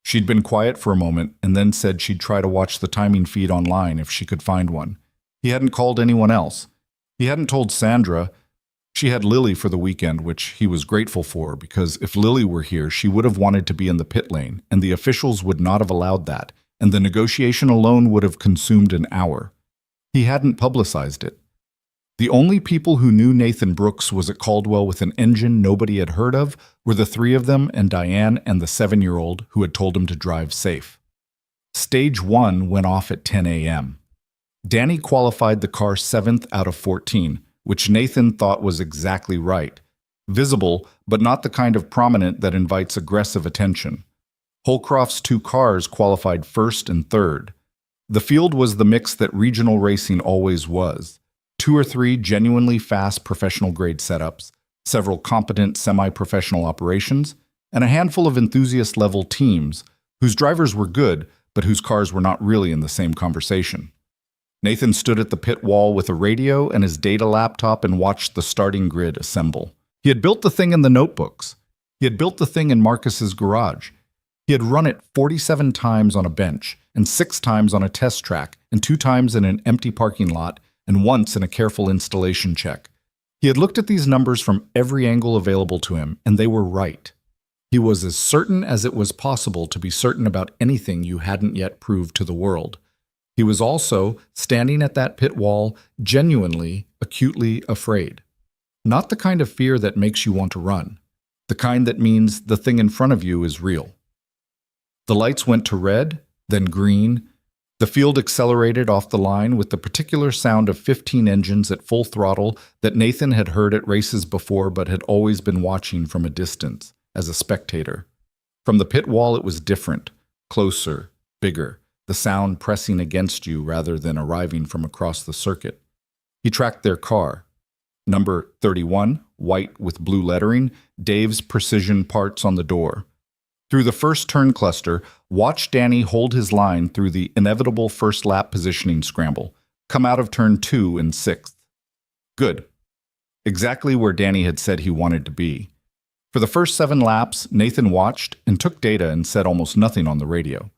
She'd been quiet for a moment and then said she'd try to watch the timing feed online if she could find one. He hadn't called anyone else. He hadn't told Sandra. She had Lily for the weekend, which he was grateful for, because if Lily were here, she would have wanted to be in the pit lane, and the officials would not have allowed that, and the negotiation alone would have consumed an hour. He hadn't publicized it. The only people who knew Nathan Brooks was at Caldwell with an engine nobody had heard of were the 3 of them and Diane and the 7-year-old who had told him to drive safe. Stage 1 went off at 10 a.m. Danny qualified the car 7th out of 14, which Nathan thought was exactly right. Visible, but not the kind of prominent that invites aggressive attention. Holcroft's 2 cars qualified 1st and 3rd. The field was the mix that regional racing always was. 2 or 3 genuinely fast professional-grade setups, several competent semi-professional operations, and a handful of enthusiast-level teams whose drivers were good, but whose cars were not really in the same conversation. Nathan stood at the pit wall with a radio and his data laptop and watched the starting grid assemble. He had built the thing in the notebooks. He had built the thing in Marcus's garage. He had run it 47 times on a bench, and 6 times on a test track, and 2 times in an empty parking lot, and once in a careful installation check. He had looked at these numbers from every angle available to him, and they were right. He was as certain as it was possible to be certain about anything you hadn't yet proved to the world. He was also, standing at that pit wall, genuinely, acutely afraid. Not the kind of fear that makes you want to run. The kind that means the thing in front of you is real. The lights went to red, then green. The field accelerated off the line with the particular sound of 15 engines at full throttle that Nathan had heard at races before but had always been watching from a distance, as a spectator. From the pit wall it was different, closer, bigger, the sound pressing against you rather than arriving from across the circuit. He tracked their car. Number 31, white with blue lettering, Dave's Precision Parts on the door. Through the first turn cluster, watch Danny hold his line through the inevitable first lap positioning scramble, come out of turn 2 in 6th. Good. Exactly where Danny had said he wanted to be. For the first 7 laps, Nathan watched and took data and said almost nothing on the radio.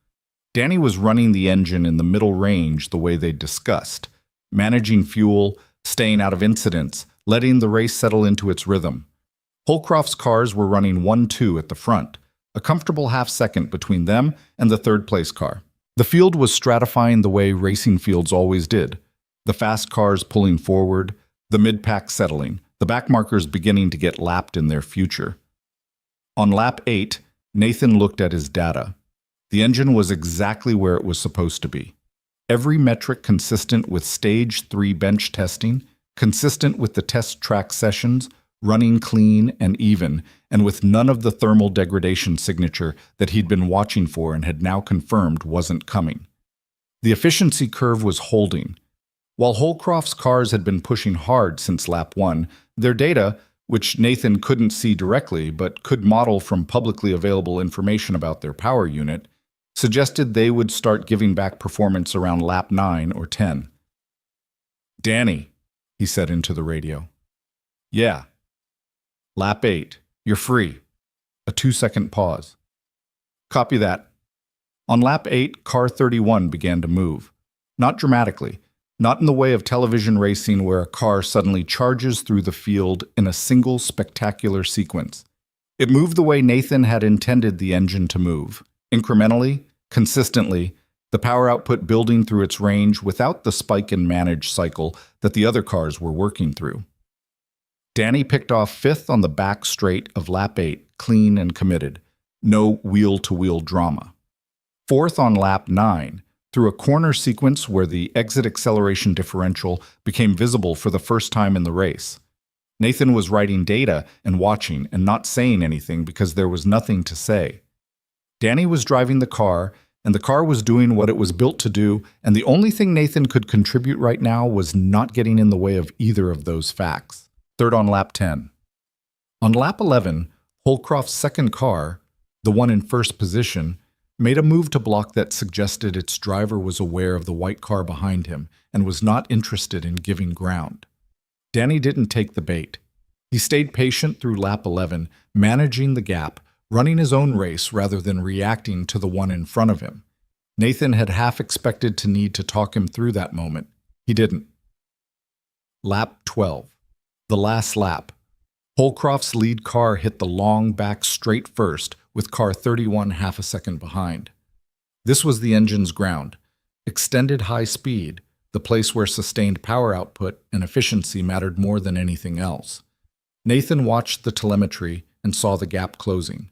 Danny was running the engine in the middle range the way they'd discussed, managing fuel, staying out of incidents, letting the race settle into its rhythm. Holcroft's cars were running 1-2 at the front, a comfortable half-second between them and the third-place car. The field was stratifying the way racing fields always did, the fast cars pulling forward, the mid-pack settling, the backmarkers beginning to get lapped in their future. On lap 8, Nathan looked at his data. The engine was exactly where it was supposed to be. Every metric consistent with Stage 3 bench testing, consistent with the test track sessions, running clean and even, and with none of the thermal degradation signature that he'd been watching for and had now confirmed wasn't coming. The efficiency curve was holding. While Holcroft's cars had been pushing hard since lap 1, their data, which Nathan couldn't see directly but could model from publicly available information about their power unit, suggested they would start giving back performance around lap 9 or 10. "Danny," he said into the radio. "Yeah." "Lap 8. You're free." A 2-second pause. "Copy that." On lap 8, car 31 began to move. Not dramatically, not in the way of television racing where a car suddenly charges through the field in a single spectacular sequence. It moved the way Nathan had intended the engine to move, incrementally, consistently, the power output building through its range without the spike and manage cycle that the other cars were working through. Danny picked off fifth on the back straight of lap 8, clean and committed. No wheel-to-wheel drama. Fourth on lap 9, through a corner sequence where the exit acceleration differential became visible for the first time in the race. Nathan was writing data and watching and not saying anything because there was nothing to say. Danny was driving the car, and the car was doing what it was built to do, and the only thing Nathan could contribute right now was not getting in the way of either of those facts. Third on lap 10. On lap 11, Holcroft's second car, the one in first position, made a move to block that suggested its driver was aware of the white car behind him and was not interested in giving ground. Danny didn't take the bait. He stayed patient through lap 11, managing the gap, running his own race rather than reacting to the one in front of him. Nathan had half expected to need to talk him through that moment. He didn't. Lap 12. The last lap. Holcroft's lead car hit the long back straight first, with car 31 half a second behind. This was the engine's ground. Extended high speed, the place where sustained power output and efficiency mattered more than anything else. Nathan watched the telemetry and saw the gap closing.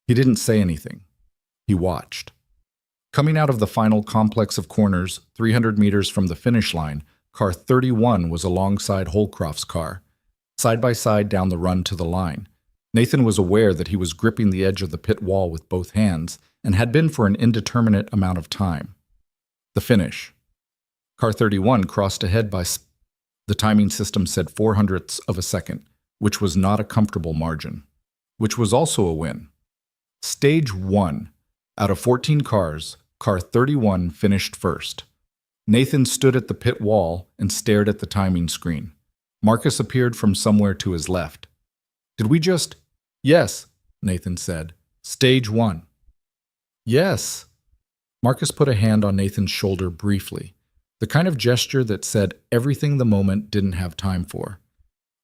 He didn't say anything. He watched. Coming out of the final complex of corners, 300 meters from the finish line, car 31 was alongside Holcroft's car, side by side down the run to the line. Nathan was aware that he was gripping the edge of the pit wall with both hands and had been for an indeterminate amount of time. The finish. Car 31 crossed ahead by the timing system said 0.04 of a second, which was not a comfortable margin, which was also a win. Stage 1. Out of 14 cars, car 31 finished first. Nathan stood at the pit wall and stared at the timing screen. Marcus appeared from somewhere to his left. Did we just... Yes, Nathan said. Stage 1. Yes. Marcus put a hand on Nathan's shoulder briefly, the kind of gesture that said everything the moment didn't have time for,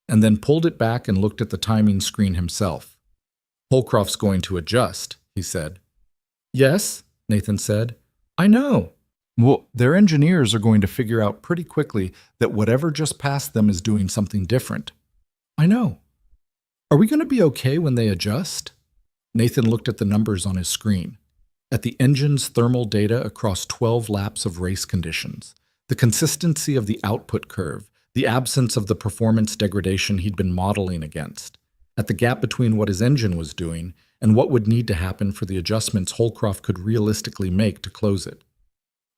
and then pulled it back and looked at the timing screen himself. Holcroft's going to adjust, he said. Yes, Nathan said. I know. Well, their engineers are going to figure out pretty quickly that whatever just passed them is doing something different. I know. Are we going to be okay when they adjust? Nathan looked at the numbers on his screen, at the engine's thermal data across 12 laps of race conditions, the consistency of the output curve, the absence of the performance degradation he'd been modeling against, at the gap between what his engine was doing and what would need to happen for the adjustments Holcroft could realistically make to close it.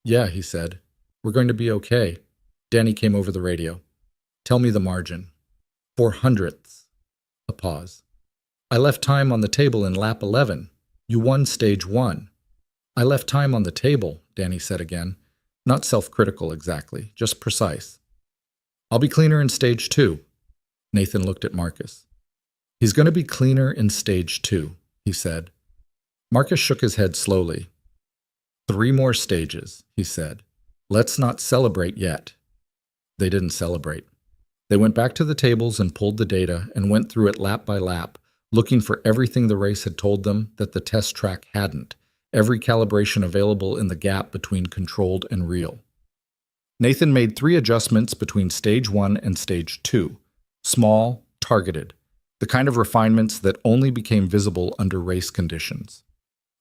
Yeah, he said. We're going to be okay. Danny came over the radio. Tell me the margin. 0.04. A pause. I left time on the table in lap 11. You won stage 1. I left time on the table, Danny said again. Not self-critical exactly, just precise. I'll be cleaner in stage 2. Nathan looked at Marcus. He's going to be cleaner in stage 2, he said. Marcus shook his head slowly. 3 more stages, he said. Let's not celebrate yet. They didn't celebrate. They went back to the tables and pulled the data and went through it lap by lap, looking for everything the race had told them that the test track hadn't, every calibration available in the gap between controlled and real. Nathan made 3 adjustments between stage 1 and stage 2, small, targeted, the kind of refinements that only became visible under race conditions.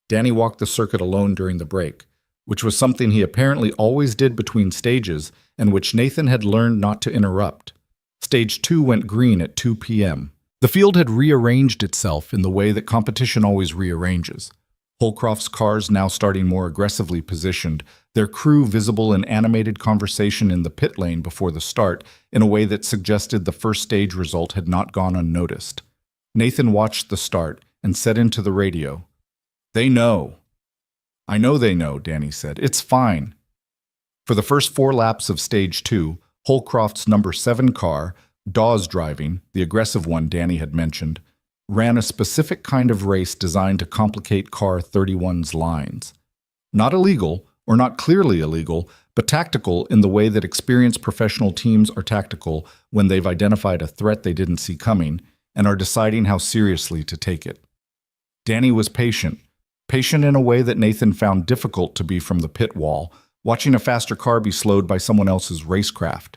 Danny walked the circuit alone during the break, which was something he apparently always did between stages and which Nathan had learned not to interrupt. Stage 2 went green at 2 p.m. The field had rearranged itself in the way that competition always rearranges. Holcroft's cars now starting more aggressively positioned, their crew visible in animated conversation in the pit lane before the start in a way that suggested the first stage result had not gone unnoticed. Nathan watched the start and said into the radio, "They know." "I know they know," Danny said. "It's fine." For the first 4 laps of stage 2, Holcroft's number 7 car, Dawes driving, the aggressive one Danny had mentioned, ran a specific kind of race designed to complicate car 31's lines. Not illegal, or not clearly illegal, but tactical in the way that experienced professional teams are tactical when they've identified a threat they didn't see coming and are deciding how seriously to take it. Danny was patient in a way that Nathan found difficult to be from the pit wall, watching a faster car be slowed by someone else's racecraft.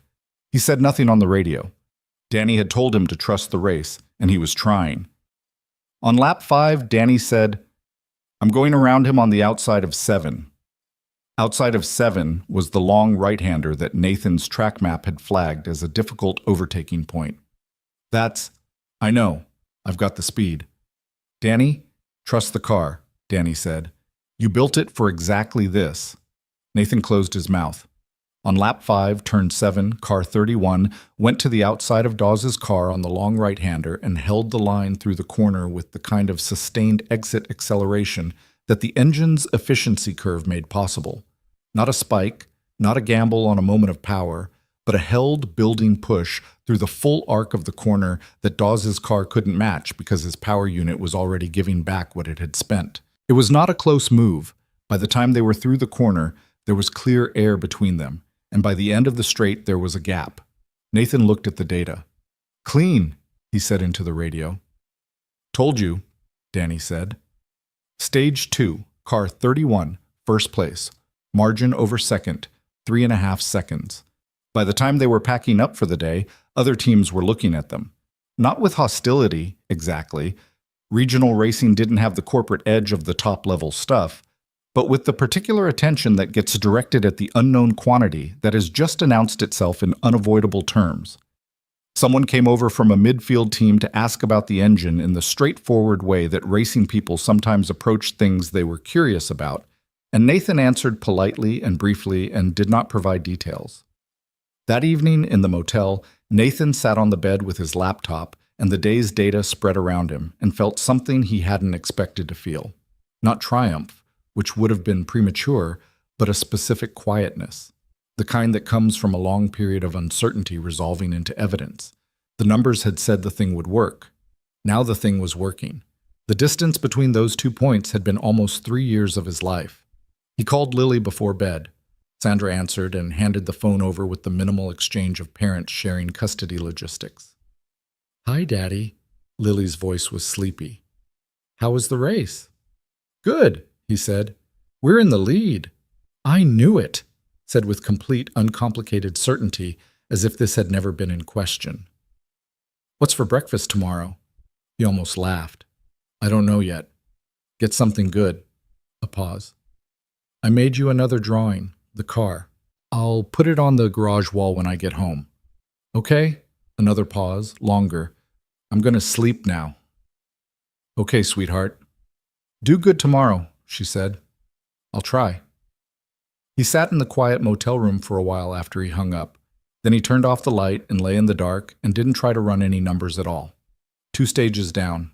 He said nothing on the radio. Danny had told him to trust the race, and he was trying. On lap 5, Danny said, "I'm going around him on the outside of 7. Outside of 7 was the long right-hander that Nathan's track map had flagged as a difficult overtaking point. I know, I've got the speed. Danny, trust the car, Danny said. You built it for exactly this. Nathan closed his mouth. On lap 5, turn 7, car 31 went to the outside of Dawes's car on the long right-hander and held the line through the corner with the kind of sustained exit acceleration that the engine's efficiency curve made possible. Not a spike, not a gamble on a moment of power, but a held building push through the full arc of the corner that Dawes's car couldn't match because his power unit was already giving back what it had spent. It was not a close move. By the time they were through the corner, there was clear air between them, and by the end of the straight there was a gap. Nathan looked at the data. "Clean," he said into the radio. "Told you," Danny said. Stage 2, car 31, first place. Margin over second, 3.5 seconds. By the time they were packing up for the day, other teams were looking at them. Not with hostility, exactly. Regional racing didn't have the corporate edge of the top-level stuff, but with the particular attention that gets directed at the unknown quantity that has just announced itself in unavoidable terms. Someone came over from a midfield team to ask about the engine in the straightforward way that racing people sometimes approach things they were curious about, and Nathan answered politely and briefly and did not provide details. That evening in the motel, Nathan sat on the bed with his laptop and the day's data spread around him and felt something he hadn't expected to feel. Not triumph, which would have been premature, but a specific quietness, the kind that comes from a long period of uncertainty resolving into evidence. The numbers had said the thing would work. Now the thing was working. The distance between those 2 points had been almost 3 years of his life. He called Lily before bed. Sandra answered and handed the phone over with the minimal exchange of parents sharing custody logistics. "Hi, Daddy." Lily's voice was sleepy. "How was the race?" "Good," he said. "We're in the lead." "I knew it," said with complete, uncomplicated certainty, as if this had never been in question. "What's for breakfast tomorrow?" He almost laughed. "I don't know yet. Get something good." A pause. "I made you another drawing, the car. I'll put it on the garage wall when I get home." "Okay." Another pause, longer. "I'm going to sleep now." "Okay, sweetheart." "Do good tomorrow," she said. "I'll try." He sat in the quiet motel room for a while after he hung up. Then he turned off the light and lay in the dark and didn't try to run any numbers at all. 2 stages down.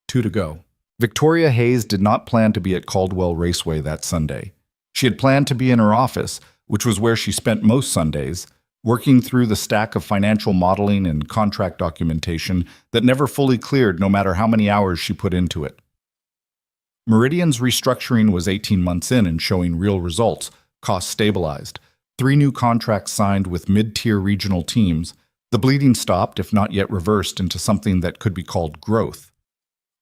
2 to go. Victoria Hayes did not plan to be at Caldwell Raceway that Sunday. She had planned to be in her office, which was where she spent most Sundays, working through the stack of financial modeling and contract documentation that never fully cleared no matter how many hours she put into it. Meridian's restructuring was 18 months in and showing real results, costs stabilized, 3 new contracts signed with mid-tier regional teams, the bleeding stopped, if not yet reversed, into something that could be called growth.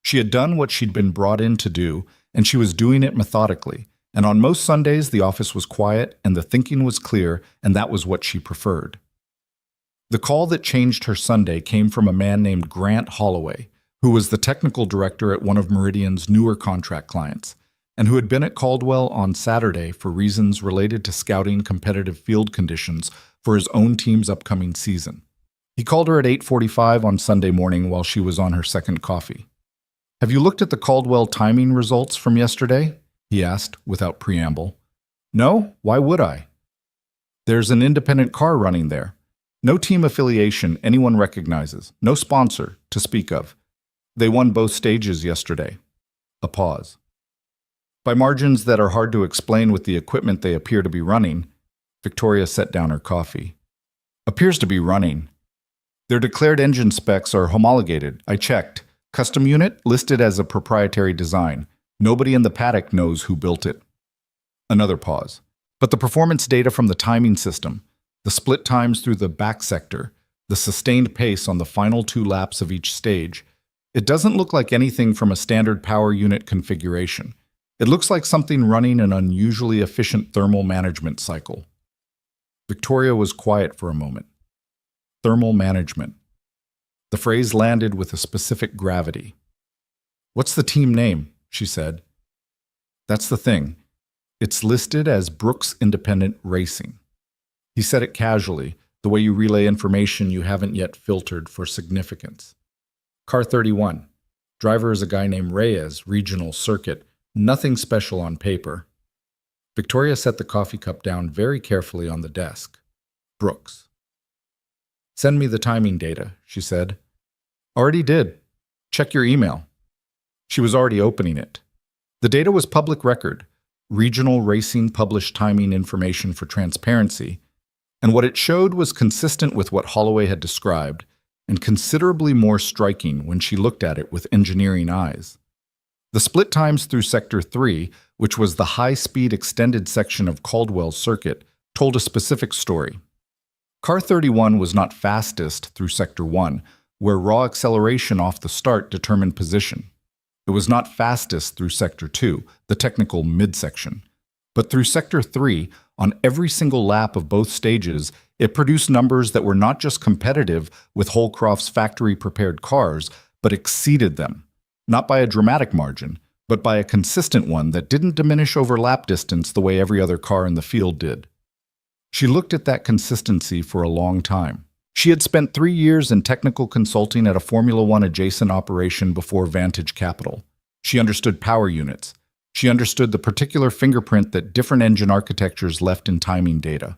She had done what she'd been brought in to do, and she was doing it methodically, and on most Sundays the office was quiet and the thinking was clear, and that was what she preferred. The call that changed her Sunday came from a man named Grant Holloway, who was the technical director at one of Meridian's newer contract clients, and who had been at Caldwell on Saturday for reasons related to scouting competitive field conditions for his own team's upcoming season. He called her at 8:45 on Sunday morning while she was on her second coffee. "Have you looked at the Caldwell timing results from yesterday?" he asked, without preamble. "No? Why would I?" "There's an independent car running there. No team affiliation anyone recognizes, no sponsor to speak of. They won both stages yesterday." A pause. "By margins that are hard to explain with the equipment they appear to be running." Victoria set down her coffee. "Appears to be running. Their declared engine specs are homologated. I checked. Custom unit listed as a proprietary design. Nobody in the paddock knows who built it." Another pause. But the performance data from the timing system, the split times through the back sector, the sustained pace on the final 2 laps of each stage, it doesn't look like anything from a standard power unit configuration. It looks like something running an unusually efficient thermal management cycle. Victoria was quiet for a moment. Thermal management. The phrase landed with a specific gravity. "What's the team name?" she said. "That's the thing. It's listed as Brooks Independent Racing." He said it casually, the way you relay information you haven't yet filtered for significance. Car 31. Driver is a guy named Reyes, regional circuit. Nothing special on paper. Victoria set the coffee cup down very carefully on the desk. Brooks. "Send me the timing data," she said. "Already did. Check your email." She was already opening it. The data was public record. Regional Racing published timing information for transparency, and what it showed was consistent with what Holloway had described, and considerably more striking when she looked at it with engineering eyes. The split times through Sector 3, which was the high-speed extended section of Caldwell's circuit, told a specific story. Car 31 was not fastest through Sector 1, where raw acceleration off the start determined position. It was not fastest through Sector 2, the technical midsection. But through Sector 3, on every single lap of both stages, it produced numbers that were not just competitive with Holcroft's factory-prepared cars, but exceeded them. Not by a dramatic margin, but by a consistent one that didn't diminish over lap distance the way every other car in the field did. She looked at that consistency for a long time. She had spent 3 years in technical consulting at a Formula One adjacent operation before Vantage Capital. She understood power units. She understood the particular fingerprint that different engine architectures left in timing data.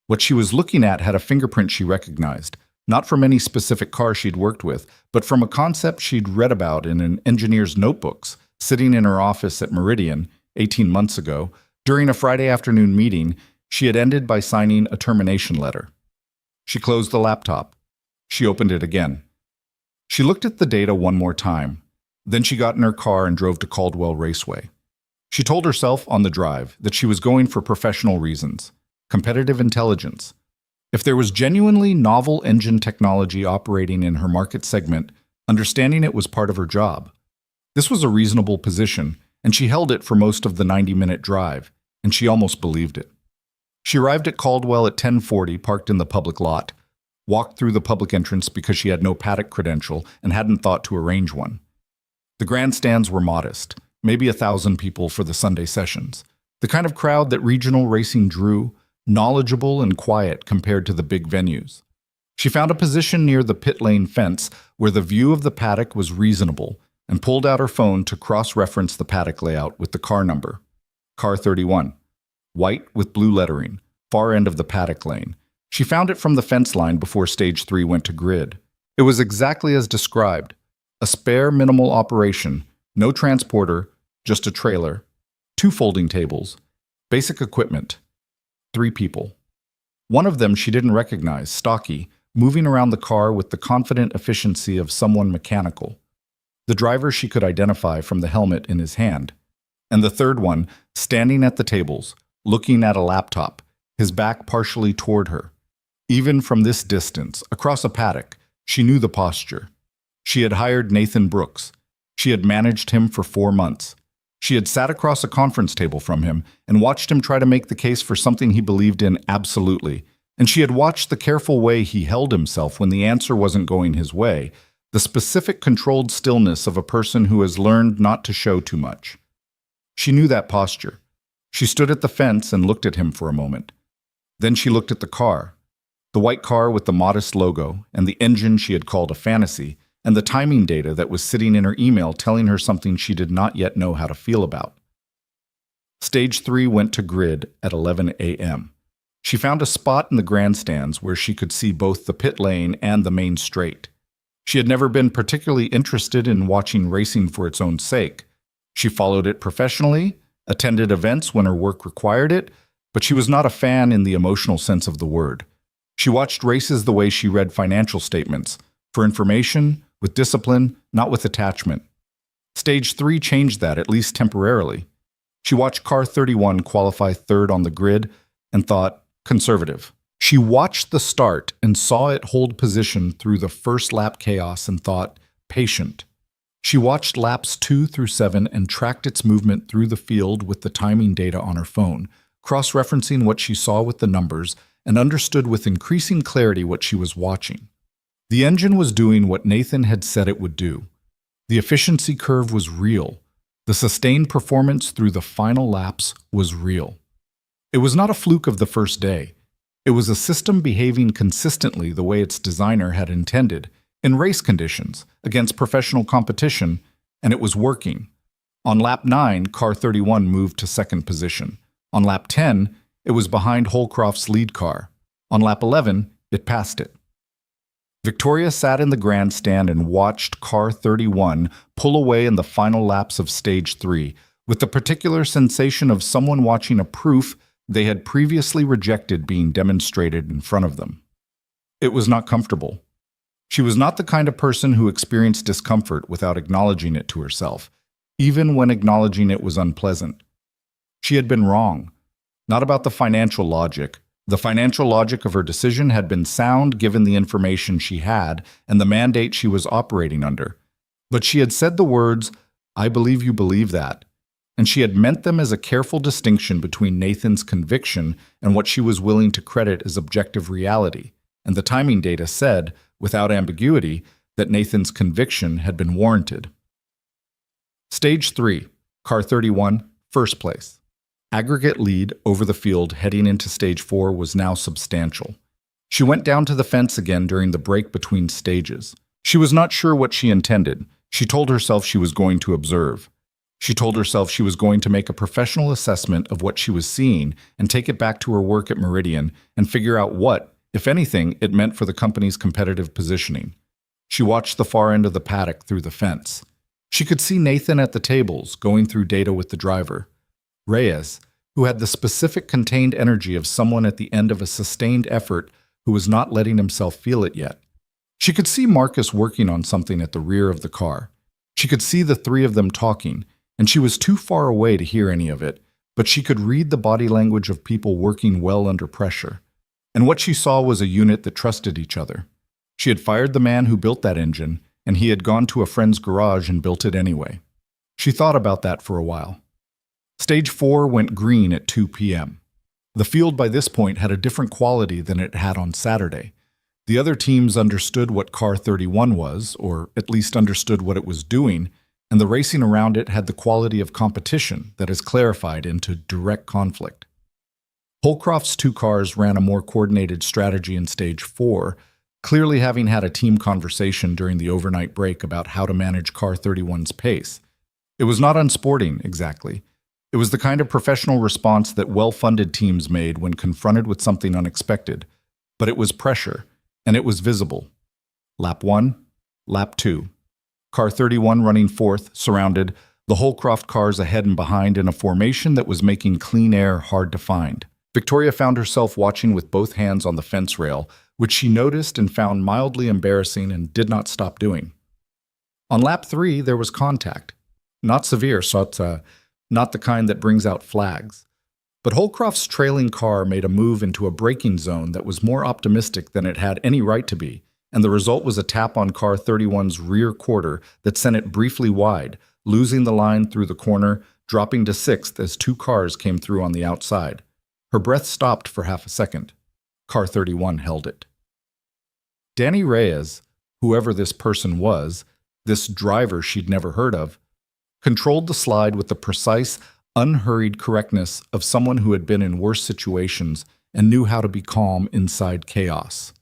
What she was looking at had a fingerprint she recognized, not from any specific car she'd worked with, but from a concept she'd read about in an engineer's notebooks, sitting in her office at Meridian 18 months ago. During a Friday afternoon meeting, she had ended by signing a termination letter. She closed the laptop. She opened it again. She looked at the data one more time. Then she got in her car and drove to Caldwell Raceway. She told herself on the drive that she was going for professional reasons, competitive intelligence. If there was genuinely novel engine technology operating in her market segment, understanding it was part of her job. This was a reasonable position, and she held it for most of the 90-minute drive, and she almost believed it. She arrived at Caldwell at 10:40, parked in the public lot, walked through the public entrance because she had no paddock credential and hadn't thought to arrange one. The grandstands were modest, maybe 1,000 people for the Sunday sessions, the kind of crowd that regional racing drew, knowledgeable and quiet compared to the big venues. She found a position near the pit lane fence where the view of the paddock was reasonable and pulled out her phone to cross-reference the paddock layout with the car number. Car 31. White with blue lettering, far end of the paddock lane. She found it from the fence line before Stage 3 went to grid. It was exactly as described. A spare minimal operation, no transporter, just a trailer, 2 folding tables, basic equipment, 3 people. One of them she didn't recognize, stocky, moving around the car with the confident efficiency of someone mechanical. The driver she could identify from the helmet in his hand. And the third one, standing at the tables, looking at a laptop, his back partially toward her. Even from this distance, across a paddock, she knew the posture. She had hired Nathan Brooks. She had managed him for 4 months. She had sat across a conference table from him and watched him try to make the case for something he believed in absolutely. And she had watched the careful way he held himself when the answer wasn't going his way, the specific controlled stillness of a person who has learned not to show too much. She knew that posture. She stood at the fence and looked at him for a moment. Then she looked at the car, the white car with the modest logo and the engine she had called a fantasy, and the timing data that was sitting in her email telling her something she did not yet know how to feel about. Stage 3 went to grid at 11 a.m. She found a spot in the grandstands where she could see both the pit lane and the main straight. She had never been particularly interested in watching racing for its own sake. She followed it professionally, attended events when her work required it, but she was not a fan in the emotional sense of the word. She watched races the way she read financial statements, for information, with discipline, not with attachment. Stage 3 changed that, at least temporarily. She watched car 31 qualify third on the grid and thought, conservative. She watched the start and saw it hold position through the first lap chaos and thought, patient. She watched laps 2 through 7 and tracked its movement through the field with the timing data on her phone, cross-referencing what she saw with the numbers and understood with increasing clarity what she was watching. The engine was doing what Nathan had said it would do. The efficiency curve was real. The sustained performance through the final laps was real. It was not a fluke of the first day. It was a system behaving consistently the way its designer had intended, in race conditions, against professional competition, and it was working. On lap 9, car 31 moved to second position. On lap 10, it was behind Holcroft's lead car. On lap 11, it passed it. Victoria sat in the grandstand and watched car 31 pull away in the final laps of stage 3, with the particular sensation of someone watching a proof they had previously rejected being demonstrated in front of them. It was not comfortable. She was not the kind of person who experienced discomfort without acknowledging it to herself, even when acknowledging it was unpleasant. She had been wrong, not about the financial logic. The financial logic of her decision had been sound given the information she had and the mandate she was operating under. But she had said the words, "I believe you believe that," and she had meant them as a careful distinction between Nathan's conviction and what she was willing to credit as objective reality, and the timing data said, without ambiguity, that Nathan's conviction had been warranted. Stage 3, car 31, first place. Aggregate lead over the field heading into stage 4 was now substantial. She went down to the fence again during the break between stages. She was not sure what she intended. She told herself she was going to observe. She told herself she was going to make a professional assessment of what she was seeing and take it back to her work at Meridian and figure out what, if anything, it meant for the company's competitive positioning. She watched the far end of the paddock through the fence. She could see Nathan at the tables, going through data with the driver. Reyes, who had the specific contained energy of someone at the end of a sustained effort who was not letting himself feel it yet. She could see Marcus working on something at the rear of the car. She could see the three of them talking, and she was too far away to hear any of it, but she could read the body language of people working well under pressure. And what she saw was a unit that trusted each other. She had fired the man who built that engine, and he had gone to a friend's garage and built it anyway. She thought about that for a while. Stage 4 went green at 2 p.m. The field by this point had a different quality than it had on Saturday. The other teams understood what car 31 was, or at least understood what it was doing, and the racing around it had the quality of competition that is clarified into direct conflict. Holcroft's 2 cars ran a more coordinated strategy in Stage 4, clearly having had a team conversation during the overnight break about how to manage car 31's pace. It was not unsporting, exactly. It was the kind of professional response that well-funded teams made when confronted with something unexpected. But it was pressure, and it was visible. Lap 1, lap 2. Car 31 running fourth, surrounded, the Holcroft cars ahead and behind in a formation that was making clean air hard to find. Victoria found herself watching with both hands on the fence rail, which she noticed and found mildly embarrassing and did not stop doing. On lap 3, there was contact. Not severe, not the kind that brings out flags. But Holcroft's trailing car made a move into a braking zone that was more optimistic than it had any right to be, and the result was a tap on car 31's rear quarter that sent it briefly wide, losing the line through the corner, dropping to 6th as 2 cars came through on the outside. Her breath stopped for half a second. Car 31 held it. Danny Reyes, whoever this person was, this driver she'd never heard of, controlled the slide with the precise, unhurried correctness of someone who had been in worse situations and knew how to be calm inside chaos.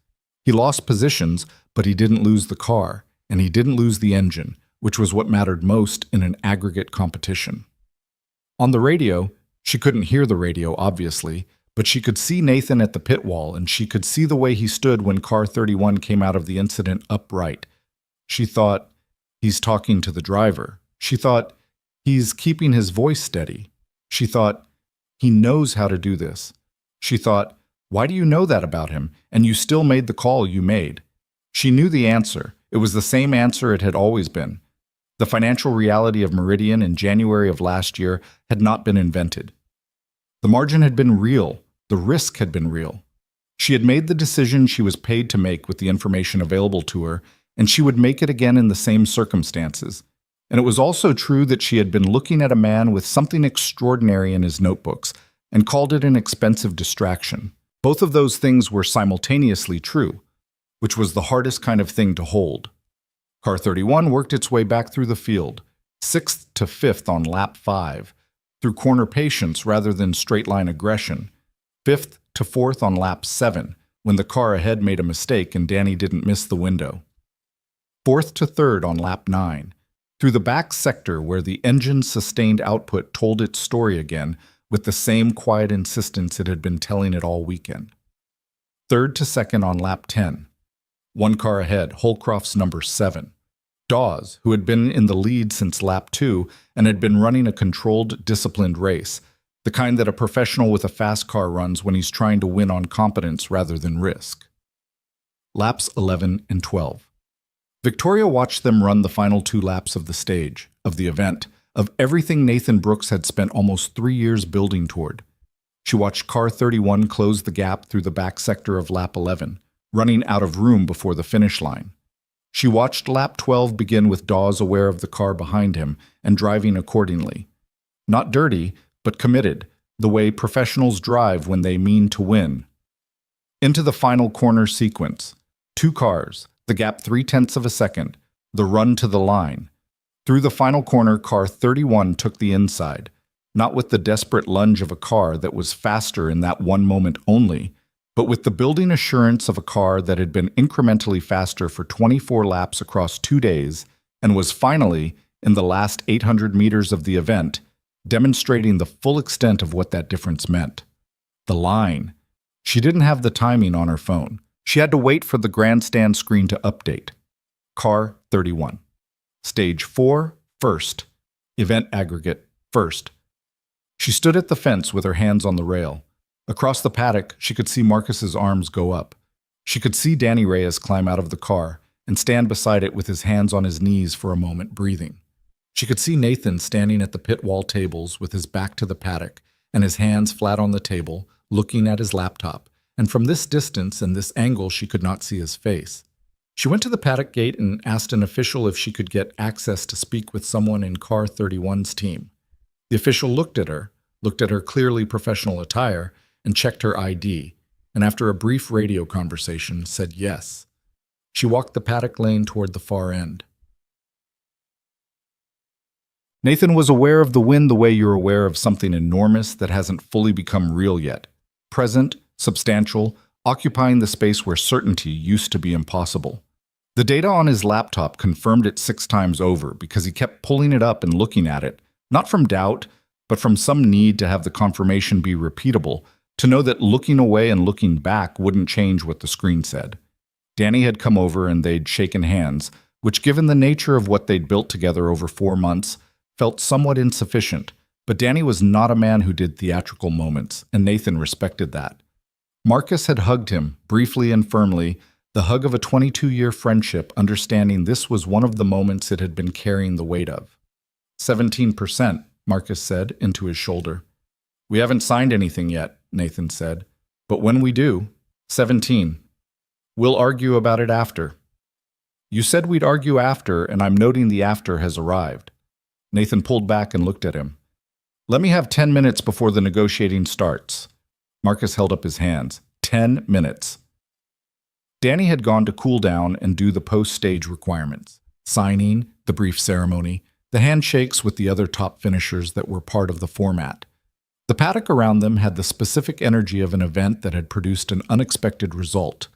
He lost positions, but he didn't lose the car, and he didn't lose the engine, which was what mattered most in an aggregate competition. On the radio, she couldn't hear the radio, obviously, but she could see Nathan at the pit wall, and she could see the way he stood when car 31 came out of the incident upright. She thought, he's talking to the driver. She thought, he's keeping his voice steady. She thought, he knows how to do this. She thought, why do you know that about him, and you still made the call you made? She knew the answer. It was the same answer it had always been. The financial reality of Meridian in January of last year had not been invented. The margin had been real. The risk had been real. She had made the decision she was paid to make with the information available to her, and she would make it again in the same circumstances. And it was also true that she had been looking at a man with something extraordinary in his notebooks and called it an expensive distraction. Both of those things were simultaneously true, which was the hardest kind of thing to hold. Car 31 worked its way back through the field, 6th to 5th on lap 5, through corner patience rather than straight-line aggression, 5th to 4th on lap 7, when the car ahead made a mistake and Danny didn't miss the window, 4th to 3rd on lap 9, through the back sector where the engine's sustained output told its story again with the same quiet insistence it had been telling it all weekend, 3rd to 2nd on lap 10, one car ahead, Holcroft's number 7. Dawes, who had been in the lead since lap 2 and had been running a controlled, disciplined race, the kind that a professional with a fast car runs when he's trying to win on competence rather than risk. Laps 11 and 12. Victoria watched them run the final 2 laps of the stage, of the event, of everything Nathan Brooks had spent almost 3 years building toward. She watched car 31 close the gap through the back sector of lap 11, running out of room before the finish line. She watched lap 12 begin with Dawes aware of the car behind him and driving accordingly. Not dirty, but committed, the way professionals drive when they mean to win. Into the final corner sequence. 2 cars, the gap 0.3 of a second, the run to the line. Through the final corner, car 31 took the inside, not with the desperate lunge of a car that was faster in that one moment only, but with the building assurance of a car that had been incrementally faster for 24 laps across 2 days and was finally, in the last 800 meters of the event, demonstrating the full extent of what that difference meant. The line. She didn't have the timing on her phone. She had to wait for the grandstand screen to update. Car 31. Stage 4, first. Event aggregate, first. She stood at the fence with her hands on the rail. Across the paddock, she could see Marcus's arms go up. She could see Danny Reyes climb out of the car and stand beside it with his hands on his knees for a moment, breathing. She could see Nathan standing at the pit wall tables with his back to the paddock and his hands flat on the table, looking at his laptop, and from this distance and this angle she could not see his face. She went to the paddock gate and asked an official if she could get access to speak with someone in car 31's team. The official looked at her clearly professional attire, and checked her ID, and after a brief radio conversation, said yes. She walked the paddock lane toward the far end. Nathan was aware of the win the way you're aware of something enormous that hasn't fully become real yet. Present, substantial, occupying the space where certainty used to be impossible. The data on his laptop confirmed it 6 times over because he kept pulling it up and looking at it, not from doubt, but from some need to have the confirmation be repeatable, to know that looking away and looking back wouldn't change what the screen said. Danny had come over and they'd shaken hands, which, given the nature of what they'd built together over 4 months, felt somewhat insufficient, but Danny was not a man who did theatrical moments, and Nathan respected that. Marcus had hugged him, briefly and firmly, the hug of a 22-year friendship, understanding this was one of the moments it had been carrying the weight of. 17%, Marcus said, into his shoulder. We haven't signed anything yet, Nathan said, but when we do, 17. We'll argue about it after. You said we'd argue after, and I'm noting the after has arrived. Nathan pulled back and looked at him. Let me have 10 minutes before the negotiating starts. Marcus held up his hands. 10 minutes. Danny had gone to cool down and do the post-stage requirements. Signing, the brief ceremony, the handshakes with the other top finishers that were part of the format. The paddock around them had the specific energy of an event that had produced an unexpected result.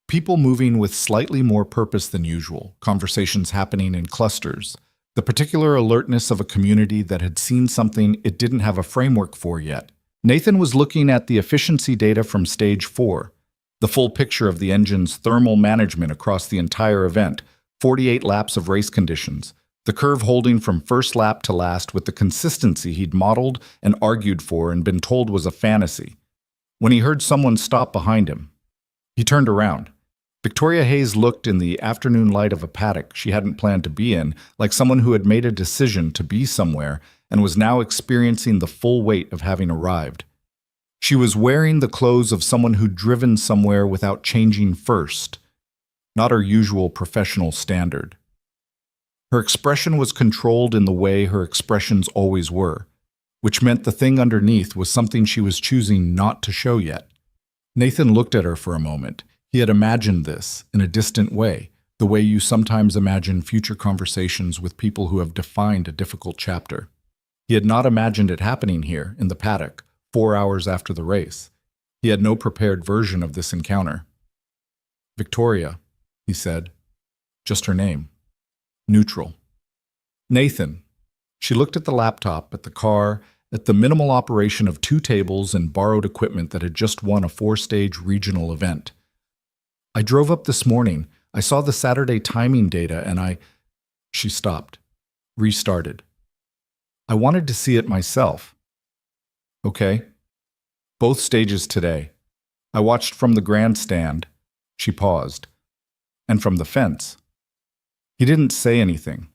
People moving with slightly more purpose than usual, conversations happening in clusters, the particular alertness of a community that had seen something it didn't have a framework for yet. Nathan was looking at the efficiency data from Stage 4, the full picture of the engine's thermal management across the entire event, 48 laps of race conditions, the curve holding from first lap to last with the consistency he'd modeled and argued for and been told was a fantasy. When he heard someone stop behind him, he turned around. Victoria Hayes looked in the afternoon light of a paddock she hadn't planned to be in, like someone who had made a decision to be somewhere and was now experiencing the full weight of having arrived. She was wearing the clothes of someone who'd driven somewhere without changing first, not her usual professional standard. Her expression was controlled in the way her expressions always were, which meant the thing underneath was something she was choosing not to show yet. Nathan looked at her for a moment. He had imagined this in a distant way, the way you sometimes imagine future conversations with people who have defined a difficult chapter. He had not imagined it happening here, in the paddock, 4 hours after the race. He had no prepared version of this encounter. "Victoria," he said. Just her name. Neutral. "Nathan." She looked at the laptop, at the car, at the minimal operation of 2 tables and borrowed equipment that had just won a 4-stage regional event. "I drove up this morning. I saw the Saturday timing data and She stopped, restarted. "I wanted to see it myself." "Okay." "Both stages today. I watched from the grandstand." She paused. "And from the fence." He didn't say anything.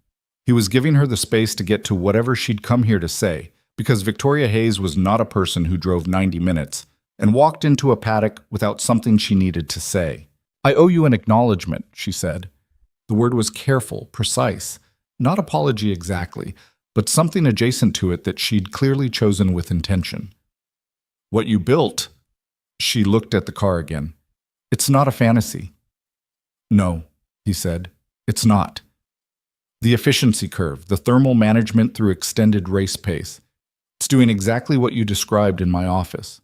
He was giving her the space to get to whatever she'd come here to say, because Victoria Hayes was not a person who drove 90 minutes and walked into a paddock without something she needed to say. "I owe you an acknowledgement," she said. The word was careful, precise, not apology exactly, but something adjacent to it that she'd clearly chosen with intention. "What you built," she looked at the car again. "It's not a fantasy." "No," he said, "it's not. The efficiency curve, the thermal management through extended race pace. It's doing exactly what you described in my office."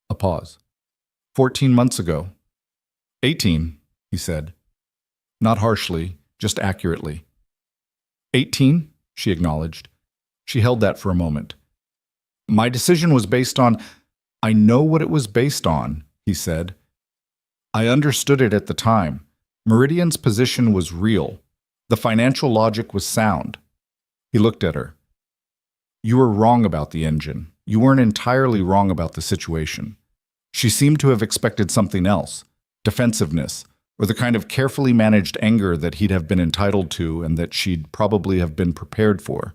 A pause. 14 months ago. 18, he said. Not harshly, just accurately. 18, she acknowledged. She held that for a moment. "My decision was based on—" "I know what it was based on," he said. "I understood it at the time. Meridian's position was real. The financial logic was sound." He looked at her. "You were wrong about the engine. You weren't entirely wrong about the situation." She seemed to have expected something else. Defensiveness, or the kind of carefully managed anger that he'd have been entitled to and that she'd probably have been prepared for.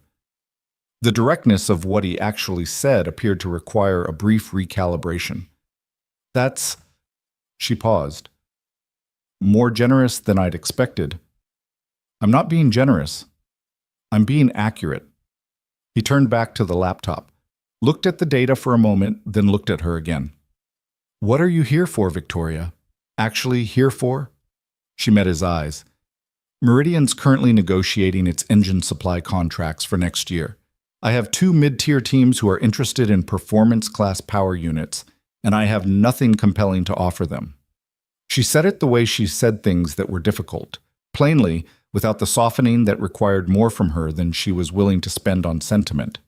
The directness of what he actually said appeared to require a brief recalibration. "That's—" She paused. "More generous than I'd expected." "I'm not being generous. I'm being accurate." He turned back to the laptop, looked at the data for a moment, then looked at her again. "What are you here for, Victoria? Actually here for?" She met his eyes. "Meridian's currently negotiating its engine supply contracts for next year. I have 2 mid-tier teams who are interested in performance-class power units, and I have nothing compelling to offer them." She said it the way she said things that were difficult, plainly, without the softening that required more from her than she was willing to spend on sentiment.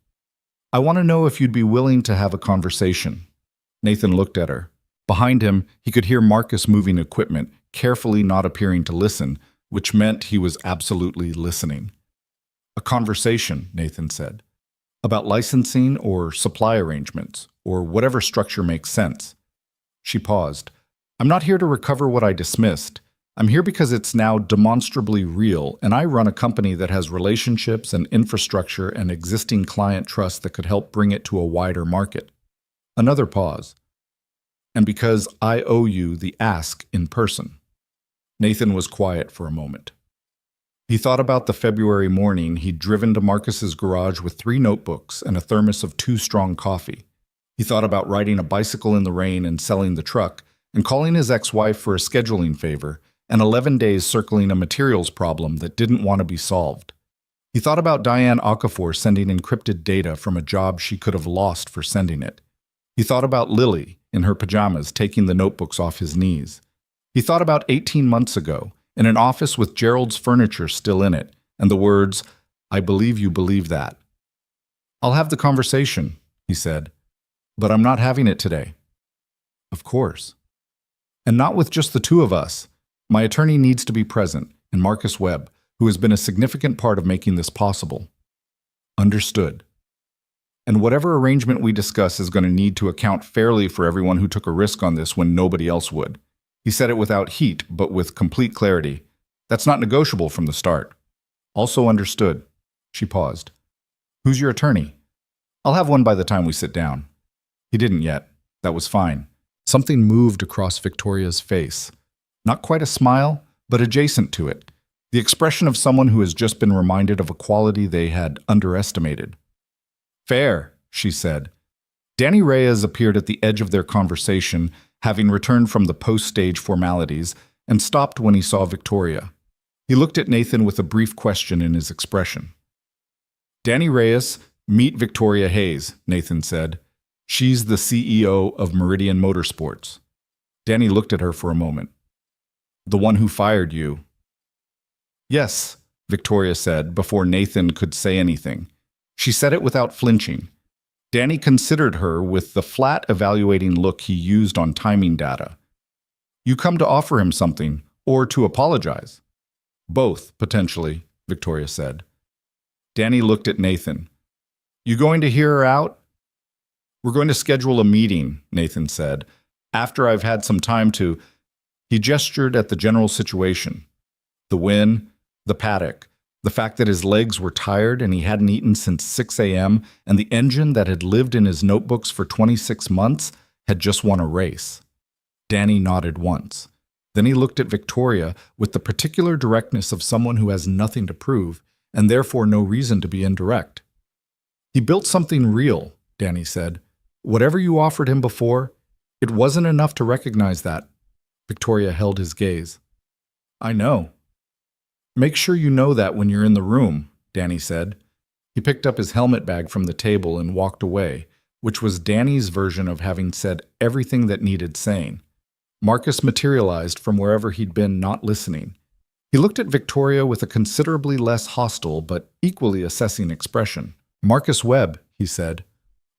"I want to know if you'd be willing to have a conversation." Nathan looked at her. Behind him, he could hear Marcus moving equipment, carefully not appearing to listen, which meant he was absolutely listening. "A conversation," Nathan said. "About licensing or supply arrangements, or whatever structure makes sense." She paused. "I'm not here to recover what I dismissed. I'm here because it's now demonstrably real, and I run a company that has relationships and infrastructure and existing client trust that could help bring it to a wider market." Another pause. "And because I owe you the ask in person." Nathan was quiet for a moment. He thought about the February morning he'd driven to Marcus's garage with 3 notebooks and a thermos of 2 strong coffee. He thought about riding a bicycle in the rain and selling the truck, and calling his ex-wife for a scheduling favor, and 11 days circling a materials problem that didn't want to be solved. He thought about Diane Okafor sending encrypted data from a job she could have lost for sending it. He thought about Lily, in her pajamas, taking the notebooks off his knees. He thought about 18 months ago, in an office with Gerald's furniture still in it, and the words, "I believe you believe that." "I'll have the conversation," he said, "but I'm not having it today." "Of course." "And not with just the 2 of us. My attorney needs to be present, and Marcus Webb, who has been a significant part of making this possible." "Understood." "And whatever arrangement we discuss is going to need to account fairly for everyone who took a risk on this when nobody else would. He said it without heat, but with complete clarity. That's not negotiable from the start. Also understood. She paused. Who's your attorney? I'll have one by the time we sit down. He didn't yet. That was fine. Something moved across Victoria's face. Not quite a smile, but adjacent to it. The expression of someone who has just been reminded of a quality they had underestimated. Fair, she said. Danny Reyes appeared at the edge of their conversation, having returned from the post-stage formalities, and stopped when he saw Victoria. He looked at Nathan with a brief question in his expression. Danny Reyes, meet Victoria Hayes, Nathan said. She's the CEO of Meridian Motorsports. Danny looked at her for a moment. The one who fired you. Yes, Victoria said before Nathan could say anything. She said it without flinching. Danny considered her with the flat evaluating look he used on timing data. You come to offer him something, or to apologize? Both, potentially, Victoria said. Danny looked at Nathan. You going to hear her out? We're going to schedule a meeting, Nathan said, after I've had some time to... He gestured at the general situation. The win, the paddock, the fact that his legs were tired and he hadn't eaten since 6 a.m., and the engine that had lived in his notebooks for 26 months had just won a race. Danny nodded once. Then he looked at Victoria with the particular directness of someone who has nothing to prove, and therefore no reason to be indirect. He built something real, Danny said. Whatever you offered him before, it wasn't enough to recognize that. Victoria held his gaze. I know. Make sure you know that when you're in the room, Danny said. He picked up his helmet bag from the table and walked away, which was Danny's version of having said everything that needed saying. Marcus materialized from wherever he'd been not listening. He looked at Victoria with a considerably less hostile but equally assessing expression. Marcus Webb, he said.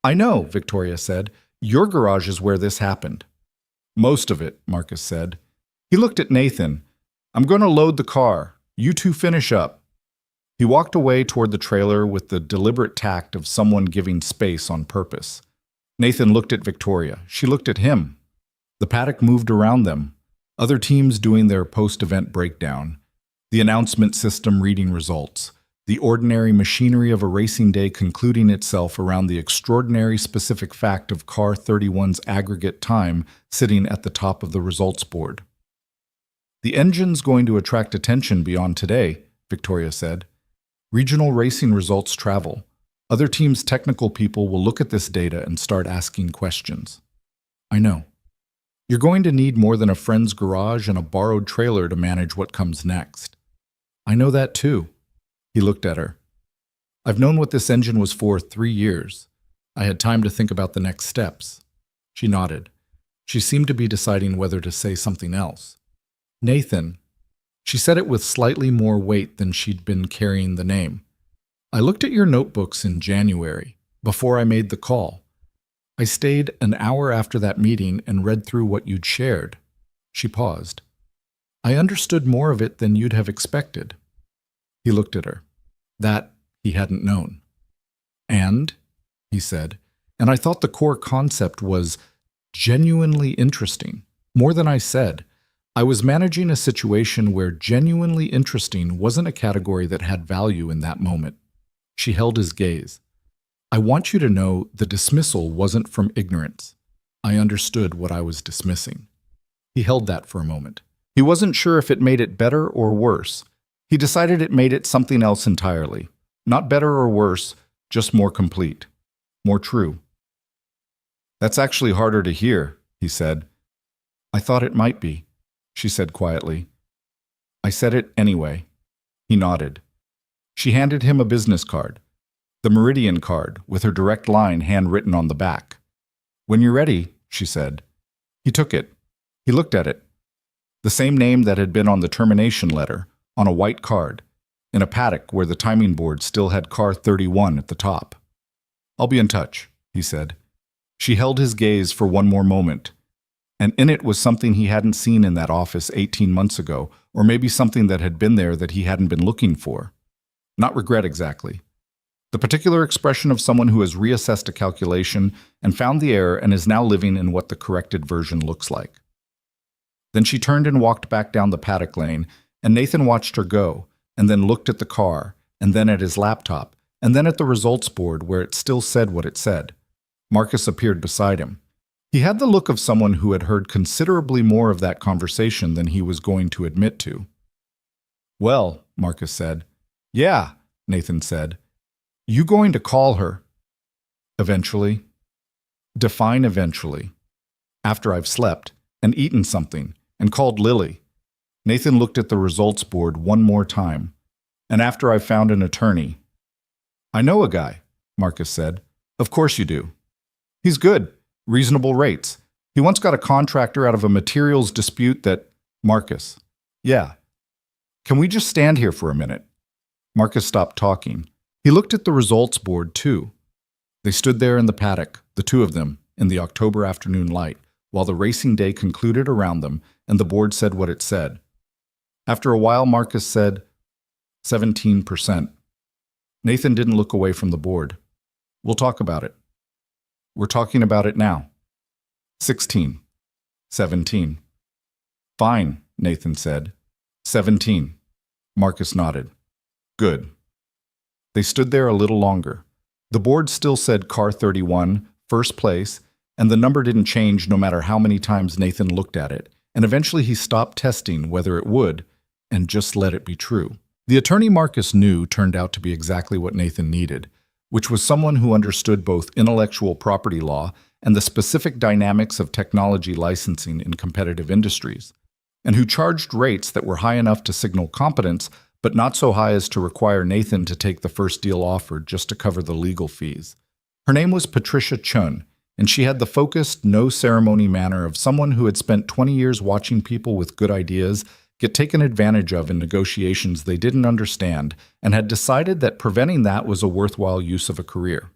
I know, Victoria said. Your garage is where this happened. Most of it, Marcus said. He looked at Nathan. I'm going to load the car. You two finish up. He walked away toward the trailer with the deliberate tact of someone giving space on purpose. Nathan looked at Victoria. She looked at him. The paddock moved around them, other teams doing their post-event breakdown, the announcement system reading results, the ordinary machinery of a racing day concluding itself around the extraordinary specific fact of Car 31's aggregate time sitting at the top of the results board. The engine's going to attract attention beyond today, Victoria said. Regional racing results travel. Other teams' technical people will look at this data and start asking questions. I know. You're going to need more than a friend's garage and a borrowed trailer to manage what comes next. I know that too. He looked at her. I've known what this engine was for 3 years. I had time to think about the next steps. She nodded. She seemed to be deciding whether to say something else. Nathan. She said it with slightly more weight than she'd been carrying the name. I looked at your notebooks in January, before I made the call. I stayed an hour after that meeting and read through what you'd shared. She paused. I understood more of it than you'd have expected. He looked at her. That he hadn't known. And, he said, and I thought the core concept was genuinely interesting. More than I said. I was managing a situation where genuinely interesting wasn't a category that had value in that moment. She held his gaze. I want you to know the dismissal wasn't from ignorance. I understood what I was dismissing. He held that for a moment. He wasn't sure if it made it better or worse. He decided it made it something else entirely. Not better or worse, just more complete. More true. That's actually harder to hear, he said. I thought it might be, she said quietly. I said it anyway. He nodded. She handed him a business card. The Meridian card, with her direct line handwritten on the back. When you're ready, she said. He took it. He looked at it. The same name that had been on the termination letter, on a white card, in a paddock where the timing board still had Car 31 at the top. I'll be in touch, he said. She held his gaze for one more moment, and in it was something he hadn't seen in that office 18 months ago, or maybe something that had been there that he hadn't been looking for. Not regret exactly. The particular expression of someone who has reassessed a calculation and found the error and is now living in what the corrected version looks like. Then she turned and walked back down the paddock lane, and Nathan watched her go, and then looked at the car, and then at his laptop, and then at the results board where it still said what it said. Marcus appeared beside him. He had the look of someone who had heard considerably more of that conversation than he was going to admit to. "Well," Marcus said. "Yeah," Nathan said. "You going to call her?" "Eventually." "Define eventually." "After I've slept, and eaten something, and called Lily." Nathan looked at the results board one more time. "And after I've found an attorney." "I know a guy," Marcus said. "Of course you do. He's good. Reasonable rates. He once got a contractor out of a materials dispute that—" "Marcus." "Yeah." "Can we just stand here for a minute?" Marcus stopped talking. He looked at the results board, too. They stood there in the paddock, the two of them, in the October afternoon light, while the racing day concluded around them and the board said what it said. After a while, Marcus said, 17%. Nathan didn't look away from the board. "We'll talk about it." "We're talking about it now." 16. 17. "Fine," Nathan said. 17. Marcus nodded. "Good." They stood there a little longer. The board still said car 31, first place, and the number didn't change no matter how many times Nathan looked at it, and eventually he stopped testing whether it would, and just let it be true. The attorney Marcus knew turned out to be exactly what Nathan needed, which was someone who understood both intellectual property law and the specific dynamics of technology licensing in competitive industries, and who charged rates that were high enough to signal competence, but not so high as to require Nathan to take the first deal offered just to cover the legal fees. Her name was Patricia Chun, and she had the focused, no-ceremony manner of someone who had spent 20 years watching people with good ideas get taken advantage of in negotiations they didn't understand, and had decided that preventing that was a worthwhile use of a career.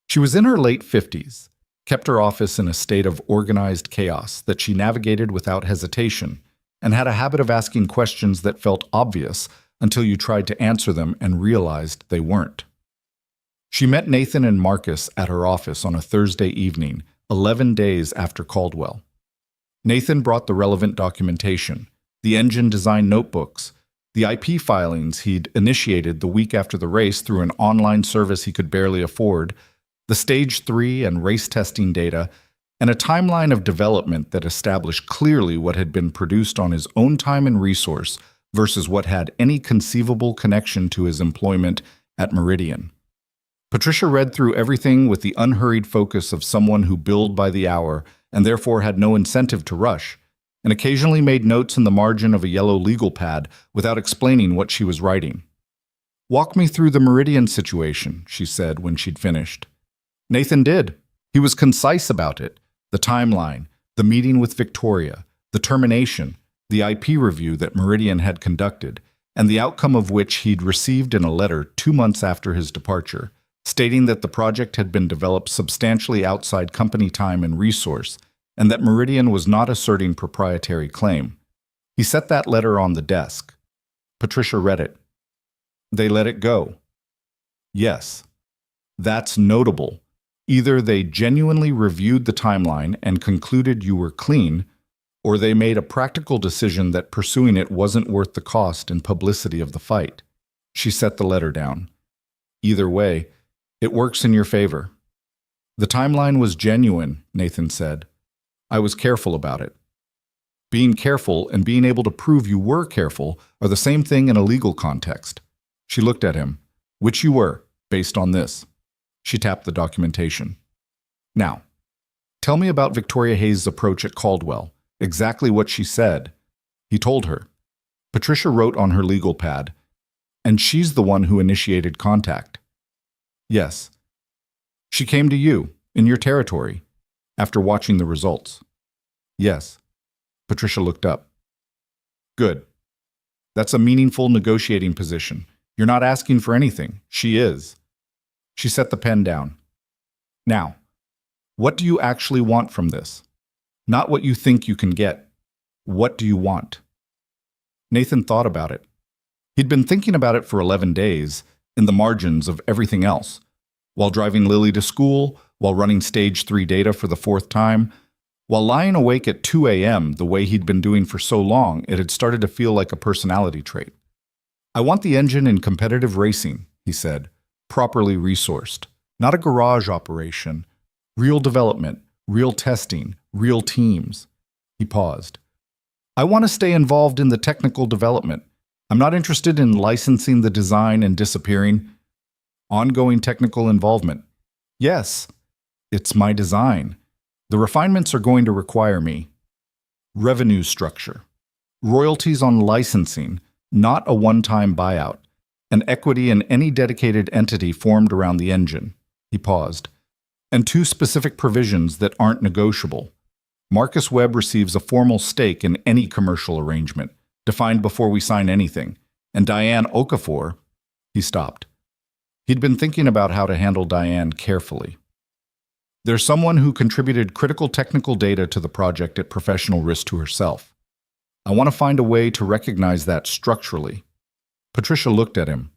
She was in her late 50s, kept her office in a state of organized chaos that she navigated without hesitation, and had a habit of asking questions that felt obvious until you tried to answer them and realized they weren't. She met Nathan and Marcus at her office on a Thursday evening, 11 days after Caldwell. Nathan brought the relevant documentation, the engine design notebooks, the IP filings he'd initiated the week after the race through an online service he could barely afford, the Stage 3 and race testing data, and a timeline of development that established clearly what had been produced on his own time and resource versus what had any conceivable connection to his employment at Meridian. Patricia read through everything with the unhurried focus of someone who billed by the hour and therefore had no incentive to rush, and occasionally made notes in the margin of a yellow legal pad without explaining what she was writing. "Walk me through the Meridian situation," she said when she'd finished. Nathan did. He was concise about it. The timeline, the meeting with Victoria, the termination, the IP review that Meridian had conducted, and the outcome of which he'd received in a letter 2 months after his departure, stating that the project had been developed substantially outside company time and resource, and that Meridian was not asserting proprietary claim. He set that letter on the desk. Patricia read it. "They let it go." "Yes. That's notable. Either they genuinely reviewed the timeline and concluded you were clean, or they made a practical decision that pursuing it wasn't worth the cost and publicity of the fight." She set the letter down. "Either way, it works in your favor." "The timeline was genuine," Nathan said. "I was careful about it." Being careful and being able to prove you were careful are the same thing in a legal context. She looked at him. "Which you were, based on this." She tapped the documentation. "Now, tell me about Victoria Hayes' approach at Caldwell, exactly what she said." He told her. Patricia wrote on her legal pad, "And she's the one who initiated contact." "Yes. She came to you, in your territory, after watching the results." "Yes." Patricia looked up. "Good. That's a meaningful negotiating position. You're not asking for anything. She is." She set the pen down. "Now, what do you actually want from this? Not what you think you can get. What do you want?" Nathan thought about it. He'd been thinking about it for 11 days, in the margins of everything else, while driving Lily to school, while running Stage 3 data for the 4th time, While lying awake at 2 a.m., the way he'd been doing for so long, it had started to feel like a personality trait. "I want the engine in competitive racing," he said, "properly resourced. Not a garage operation. Real development, real testing, real teams." He paused. "I want to stay involved in the technical development. I'm not interested in licensing the design and disappearing. Ongoing technical involvement. Yes, it's my design. The refinements are going to require me. Revenue structure. Royalties on licensing, not a one-time buyout. An equity in any dedicated entity formed around the engine." He paused. "And two specific provisions that aren't negotiable. Marcus Webb receives a formal stake in any commercial arrangement, defined before we sign anything. And Diane Okafor—" He stopped. He'd been thinking about how to handle Diane carefully. "There's someone who contributed critical technical data to the project at professional risk to herself. I want to find a way to recognize that structurally." Patricia looked at him.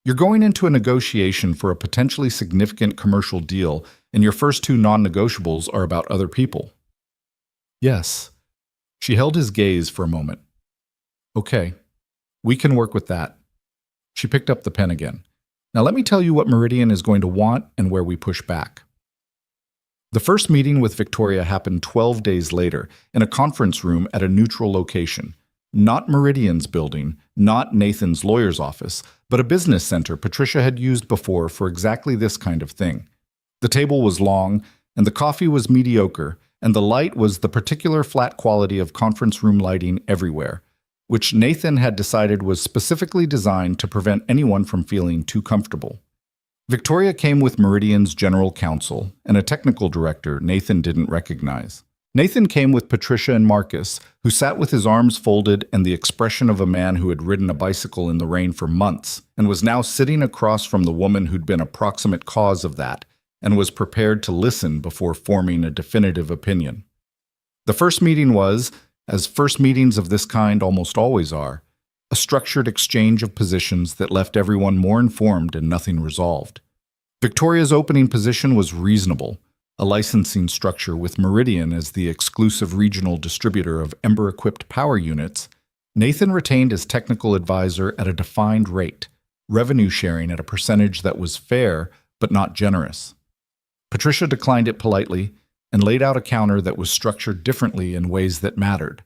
"You're going into a negotiation for a potentially significant commercial deal, and your first two non-negotiables are about other people." "Yes." She held his gaze for a moment. "Okay, we can work with that." She picked up the pen again. "Now let me tell you what Meridian is going to want and where we push back." The first meeting with Victoria happened 12 days later in a conference room at a neutral location. Not Meridian's building, not Nathan's lawyer's office, but a business center Patricia had used before for exactly this kind of thing. The table was long, and the coffee was mediocre, and the light was the particular flat quality of conference room lighting everywhere, which Nathan had decided was specifically designed to prevent anyone from feeling too comfortable. Victoria came with Meridian's general counsel and a technical director Nathan didn't recognize. Nathan came with Patricia and Marcus, who sat with his arms folded and the expression of a man who had ridden a bicycle in the rain for months and was now sitting across from the woman who'd been a proximate cause of that and was prepared to listen before forming a definitive opinion. The first meeting was, as first meetings of this kind almost always are, a structured exchange of positions that left everyone more informed and nothing resolved. Victoria's opening position was reasonable, a licensing structure with Meridian as the exclusive regional distributor of Ember-equipped power units. Nathan retained as technical advisor at a defined rate, revenue sharing at a percentage that was fair but not generous. Patricia declined it politely and laid out a counter that was structured differently in ways that mattered.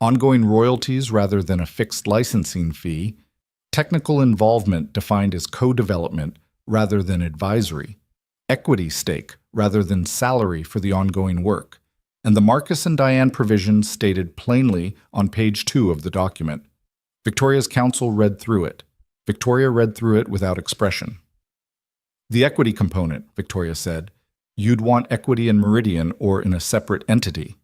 Ongoing royalties rather than a fixed licensing fee, technical involvement defined as co-development rather than advisory, equity stake rather than salary for the ongoing work, and the Marcus and Diane provisions stated plainly on page 2 of the document. Victoria's counsel read through it. Victoria read through it without expression. "The equity component," Victoria said. "You'd want equity in Meridian or in a separate entity."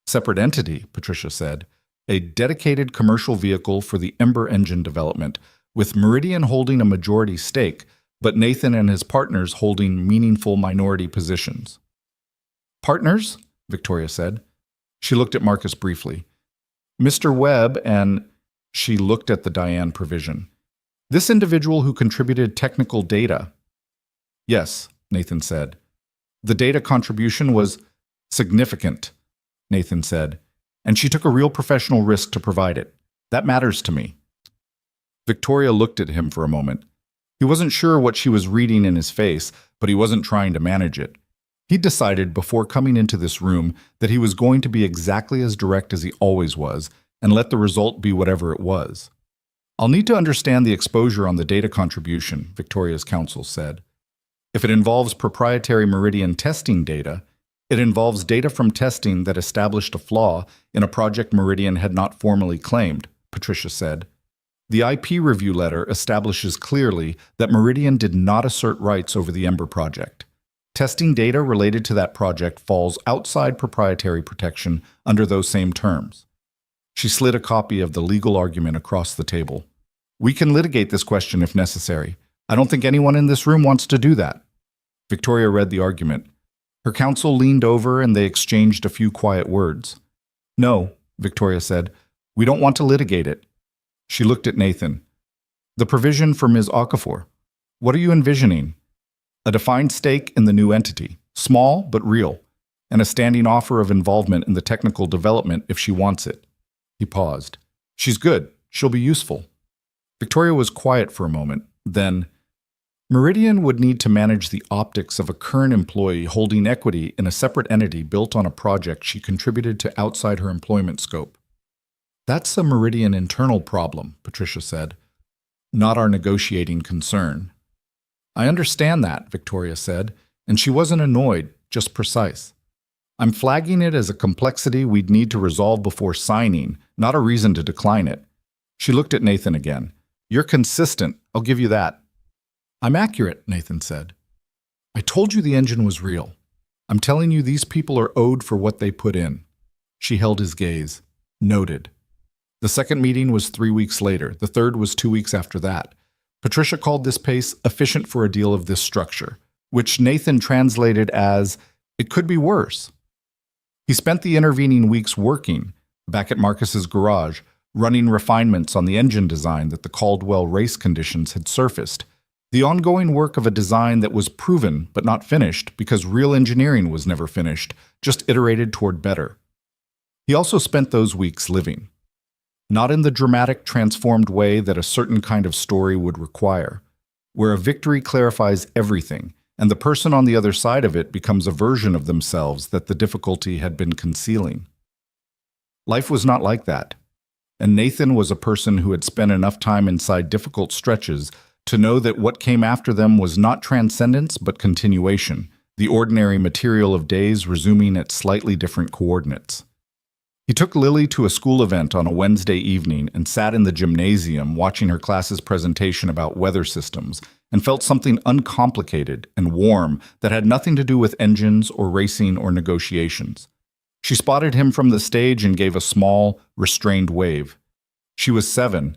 "Separate entity," Patricia said. "A dedicated commercial vehicle for the Ember engine development, with Meridian holding a majority stake, but Nathan and his partners holding meaningful minority positions." "Partners?" Victoria said. She looked at Marcus briefly. "Mr. Webb and—" She looked at the Diane provision. "This individual who contributed technical data." "Yes," Nathan said. "The data contribution was significant," Nathan said, "and she took a real professional risk to provide it. That matters to me." Victoria looked at him for a moment. He wasn't sure what she was reading in his face, but he wasn't trying to manage it. He'd decided before coming into this room that he was going to be exactly as direct as he always was and let the result be whatever it was. "I'll need to understand the exposure on the data contribution," Victoria's counsel said. "If it involves proprietary Meridian testing data, it involves data from testing that established a flaw in a project Meridian had not formally claimed," Patricia said. "The IP review letter establishes clearly that Meridian did not assert rights over the Ember project. Testing data related to that project falls outside proprietary protection under those same terms." She slid a copy of the legal argument across the table. "We can litigate this question if necessary. I don't think anyone in this room wants to do that." Victoria read the argument. Her counsel leaned over and they exchanged a few quiet words. "No," Victoria said, "we don't want to litigate it." She looked at Nathan. "The provision for Ms. Okafor. What are you envisioning?" "A defined stake in the new entity. Small, but real. and a standing offer of involvement in the technical development if she wants it. He paused. She's good. She'll be useful. Victoria was quiet for a moment. Then, Meridian would need to manage the optics of a current employee holding equity in a separate entity built on a project she contributed to outside her employment scope. That's a Meridian internal problem, Patricia said, not our negotiating concern. I understand that, Victoria said, and she wasn't annoyed, just precise. I'm flagging it as a complexity we'd need to resolve before signing, not a reason to decline it. She looked at Nathan again. You're consistent, I'll give you that. I'm accurate, Nathan said. I told you the engine was real. I'm telling you these people are owed for what they put in. She held his gaze. Noted. The second meeting was 3 weeks later. The third was 2 weeks after that. Patricia called this pace efficient for a deal of this structure, which Nathan translated as, it could be worse. He spent the intervening weeks working, back at Marcus's garage, running refinements on the engine design that the Caldwell race conditions had surfaced, the ongoing work of a design that was proven but not finished because real engineering was never finished, just iterated toward better. He also spent those weeks living. Not in the dramatic, transformed way that a certain kind of story would require, where a victory clarifies everything, and the person on the other side of it becomes a version of themselves that the difficulty had been concealing. Life was not like that, and Nathan was a person who had spent enough time inside difficult stretches to know that what came after them was not transcendence but continuation, the ordinary material of days resuming at slightly different coordinates. He took Lily to a school event on a Wednesday evening and sat in the gymnasium watching her class's presentation about weather systems and felt something uncomplicated and warm that had nothing to do with engines or racing or negotiations. She spotted him from the stage and gave a small, restrained wave. She was 7,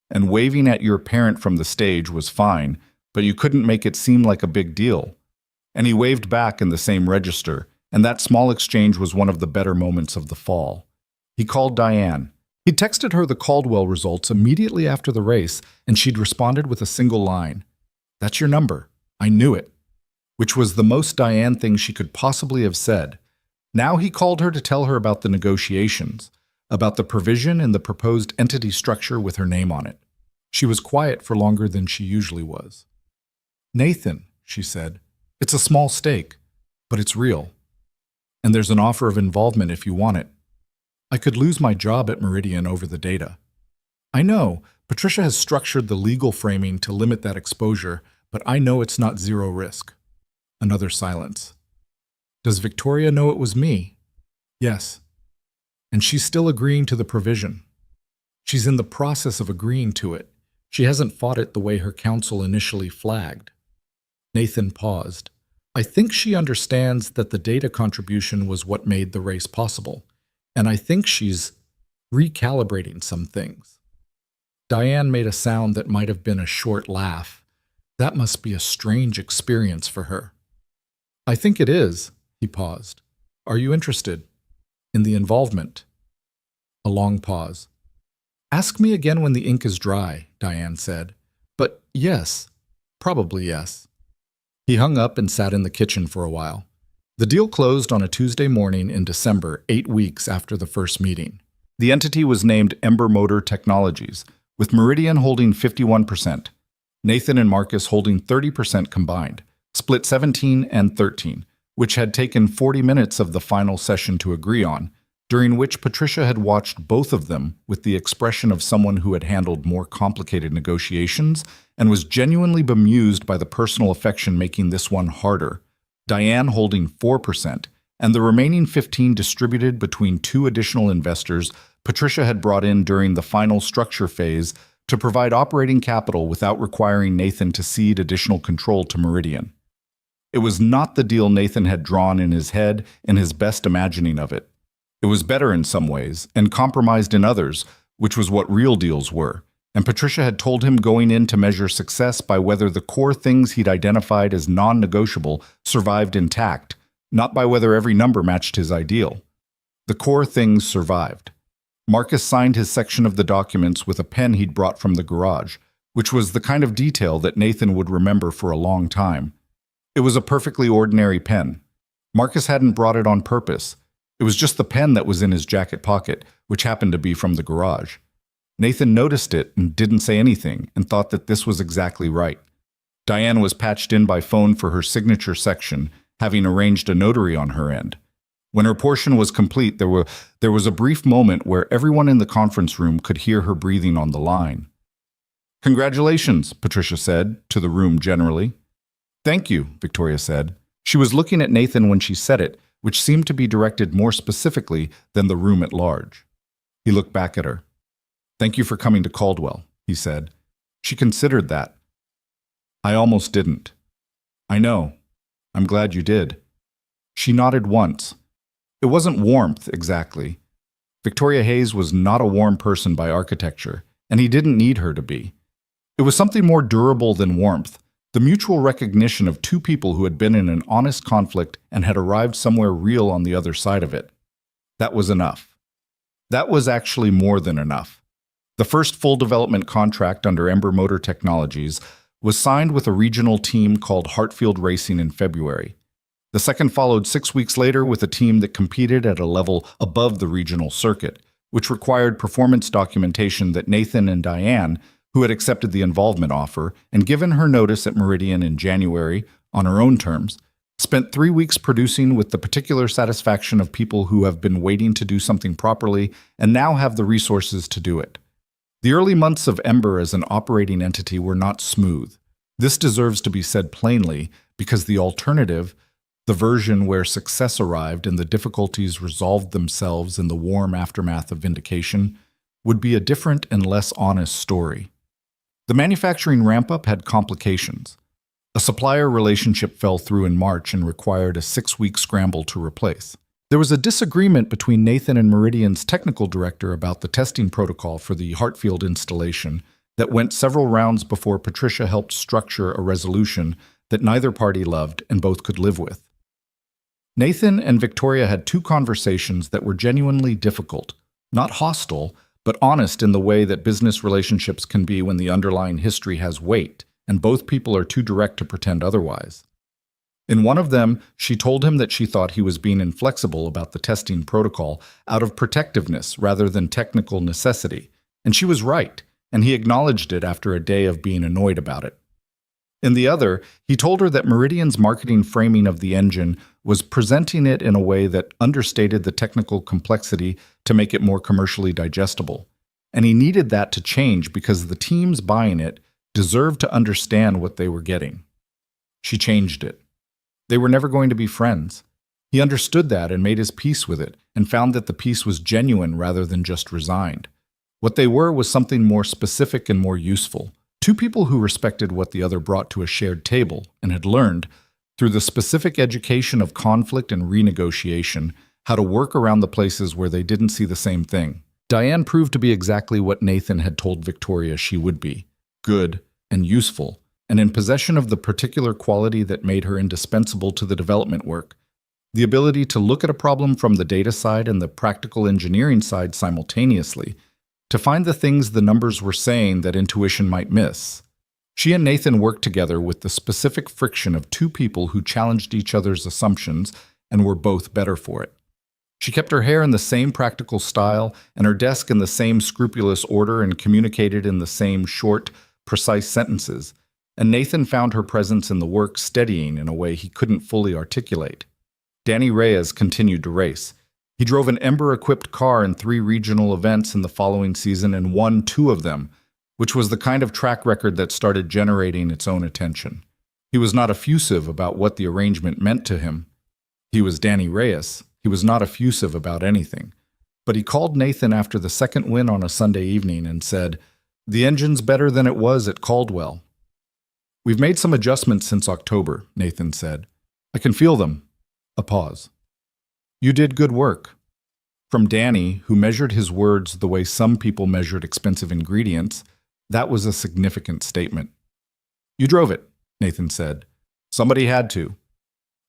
and waving at your parent from the stage was fine, but you couldn't make it seem like a big deal. And he waved back in the same register, and that small exchange was one of the better moments of the fall. He called Diane. He'd texted her the Caldwell results immediately after the race, and she'd responded with a single line. That's your number. I knew it. Which was the most Diane thing she could possibly have said. Now he called her to tell her about the negotiations, about the provision in the proposed entity structure with her name on it. She was quiet for longer than she usually was. Nathan, she said, it's a small stake, but it's real. And there's an offer of involvement if you want it. I could lose my job at Meridian over the data. I know, Patricia has structured the legal framing to limit that exposure, but I know it's not zero risk. Another silence. Does Victoria know it was me? Yes. And she's still agreeing to the provision. She's in the process of agreeing to it. She hasn't fought it the way her counsel initially flagged. Nathan paused. I think she understands that the data contribution was what made the race possible, and I think she's recalibrating some things. Diane made a sound that might have been a short laugh. That must be a strange experience for her. I think it is, he paused. Are you interested? In the involvement? A long pause. Ask me again when the ink is dry, Diane said. But yes, probably yes. He hung up and sat in the kitchen for a while. The deal closed on a Tuesday morning in December, 8 weeks after the first meeting. The entity was named Ember Motor Technologies, with Meridian holding 51%, Nathan and Marcus holding 30% combined, split 17 and 13, which had taken 40 minutes of the final session to agree on, during which Patricia had watched both of them with the expression of someone who had handled more complicated negotiations and was genuinely bemused by the personal affection making this one harder, Diane holding 4%, and the remaining 15 distributed between 2 additional investors Patricia had brought in during the final structure phase to provide operating capital without requiring Nathan to cede additional control to Meridian. It was not the deal Nathan had drawn in his head in his best imagining of it. It was better in some ways, and compromised in others, which was what real deals were, and Patricia had told him going in to measure success by whether the core things he'd identified as non-negotiable survived intact, not by whether every number matched his ideal. The core things survived. Marcus signed his section of the documents with a pen he'd brought from the garage, which was the kind of detail that Nathan would remember for a long time. It was a perfectly ordinary pen. Marcus hadn't brought it on purpose. It was just the pen that was in his jacket pocket, which happened to be from the garage. Nathan noticed it and didn't say anything and thought that this was exactly right. Diane was patched in by phone for her signature section, having arranged a notary on her end. When her portion was complete, there was a brief moment where everyone in the conference room could hear her breathing on the line. "Congratulations," Patricia said, to the room generally. "Thank you," Victoria said. She was looking at Nathan when she said it, which seemed to be directed more specifically than the room at large. He looked back at her. "Thank you for coming to Caldwell," he said. She considered that. "I almost didn't." "I know. I'm glad you did." She nodded once. It wasn't warmth, exactly. Victoria Hayes was not a warm person by architecture, and he didn't need her to be. It was something more durable than warmth, the mutual recognition of two people who had been in an honest conflict and had arrived somewhere real on the other side of it. That was enough. That was actually more than enough. The first full development contract under Ember Motor Technologies was signed with a regional team called Hartfield Racing in February. The second followed 6 weeks later with a team that competed at a level above the regional circuit, which required performance documentation that Nathan and Diane, who had accepted the involvement offer and given her notice at Meridian in January on her own terms, spent 3 weeks producing with the particular satisfaction of people who have been waiting to do something properly and now have the resources to do it. The early months of Ember as an operating entity were not smooth. This deserves to be said plainly because the alternative, the version where success arrived and the difficulties resolved themselves in the warm aftermath of vindication, would be a different and less honest story. The manufacturing ramp-up had complications. A supplier relationship fell through in March and required a 6-week scramble to replace. There was a disagreement between Nathan and Meridian's technical director about the testing protocol for the Hartfield installation that went several rounds before Patricia helped structure a resolution that neither party loved and both could live with. Nathan and Victoria had 2 conversations that were genuinely difficult, not hostile, but honest in the way that business relationships can be when the underlying history has weight, and both people are too direct to pretend otherwise. In one of them, she told him that she thought he was being inflexible about the testing protocol out of protectiveness rather than technical necessity, and she was right, and he acknowledged it after a day of being annoyed about it. In the other, he told her that Meridian's marketing framing of the engine was presenting it in a way that understated the technical complexity to make it more commercially digestible, and he needed that to change because the teams buying it deserved to understand what they were getting. She changed it. They were never going to be friends. He understood that and made his peace with it, and found that the peace was genuine rather than just resigned. What they were was something more specific and more useful. 2 people who respected what the other brought to a shared table and had learned, through the specific education of conflict and renegotiation, how to work around the places where they didn't see the same thing. Diane proved to be exactly what Nathan had told Victoria she would be: good and useful, and in possession of the particular quality that made her indispensable to the development work: the ability to look at a problem from the data side and the practical engineering side simultaneously, to find the things the numbers were saying that intuition might miss. She and Nathan worked together with the specific friction of 2 people who challenged each other's assumptions and were both better for it. She kept her hair in the same practical style and her desk in the same scrupulous order and communicated in the same short, precise sentences, and Nathan found her presence in the work steadying in a way he couldn't fully articulate. Danny Reyes continued to race. He drove an Ember-equipped car in 3 regional events in the following season and won 2 of them, which was the kind of track record that started generating its own attention. He was not effusive about what the arrangement meant to him. He was Danny Reyes. He was not effusive about anything. But he called Nathan after the second win on a Sunday evening and said, "The engine's better than it was at Caldwell." "We've made some adjustments since October," Nathan said. "I can feel them." A pause. "You did good work." From Danny, who measured his words the way some people measured expensive ingredients, that was a significant statement. "You drove it," Nathan said. "Somebody had to."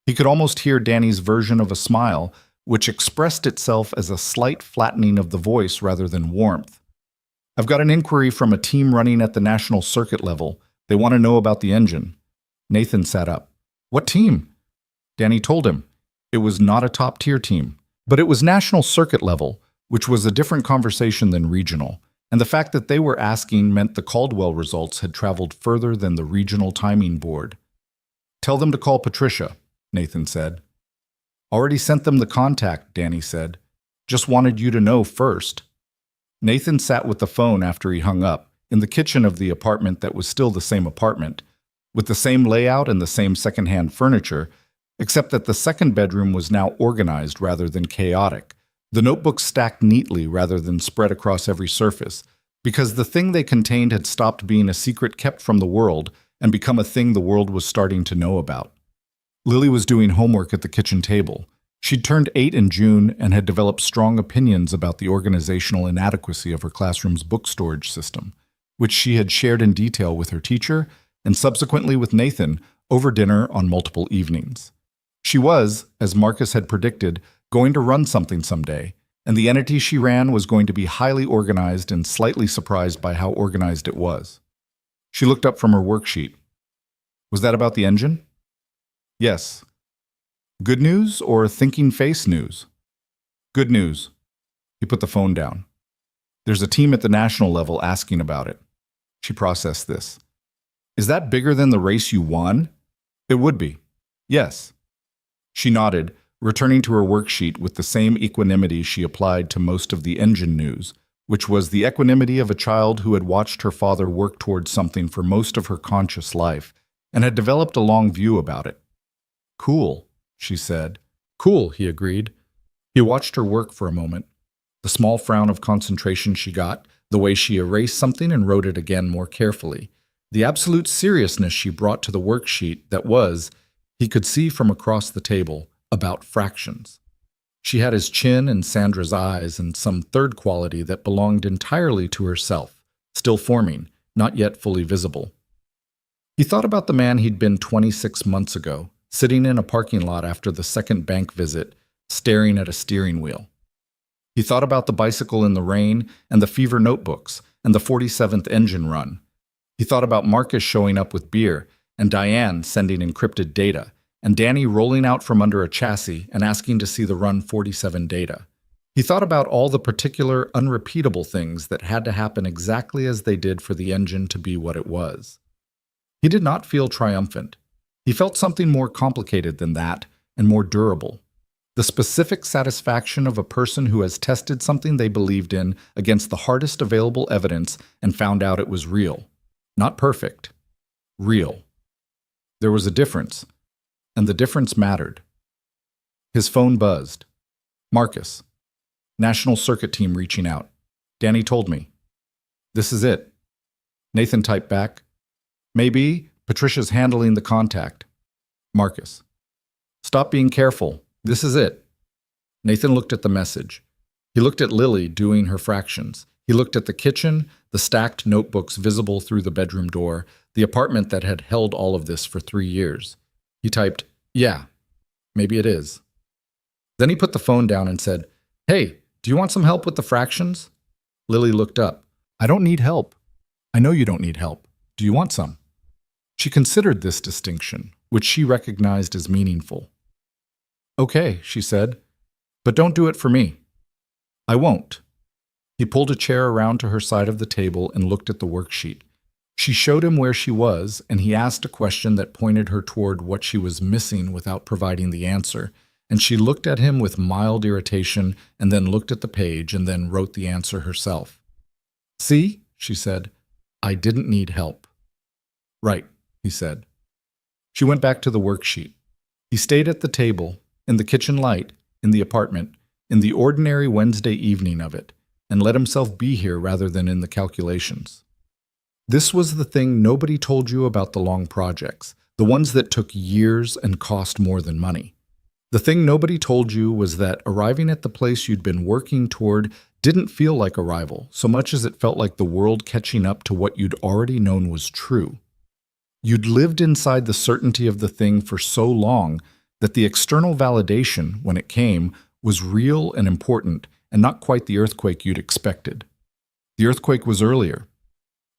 He could almost hear Danny's version of a smile, which expressed itself as a slight flattening of the voice rather than warmth. "I've got an inquiry from a team running at the national circuit level. They want to know about the engine." Nathan sat up. "What team?" Danny told him. It was not a top-tier team, but it was national circuit level, which was a different conversation than regional, and the fact that they were asking meant the Caldwell results had traveled further than the regional timing board. "Tell them to call Patricia," Nathan said. "Already sent them the contact," Danny said. "Just wanted you to know first." Nathan sat with the phone after he hung up, in the kitchen of the apartment that was still the same apartment, with the same layout and the same secondhand furniture, except that the second bedroom was now organized rather than chaotic, the notebooks stacked neatly rather than spread across every surface, because the thing they contained had stopped being a secret kept from the world and become a thing the world was starting to know about. Lily was doing homework at the kitchen table. She'd turned 8 in June and had developed strong opinions about the organizational inadequacy of her classroom's book storage system, which she had shared in detail with her teacher and subsequently with Nathan over dinner on multiple evenings. She was, as Marcus had predicted, going to run something someday, and the entity she ran was going to be highly organized and slightly surprised by how organized it was. She looked up from her worksheet. "Was that about the engine?" "Yes." "Good news or thinking face news?" "Good news." He put the phone down. "There's a team at the national level asking about it." She processed this. "Is that bigger than the race you won?" "It would be." "Yes." She nodded, returning to her worksheet with the same equanimity she applied to most of the engine news, which was the equanimity of a child who had watched her father work towards something for most of her conscious life and had developed a long view about it. "Cool," she said. "Cool," he agreed. He watched her work for a moment. The small frown of concentration she got, the way she erased something and wrote it again more carefully, the absolute seriousness she brought to the worksheet that was, he could see from across the table, about fractions. She had his chin and Sandra's eyes and some third quality that belonged entirely to herself, still forming, not yet fully visible. He thought about the man he'd been 26 months ago, sitting in a parking lot after the second bank visit, staring at a steering wheel. He thought about the bicycle in the rain and the fever notebooks and the 47th engine run. He thought about Marcus showing up with beer and Diane sending encrypted data, and Danny rolling out from under a chassis and asking to see the Run 47 data. He thought about all the particular, unrepeatable things that had to happen exactly as they did for the engine to be what it was. He did not feel triumphant. He felt something more complicated than that and more durable. The specific satisfaction of a person who has tested something they believed in against the hardest available evidence and found out it was real. Not perfect. Real. There was a difference, and the difference mattered. His phone buzzed. "Marcus. National Circuit Team reaching out. Danny told me." "This is it." Nathan typed back. "Maybe. Patricia's handling the contact." Marcus. "Stop being careful. This is it." Nathan looked at the message. He looked at Lily doing her fractions. He looked at the kitchen, the stacked notebooks visible through the bedroom door, the apartment that had held all of this for 3 years. He typed, "Yeah, maybe it is." Then he put the phone down and said, "Hey, do you want some help with the fractions?" Lily looked up. "I don't need help." "I know you don't need help. Do you want some?" She considered this distinction, which she recognized as meaningful. "Okay," she said, "but don't do it for me." "I won't." He pulled a chair around to her side of the table and looked at the worksheet. She showed him where she was, and he asked a question that pointed her toward what she was missing without providing the answer, and she looked at him with mild irritation and then looked at the page and then wrote the answer herself. "See," she said, "I didn't need help." "Right," he said. She went back to the worksheet. He stayed at the table, in the kitchen light, in the apartment, in the ordinary Wednesday evening of it, and let himself be here rather than in the calculations. This was the thing nobody told you about the long projects, the ones that took years and cost more than money. The thing nobody told you was that arriving at the place you'd been working toward didn't feel like arrival, so much as it felt like the world catching up to what you'd already known was true. You'd lived inside the certainty of the thing for so long that the external validation, when it came, was real and important, and not quite the earthquake you'd expected. The earthquake was earlier.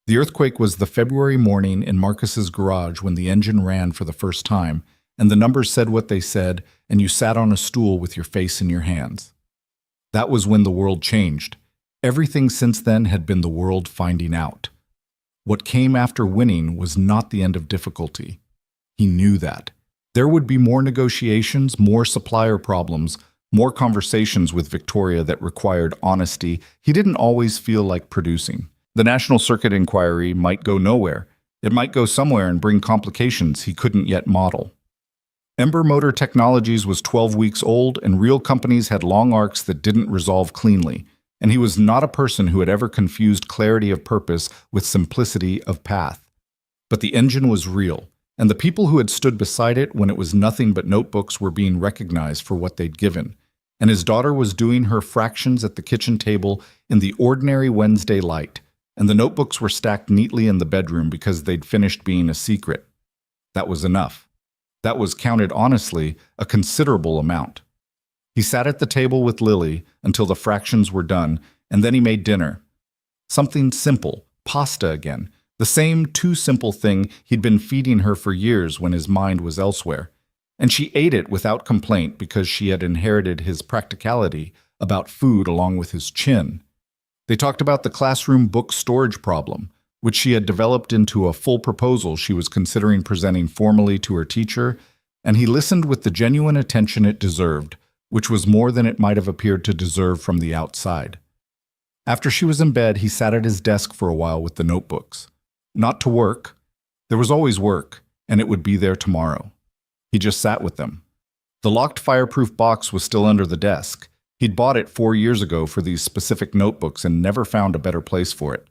The earthquake was the February morning in Marcus's garage when the engine ran for the first time, and the numbers said what they said, and you sat on a stool with your face in your hands. That was when the world changed. Everything since then had been the world finding out. What came after winning was not the end of difficulty. He knew that. There would be more negotiations, more supplier problems, more conversations with Victoria that required honesty. He didn't always feel like producing. The National Circuit inquiry might go nowhere. It might go somewhere and bring complications he couldn't yet model. Ember Motor Technologies was 12 weeks old, and real companies had long arcs that didn't resolve cleanly. And he was not a person who had ever confused clarity of purpose with simplicity of path. But the engine was real, and the people who had stood beside it when it was nothing but notebooks were being recognized for what they'd given. And his daughter was doing her fractions at the kitchen table in the ordinary Wednesday light, and the notebooks were stacked neatly in the bedroom because they'd finished being a secret. That was enough. That was, counted honestly, a considerable amount. He sat at the table with Lily until the fractions were done, and then he made dinner. Something simple, pasta again, the same too simple thing he'd been feeding her for years when his mind was elsewhere. And she ate it without complaint because she had inherited his practicality about food along with his chin. They talked about the classroom book storage problem, which she had developed into a full proposal she was considering presenting formally to her teacher, and he listened with the genuine attention it deserved, which was more than it might have appeared to deserve from the outside. After she was in bed, he sat at his desk for a while with the notebooks. Not to work. There was always work, and it would be there tomorrow. He just sat with them. The locked fireproof box was still under the desk. He'd bought it 4 years ago for these specific notebooks and never found a better place for it.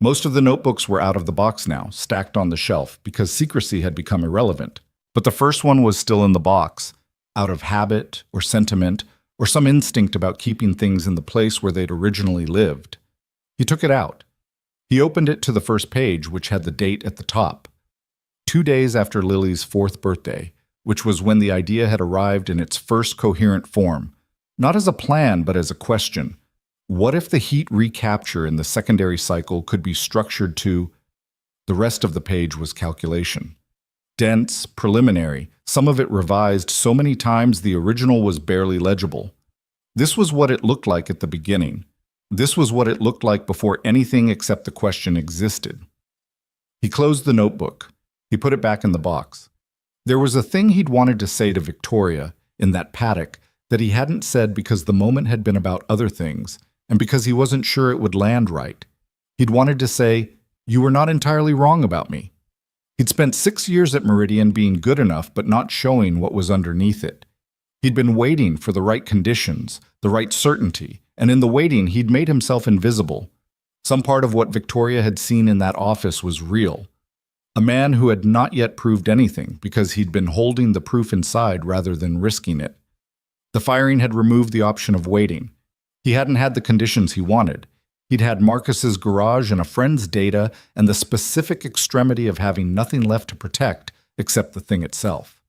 Most of the notebooks were out of the box now, stacked on the shelf, because secrecy had become irrelevant. But the first one was still in the box, out of habit or sentiment or some instinct about keeping things in the place where they'd originally lived. He took it out. He opened it to the first page, which had the date at the top. 2 days after Lily's 4th birthday, which was when the idea had arrived in its first coherent form, not as a plan but as a question. What if the heat recapture in the secondary cycle could be structured to... The rest of the page was calculation. Dense, preliminary, some of it revised so many times the original was barely legible. This was what it looked like at the beginning. This was what it looked like before anything except the question existed. He closed the notebook. He put it back in the box. There was a thing he'd wanted to say to Victoria in that paddock that he hadn't said because the moment had been about other things and because he wasn't sure it would land right. He'd wanted to say, "You were not entirely wrong about me." He'd spent 6 years at Meridian being good enough but not showing what was underneath it. He'd been waiting for the right conditions, the right certainty, and in the waiting he'd made himself invisible. Some part of what Victoria had seen in that office was real. A man who had not yet proved anything because he'd been holding the proof inside rather than risking it. The firing had removed the option of waiting. He hadn't had the conditions he wanted. He'd had Marcus's garage and a friend's data and the specific extremity of having nothing left to protect except the thing itself.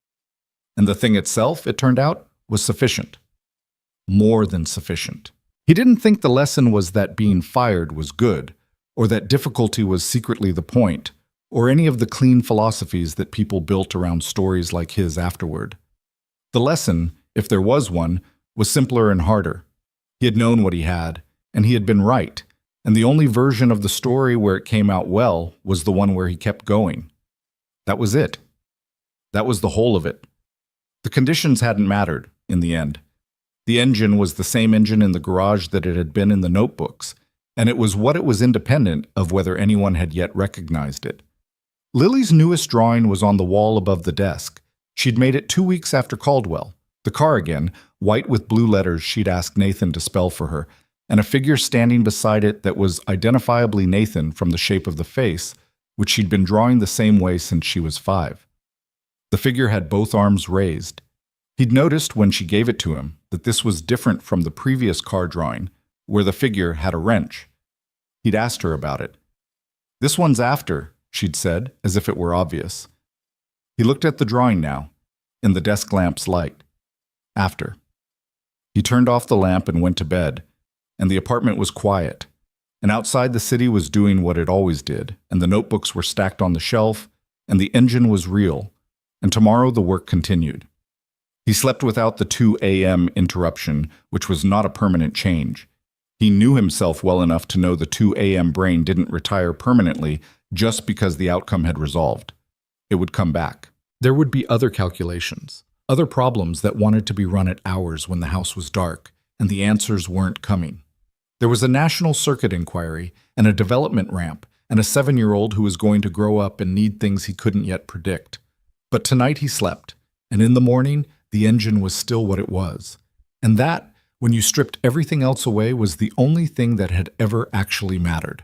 And the thing itself, it turned out, was sufficient. More than sufficient. He didn't think the lesson was that being fired was good, or that difficulty was secretly the point, or any of the clean philosophies that people built around stories like his afterward. The lesson, if there was one, was simpler and harder. He had known what he had, and he had been right, and the only version of the story where it came out well was the one where he kept going. That was it. That was the whole of it. The conditions hadn't mattered, in the end. The engine was the same engine in the garage that it had been in the notebooks, and it was what it was independent of whether anyone had yet recognized it. Lily's newest drawing was on the wall above the desk. She'd made it 2 weeks after Caldwell. The car again, white with blue letters she'd asked Nathan to spell for her, and a figure standing beside it that was identifiably Nathan from the shape of the face, which she'd been drawing the same way since she was 5. The figure had both arms raised. He'd noticed when she gave it to him that this was different from the previous car drawing, where the figure had a wrench. He'd asked her about it. "This one's after," she'd said, as if it were obvious. He looked at the drawing now, in the desk lamp's light. After. He turned off the lamp and went to bed, and the apartment was quiet, and outside the city was doing what it always did, and the notebooks were stacked on the shelf, and the engine was real, and tomorrow the work continued. He slept without the 2 a.m. interruption, which was not a permanent change. He knew himself well enough to know the 2 a.m. brain didn't retire permanently just because the outcome had resolved. It would come back. There would be other calculations, other problems that wanted to be run at hours when the house was dark, and the answers weren't coming. There was a national circuit inquiry, and a development ramp, and a 7-year-old who was going to grow up and need things he couldn't yet predict. But tonight he slept, and in the morning, the engine was still what it was. And that, when you stripped everything else away, was the only thing that had ever actually mattered.